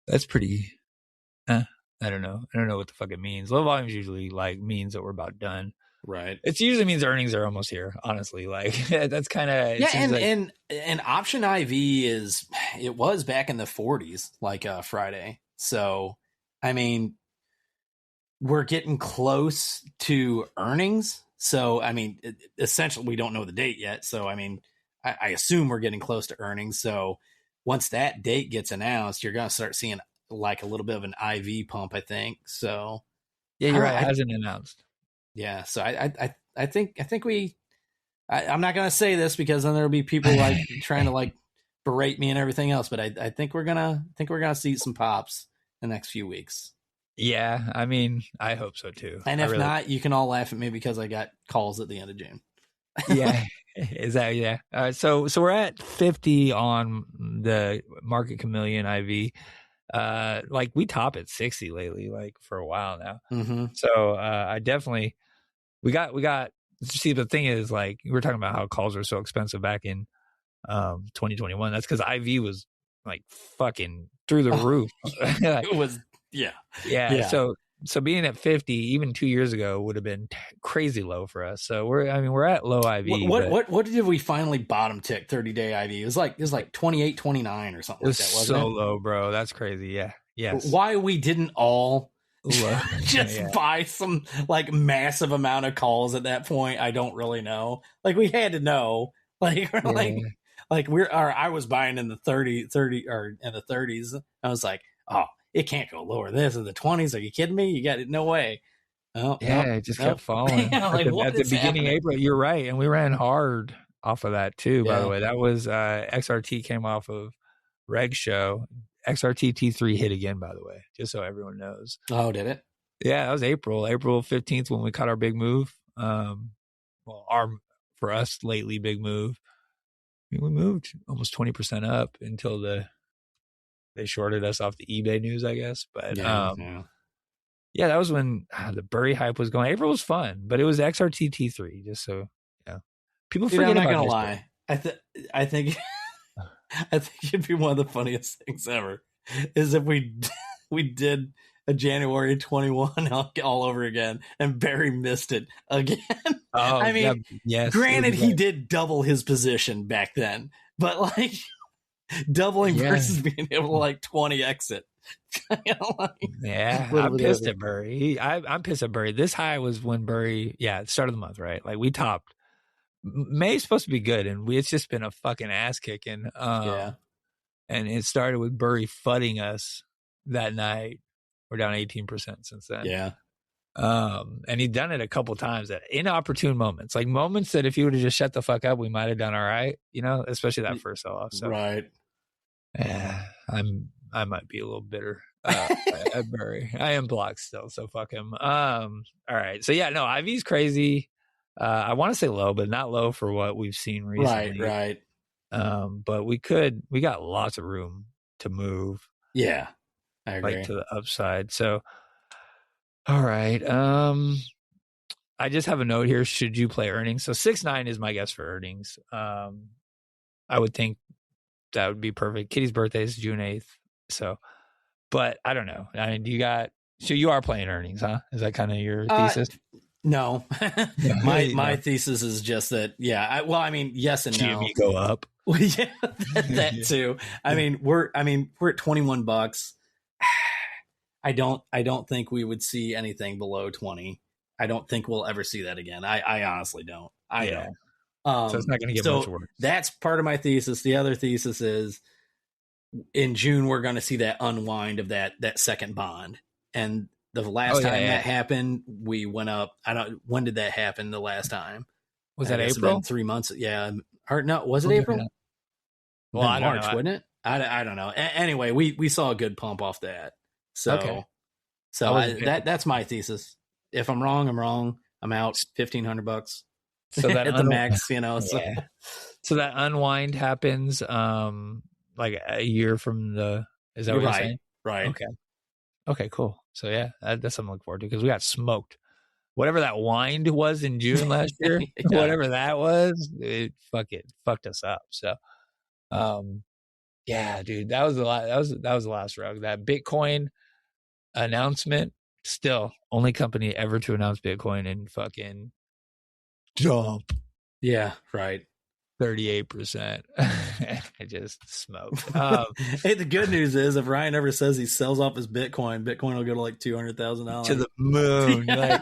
That's pretty, I don't know. I don't know what the fuck it means. Low volumes usually means that we're about done. Right. It usually means earnings are almost here, honestly. That's kind of and option IV it was back in the 40s Friday. So I mean, we're getting close to earnings. So I mean, essentially we don't know the date yet. So I mean, I assume we're getting close to earnings. So once that date gets announced, you're going to start seeing a little bit of an IV pump, I think. So yeah, you're right. It hasn't announced. Yeah. So I think I'm not going to say this because then there'll be people trying to berate me and everything else, but I think we're going to see some pops the next few weeks. Yeah. I mean, I hope so too. And if not, you can all laugh at me because I got calls at the end of June. Yeah. Is that, yeah. So we're at 50 on the Market Chameleon IV. We top at 60 lately, for a while now. Mm-hmm. So I definitely we got. See, the thing is, we were talking about how calls are so expensive back in 2021. That's because IV was fucking through the roof. It was, yeah. So being at 50 even 2 years ago would have been crazy low for us. So we're at low IV. What did we finally bottom tick 30-day IV? It was like 28, 29 or something like that. Wasn't so it? Low, bro. That's crazy. Yeah. Yes. Why we didn't all just buy some massive amount of calls at that point, I don't really know. We had to know. I was buying in the 30 or in the 30s. I was like, oh, it can't go lower. This in the 20s. Are you kidding me? You got it? No way. Oh, it just kept falling. At the beginning of April, you're right. And we ran hard off of that too, by the way. That was XRT came off of Reg Show. XRT T3 hit again, by the way, just so everyone knows. Oh, did it? Yeah, that was April 15th when we caught our big move. For us lately, big move. We moved almost 20% up until they shorted us off the eBay news, I guess. But that was when the Burry hype was going. April was fun, but it was XRT T3, just so people forget I'm not about gonna lie. I think I think it'd be one of the funniest things ever is if we did a January 21 all over again, and Barry missed it again. Oh, I mean, yes. granted, he did double his position back then, but like doubling versus being able to like 20 exit. I'm pissed at Burry. I'm pissed at Burry. This high was when Burry, start of the month, right? Like we topped. May's supposed to be good, and it's just been a fucking ass kicking. And it started with Burry fudding us that night. We're down 18% since then. Yeah. And he'd done it a couple times at inopportune moments, like moments that if he would have just shut the fuck up, we might have done all right, especially that first sell off. So, right. Yeah, I might be a little bitter at Burry. I am blocked still, so fuck him. All right. So IV's crazy. I want to say low, but not low for what we've seen recently. Right. But we got lots of room to move. Yeah. I agree. Like to the upside. So all right. I just have a note here. Should you play earnings? So 6-9 is my guess for earnings. I would think that would be perfect. Kitty's birthday is June 8th. So, but I don't know. I mean, you are playing earnings, huh? Is that kind of your thesis? No. my thesis is just that, yes and no. GME go up. Yeah, that too. I mean, we're at $21. I don't think we would see anything below 20. I don't think we'll ever see that again. I honestly don't. I don't. So it's not going to get much worse. That's part of my thesis. The other thesis is in June, we're going to see that unwind of that second bond. And the last time that happened, we went up. When did that happen the last time? Was that April? 3 months. Yeah. Or no, was it April? Well, I don't March, know. Wouldn't it? I don't know. Anyway, we saw a good pump off that. So, that's my thesis. If I'm wrong, I'm wrong. I'm out $1,500. So that at the max, So that unwind happens like a year from the. Is that what you're saying? Right. Okay. Cool. So that's something to look forward to because we got smoked. Whatever that wind was in June last year, whatever that was, it fucked us up. So, dude, that was the last rug. That Bitcoin announcement, still only company ever to announce Bitcoin and fucking dump. Yeah, right. 38%. I just smoked. Hey, the good news is if Ryan ever says he sells off his Bitcoin will go to like $200,000 to the moon. I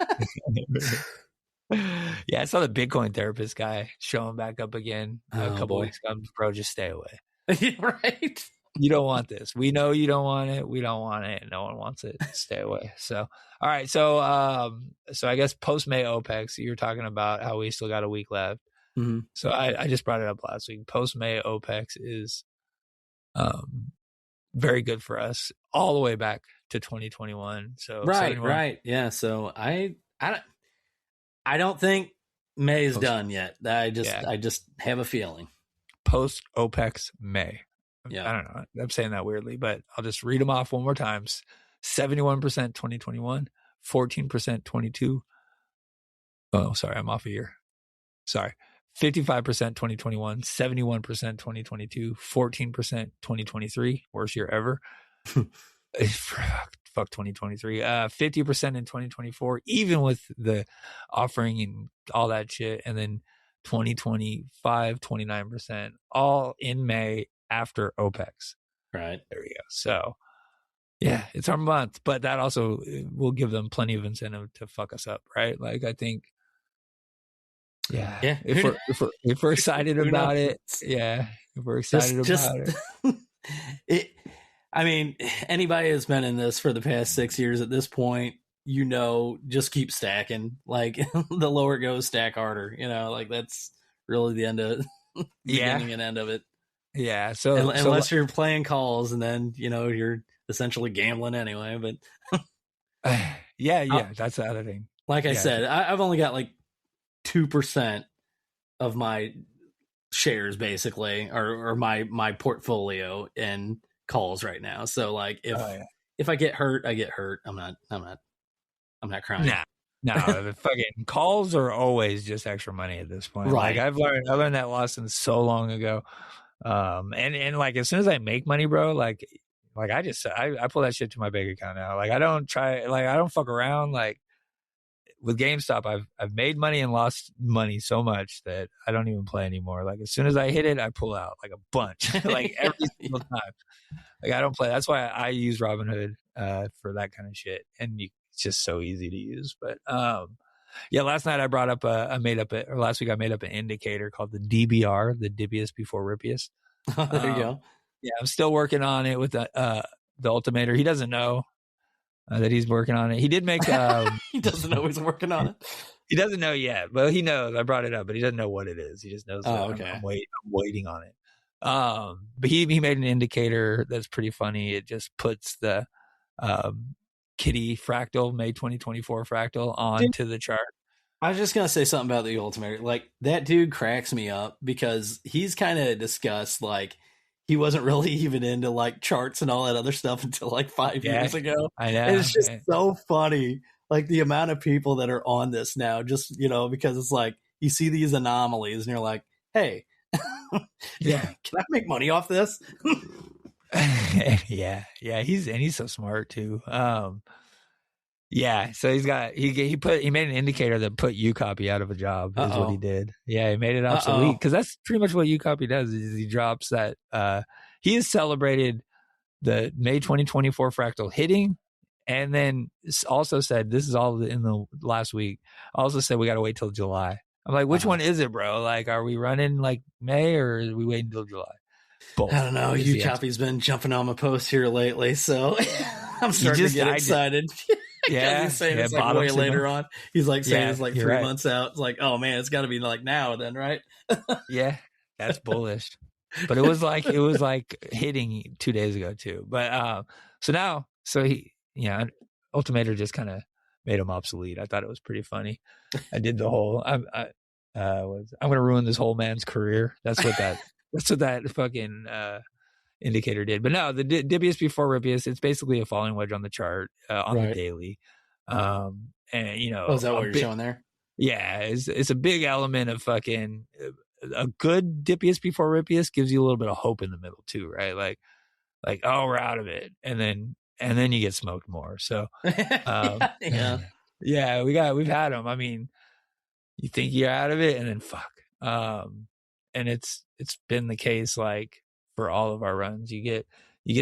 saw the Bitcoin therapist guy showing back up again a couple weeks ago. Bro, just stay away. Right. You don't want this. We know you don't want it. We don't want it. No one wants it. Stay away. So, all right. So I guess post-May OPEX, you're talking about how we still got a week left. Mm-hmm. So I just brought it up last week. Post-May OPEX is very good for us all the way back to 2021. So right. Yeah. So I don't think May is done yet. I just have a feeling. Post OPEX May. Yeah. I don't know. I'm saying that weirdly, but I'll just read them off one more time. 71% 2021, 14% 22. Oh, sorry. I'm off a year. Sorry. 55% 2021, 71% 2022, 14% 2023. Worst year ever. Fuck 2023. 50% in 2024, even with the offering and all that shit. And then 2025, 29%, all in May after OPEX. Right. There we go. So, it's our month, but that also will give them plenty of incentive to fuck us up, right? Like, I think, if we're excited about it, if we're excited about it. I mean, anybody that's been in this for the past 6 years at this point, just keep stacking. Like, the lower it goes, stack harder. Like that's really the end of beginning and end of it. Yeah. So unless you're playing calls, and then you're essentially gambling anyway. But that's the other thing. Like I said, I've only got like 2% of my shares basically, or my portfolio in calls right now. So like if I get hurt, I get hurt. I'm not crying. No, the fucking calls are always just extra money at this point. Right. Like I learned that lesson so long ago. And like as soon as I make money, bro, like Like I pull that shit to my bank account now. Like I don't fuck around. Like with GameStop, I've made money and lost money so much that I don't even play anymore. Like as soon as I hit it, I pull out like a bunch, like every single time. Like I don't play. That's why I use Robinhood for that kind of shit, and it's just so easy to use. But yeah, last night I brought up last week I made up an indicator called the DBR, the Dibbiest Before Rippiest. There you go. Yeah, I'm still working on it with the Ultimator. He doesn't know that he's working on it. He did make. He doesn't know he's working on it. He doesn't know yet, but he knows. I brought it up, but he doesn't know what it is. He just knows that okay. I'm waiting on it. But he made an indicator that's pretty funny. It just puts the Kitty fractal, May 2024 fractal onto the chart. I was just gonna say something about the Ultimator. Like that dude cracks me up because he's kind of discussed like he wasn't really even into like charts and all that other stuff until like 5 years ago. I know. And it's just so funny. Like the amount of people that are on this now, just, because it's like you see these anomalies and you're like, hey, yeah, can I make money off this? yeah. He's so smart too. Yeah, so he made an indicator that put UCopy out of a job is what he did. Yeah, he made it obsolete because that's pretty much what UCopy does. Is he drops that. He has celebrated the May 2024 fractal hitting, and then also said this is all in the last week. Also said we got to wait till July. I'm like, which one is it, bro? Like, are we running like May or are we waiting until July? Both. I don't know. UCopy's been jumping on my post here lately, so I'm starting to get excited. Yeah, he's saying it's like way later on. He's like saying it's like 3 months out. It's like, oh man, it's got to be like now then, right? Yeah, that's bullish. But it was like hitting 2 days ago too. But he Ultimator just kind of made him obsolete. I thought it was pretty funny. I did the whole I'm gonna ruin this whole man's career. That's what that fucking indicator did. But no, the Dibbiest Before Rippiest, it's basically a falling wedge on the chart on the daily. And is that what you're showing there? Yeah, it's a big element of fucking a good Dippiest Before Rippiest gives you a little bit of hope in the middle too, right? Like oh, we're out of it, and then you get smoked more. So yeah, we've had them. I mean, you think you're out of it, and then fuck. And it's been the case like for all of our runs. You get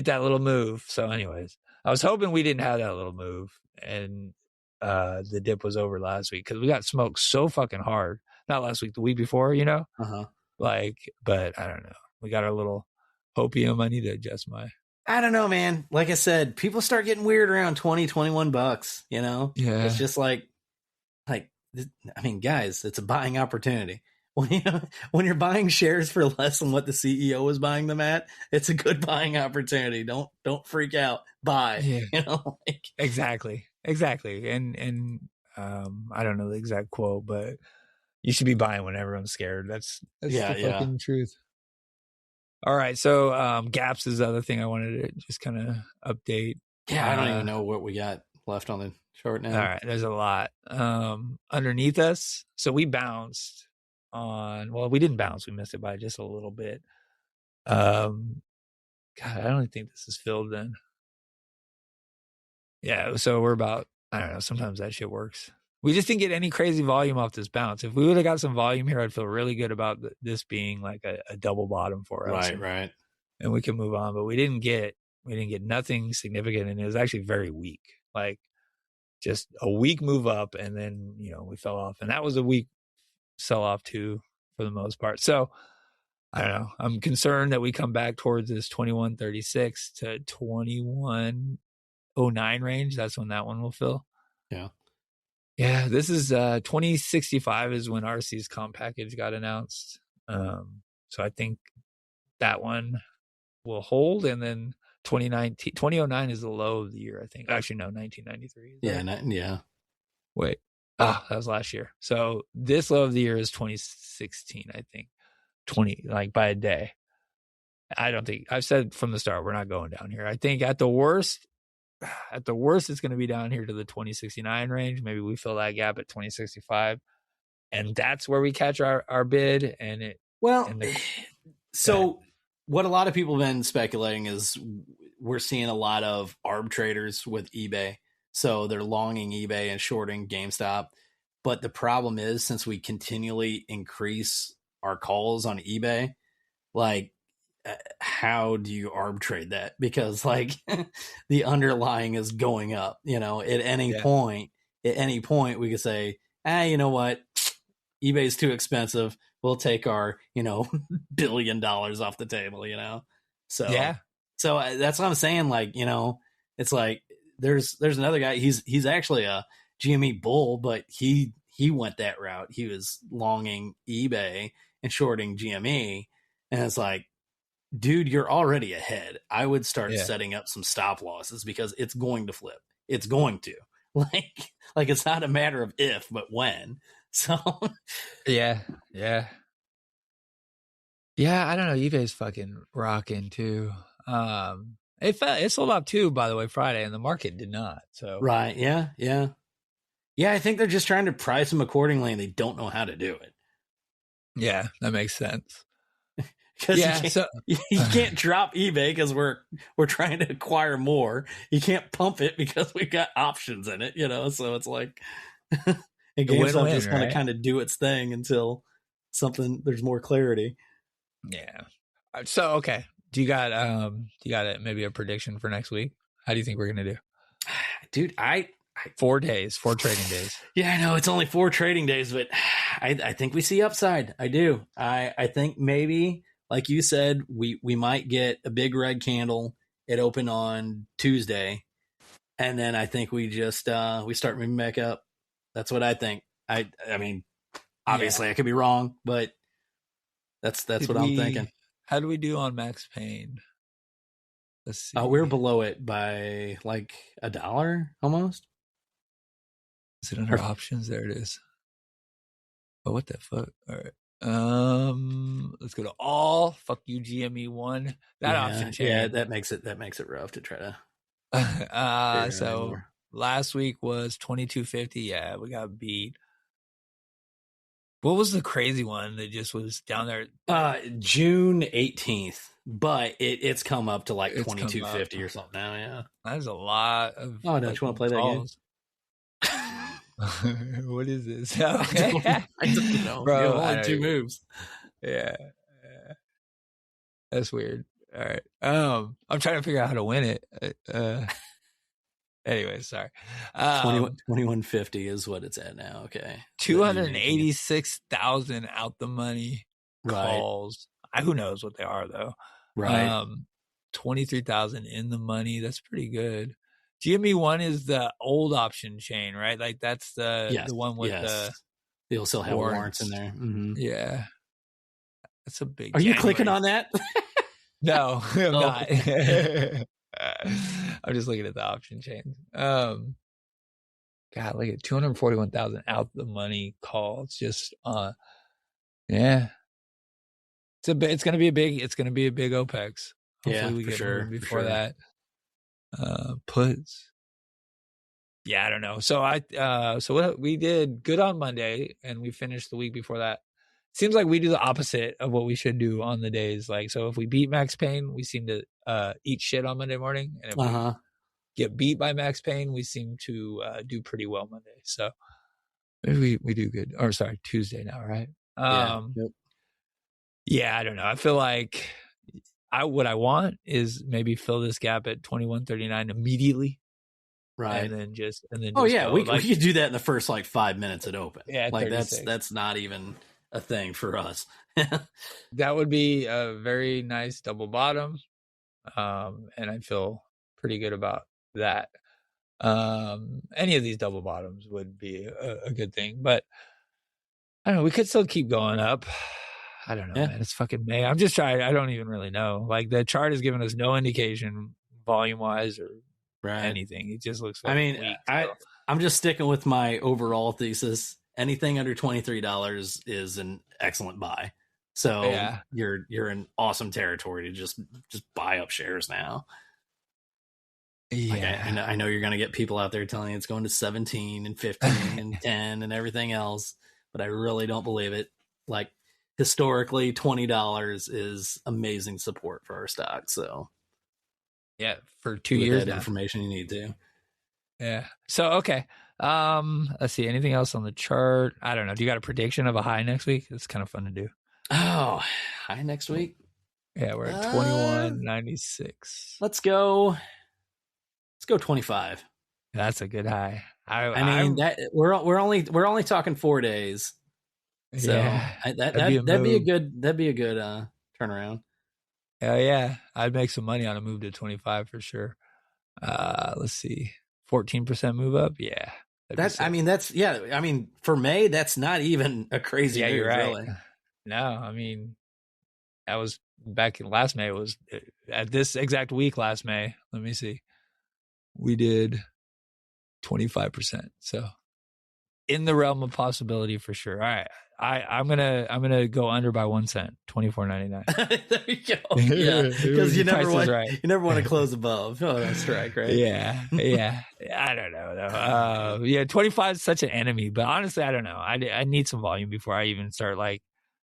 that little move. So anyways, I was hoping we didn't have that little move and the dip was over last week because we got smoked so fucking hard. Not last week, the week before, but I don't know. We got our little hopium. I need to adjust I don't know, man. Like I said, people start getting weird around $20-$21, Yeah. It's just like, I mean, guys, it's a buying opportunity. When you're buying shares for less than what the CEO is buying them at, it's a good buying opportunity. Don't freak out. Buy. Yeah. Exactly. And I don't know the exact quote, but you should be buying when everyone's scared. That's the fucking truth. All right, so gaps is the other thing I wanted to just kind of update. Yeah, I don't even know what we got left on the chart now. All right, there's a lot underneath us. So we bounced on. Well, we didn't bounce. We missed it by just a little bit. God, I don't even think this is filled then. Yeah, so we're about. I don't know. Sometimes that shit works. We just didn't get any crazy volume off this bounce. If we would have got some volume here, I'd feel really good about this being like a double bottom for us. Right. And we can move on. But we didn't get nothing significant, and it was actually very weak. Like just a weak move up, and then we fell off, and that was a weak sell off too for the most part. So I don't know. I'm concerned that we come back towards this 21.36 to 21.09 range. That's when that one will fill. Yeah. Yeah, this is 2065 is when RC's comp package got announced. So I think that one will hold, and then 2009 is the low of the year, I think. Actually, no, 1993. Yeah. Wait. That was last year. So this low of the year is 2016, I think. 20, like by a day. I don't think, I've said from the start, we're not going down here. I think at the worst, it's going to be down here to the 2069 range. Maybe we fill that gap at 2065, and that's where we catch our bid. And it. Well, so what a lot of people have been speculating is we're seeing a lot of arb traders with eBay. So they're longing eBay and shorting GameStop. But the problem is, since we continually increase our calls on eBay, like, how do you arbitrate that? Because like the underlying is going up, at any point, we could say, you know what? eBay's too expensive. We'll take our, $1 billion off the table, So, so that's what I'm saying. Like, it's like, there's another guy. He's actually a GME bull, but he went that route. He was longing eBay and shorting GME. And it's like, dude, you're already ahead. I would start setting up some stop losses because it's going to flip. It's going to like it's not a matter of if, but when. So yeah. I don't know. eBay's fucking rocking too. It sold out too, by the way, Friday, and the market did not. So right, yeah. I think they're just trying to price them accordingly, and they don't know how to do it. Yeah, that makes sense. Because you can't drop eBay because we're trying to acquire more. You can't pump it because we've got options in it, So it's like, and GameStop just want to kind of do its thing until there's more clarity. Yeah. So okay, do you got maybe a prediction for next week? How do you think we're gonna do, dude? 4 trading days. Yeah, I know it's only 4 trading days, but I think we see upside. I do. I think maybe, like you said, we might get a big red candle. It opened on Tuesday, and then I think we just we start moving back up. That's what I think. I mean, obviously I could be wrong, but that's what I'm thinking. How do we do on Max Payne? Let's see. We're below it by like $1 almost. Is it under options? There it is. Oh, what the fuck? All right. Let's go to all. Fuck you, GME 1. That option changed. Yeah, that makes it rough to try to. So last week was 2250. Yeah, we got beat. What was the crazy one that just was down there? June 18th, but it's come up to like 2250 or something now. Yeah, that's a lot of. Oh, don't you want to play that game? What is this? I don't know, bro. Only 2 moves. Yeah, that's weird. All right, I'm trying to figure out how to win it. Anyway, sorry. 2150 is what it's at now. Okay, 286,000 out the money calls. Right. Who knows what they are though? Right. 23,000 in the money. That's pretty good. GME 1 is the old option chain, right? Like that's the one with they'll still have warrants in there. Mm-hmm. Yeah, that's a big. Are you clicking on that? No, I'm not. I'm just looking at the option chain. God, look at 241,000 out the money calls. Just yeah. It's gonna be a big OPEX. Hopefully we get moving before that. Puts. Yeah, I don't know. So what we did good on Monday and we finished the week before that. Seems like we do the opposite of what we should do on the days. Like, so if we beat Max Payne, we seem to eat shit on Monday morning. And if we get beat by Max Payne, we seem to do pretty well Monday. So maybe we do good. Or sorry, Tuesday now, right? Yeah, I don't know. I feel like what I want is maybe fill this gap at 21.39 immediately. Right. And then just we could do that in the first like 5 minutes at open. Yeah, like that's not even a thing for us. That would be a very nice double bottom. And I feel pretty good about that. Any of these double bottoms would be a good thing, but I don't know. We could still keep going up. I don't know, man. It's fucking May. I'm just trying. I don't even really know. Like the chart has given us no indication volume wise or anything. It just looks like weak, I'm just sticking with my overall thesis. Anything under $23 is an excellent buy. So you're in awesome territory to just buy up shares now. Yeah, like I know you're going to get people out there telling you it's going to 17 and 15 and 10 and everything else, but I really don't believe it. Like historically $20 is amazing support for our stock. So Yeah, for 2 years that now. information you need to. Yeah. So okay. Let's see. Anything else on the chart? I don't know. Do you got a prediction of a high next week? It's kind of fun to do. Oh, high next week. Yeah, we're at 21.96. Let's go 25. That's a good high. I mean that we're only talking 4 days. So yeah, that'd be a good turnaround. Yeah, I'd make some money on a move to 25 for sure. Let's see. 14% move up. Yeah. I mean, for May, that's not even a crazy move, you're right. really. No, I mean, that was back in last May. It was at this exact week last May. Let me see. We did 25%. So in the realm of possibility for sure. All right. I'm gonna go under by 1 cent, $24.99. There you go. Yeah, because you never want to close above. Oh, that's strike, right? Yeah. I don't know though. Yeah, 25 is such an enemy, but honestly, I don't know. I need some volume before I even start like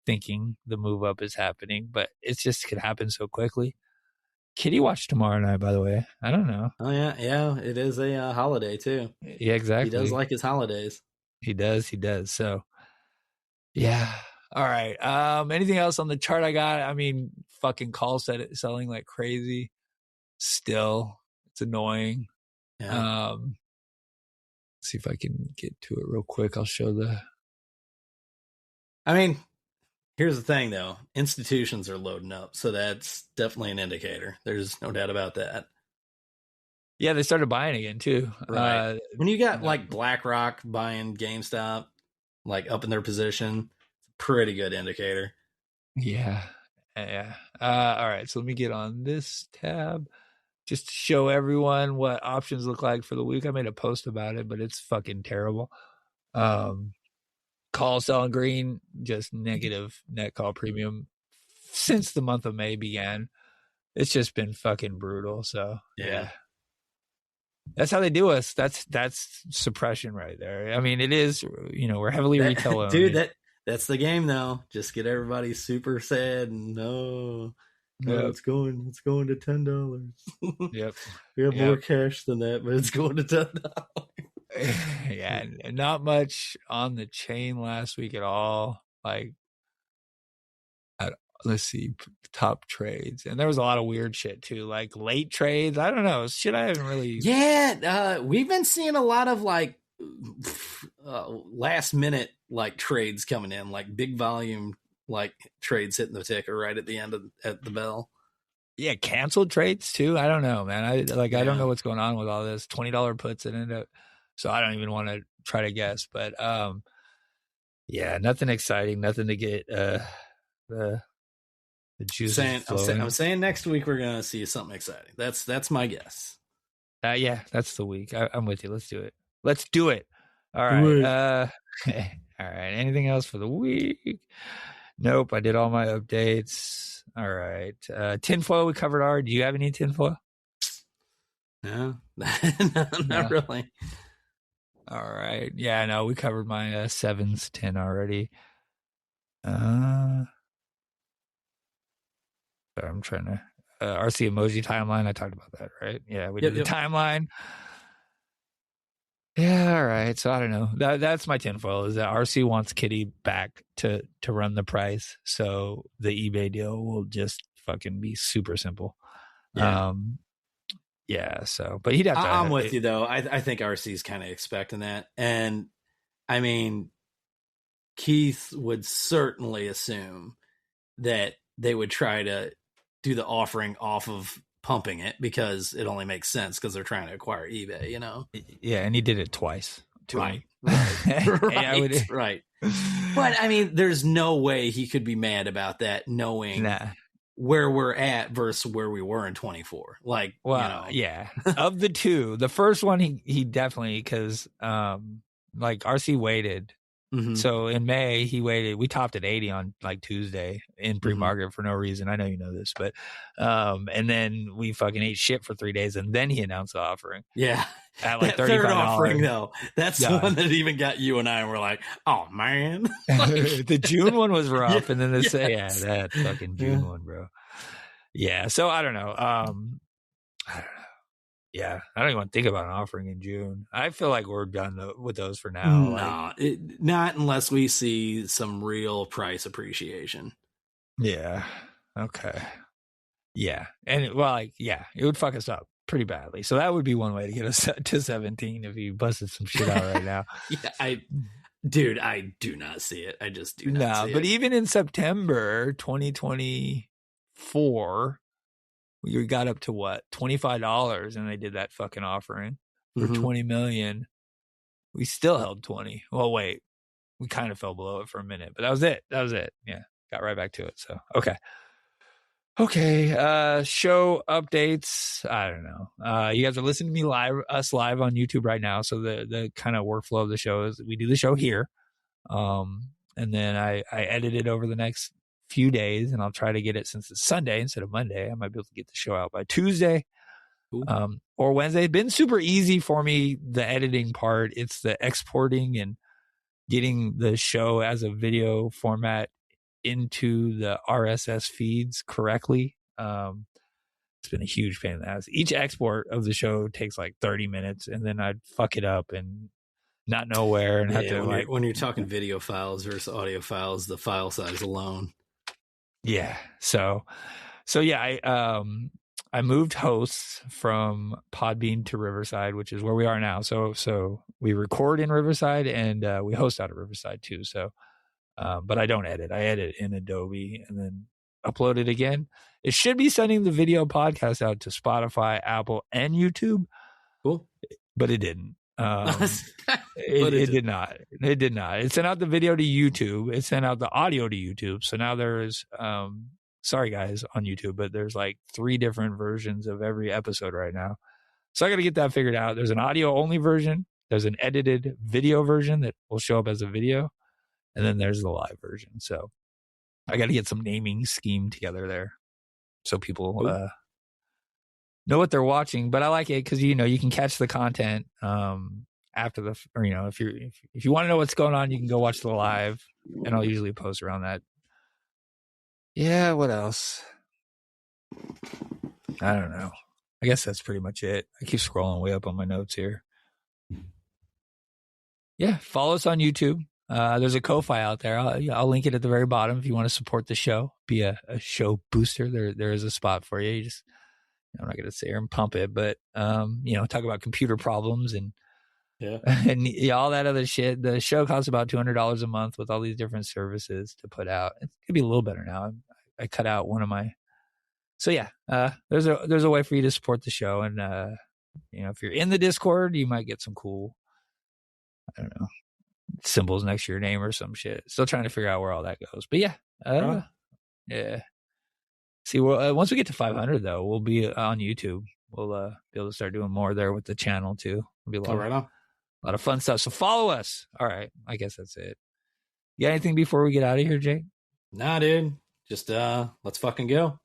thinking the move up is happening. But it just could happen so quickly. Kitty watch tomorrow night, by the way. I don't know. Oh yeah. It is a holiday too. Yeah, exactly. He does like his holidays. He does. So. Yeah. All right. Anything else on the chart I got? I mean, fucking call selling like crazy. Still, it's annoying. Yeah. Let's see if I can get to it real quick. I'll show I mean, here's the thing though. Institutions are loading up, so that's definitely an indicator. There's no doubt about that. Yeah, they started buying again too. Right. When you got like BlackRock buying GameStop, like up in their position, it's a pretty good indicator. Yeah. All right, so let me get on this tab just to show everyone what options look like for the week. I made a post about it, but it's fucking terrible. Call selling green, just negative net call premium since the month of May began. It's just been fucking brutal. So yeah. That's how they do us. That's suppression right there. I mean, it is, we're heavily retail owned. Dude, that's the game though. Just get everybody super sad and it's going to $10. Yep. We have more cash than that, but it's going to $10. Yeah, not much on the chain last week at all. Like, let's see, top trades, and there was a lot of weird shit too, like late trades. I don't know, shit I haven't really. Yeah, we've been seeing a lot of like last minute like trades coming in, like big volume like trades hitting the ticker right at the end at the bell. Yeah, canceled trades too. I don't know, man. I don't know what's going on with all this $20 puts that end up. So I don't even want to try to guess, but yeah, nothing exciting, nothing to get the juices flowing. I'm saying next week we're gonna see something exciting. That's my guess. Yeah, that's the week. I'm with you. Let's do it. All right. All right. Anything else for the week? Nope. I did all my updates. All right. Tinfoil, we covered already. Do you have any tinfoil? No, not really. All right. Yeah, no, we covered my 7s, 10 already. I'm trying to RC emoji timeline. I talked about that, right? Yeah, we did the timeline. Yeah, all right. So I don't know. That's my tinfoil is that RC wants Kitty back to run the price. So the eBay deal will just fucking be super simple. Yeah. Yeah. So, but he'd have to. I'm with you though. I think RC's kind of expecting that, and I mean, Keith would certainly assume that they would try to do the offering off of pumping it because it only makes sense because they're trying to acquire eBay, Yeah, and he did it twice. Right. Right. But I mean, there's no way he could be mad about that, knowing where we're at versus where we were in 24. Like, yeah. Of the two, the first one he definitely, because like RC waited Mhm. So in May, we topped at 80 on like Tuesday in pre-market for no reason. I know you know this, but, and then we fucking ate shit for 3 days and then he announced the offering. Yeah. At like that third $35. offering, though, that's the Yeah. one that even got you and I, and we're like, oh, man. The June one was rough. Yeah, And then yes. that fucking June one, bro. Yeah. So I don't know. I don't know. Yeah. I don't even want to think about an offering in June. I feel like we're done with those for now. No, not unless we see some real price appreciation. Yeah. Okay. Yeah. And it would fuck us up pretty badly. So that would be one way to get us to 17 if you busted some shit out right now. Yeah, I do not see it. I just do not see it. But even in September 2024, we got up to what? $25, and they did that fucking offering for 20 million. We still held 20. Well, wait. We kind of fell below it for a minute, but that was it. Yeah. Got right back to it. So, okay. Show updates. I don't know. You guys are listening to me us live on YouTube right now. So the kind of workflow of the show is we do the show here. And then I edit it over the next few days, and I'll try to get it, since it's Sunday instead of Monday, I might be able to get the show out by Tuesday. Or Wednesday. It's been super easy for me, the editing part. It's the exporting and getting the show as a video format into the RSS feeds correctly. It's been a huge pain in the ass. Each export of the show takes like 30 minutes, and then I'd fuck it up and not know where, and have to when you're talking video files versus audio files, the file size alone. Yeah. So yeah, I moved hosts from Podbean to Riverside, which is where we are now. So we record in Riverside, and we host out of Riverside too. So, but I don't edit. I edit in Adobe and then upload it again. It should be sending the video podcast out to Spotify, Apple, and YouTube. Cool. But it didn't. It did not. It did not. It sent out the video to YouTube. It sent out the audio to YouTube. So now there's, sorry guys on YouTube, but there's like 3 different versions of every episode right now. So I got to get that figured out. There's an audio only version. There's an edited video version that will show up as a video. And then there's the live version. So I got to get some naming scheme together there, so people know what they're watching. But I like it because, you can catch the content after if you want to know what's going on, you can go watch the live, and I'll usually post around that. Yeah, what else? I don't know. I guess that's pretty much it. I keep scrolling way up on my notes here. Yeah, follow us on YouTube. There's a Ko-Fi out there. I'll link it at the very bottom if you want to support the show, be a show booster. There is a spot for you. I'm not going to sit here and pump it, but talk about computer problems and all that other shit. The show costs about $200 a month with all these different services to put out. It could be a little better now. I cut out one of my. So yeah, there's a way for you to support the show, and if you're in the Discord, you might get some cool, I don't know, symbols next to your name or some shit. Still trying to figure out where all that goes, but yeah. See, once we get to 500 though, we'll be on YouTube. We'll be able to start doing more there with the channel too. It'll be a lot of fun stuff. So follow us. All right, I guess that's it. You got anything before we get out of here, Jake? Nah, dude. Just let's fucking go.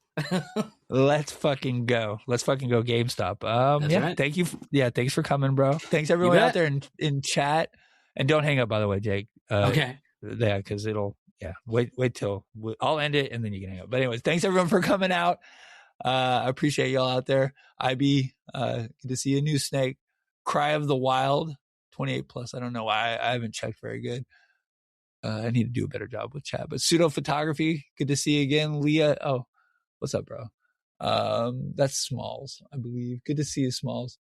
Let's fucking go GameStop. Right. Thank you. Thanks for coming, bro. Thanks everyone out there in chat, and don't hang up, by the way, Jake. Okay. Yeah, because it'll wait till I'll end it and then you can hang up. But anyways, thanks everyone for coming out. I appreciate y'all out there. IB, good to see you. New Snake, Cry of the Wild 28 plus. I don't know why I haven't checked very good. I need to do a better job with chat. But Pseudo Photography, good to see you again. Leah, oh, what's up, bro? That's Smalls, I believe. Good to see you, Smalls.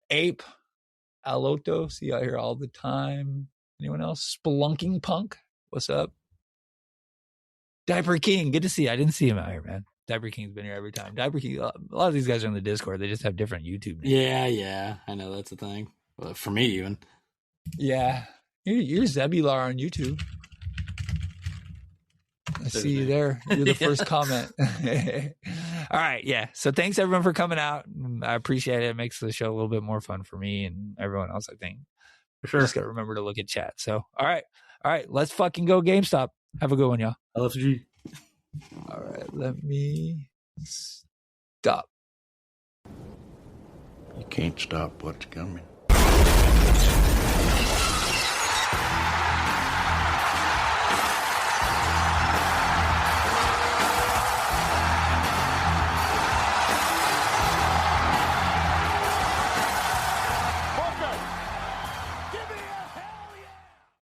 Ape, Aloto, see you out here all the time. Anyone else? Spelunking Punk, what's up? Diaper King, good to see you. I didn't see him out here, man. Diaper King's been here every time. Diaper King, a lot of these guys are in the Discord. They just have different YouTube names. Yeah, I know that's the thing. Well, for me, even. Yeah, you're Zebular on YouTube. I see you there. You're the first comment. All right, yeah. So thanks everyone for coming out. I appreciate it. It makes the show a little bit more fun for me and everyone else, I think. For sure. Just got to remember to look at chat. So, all right. All right, let's fucking go GameStop. Have a good one, y'all. LFG. All right, let me stop. You can't stop what's coming.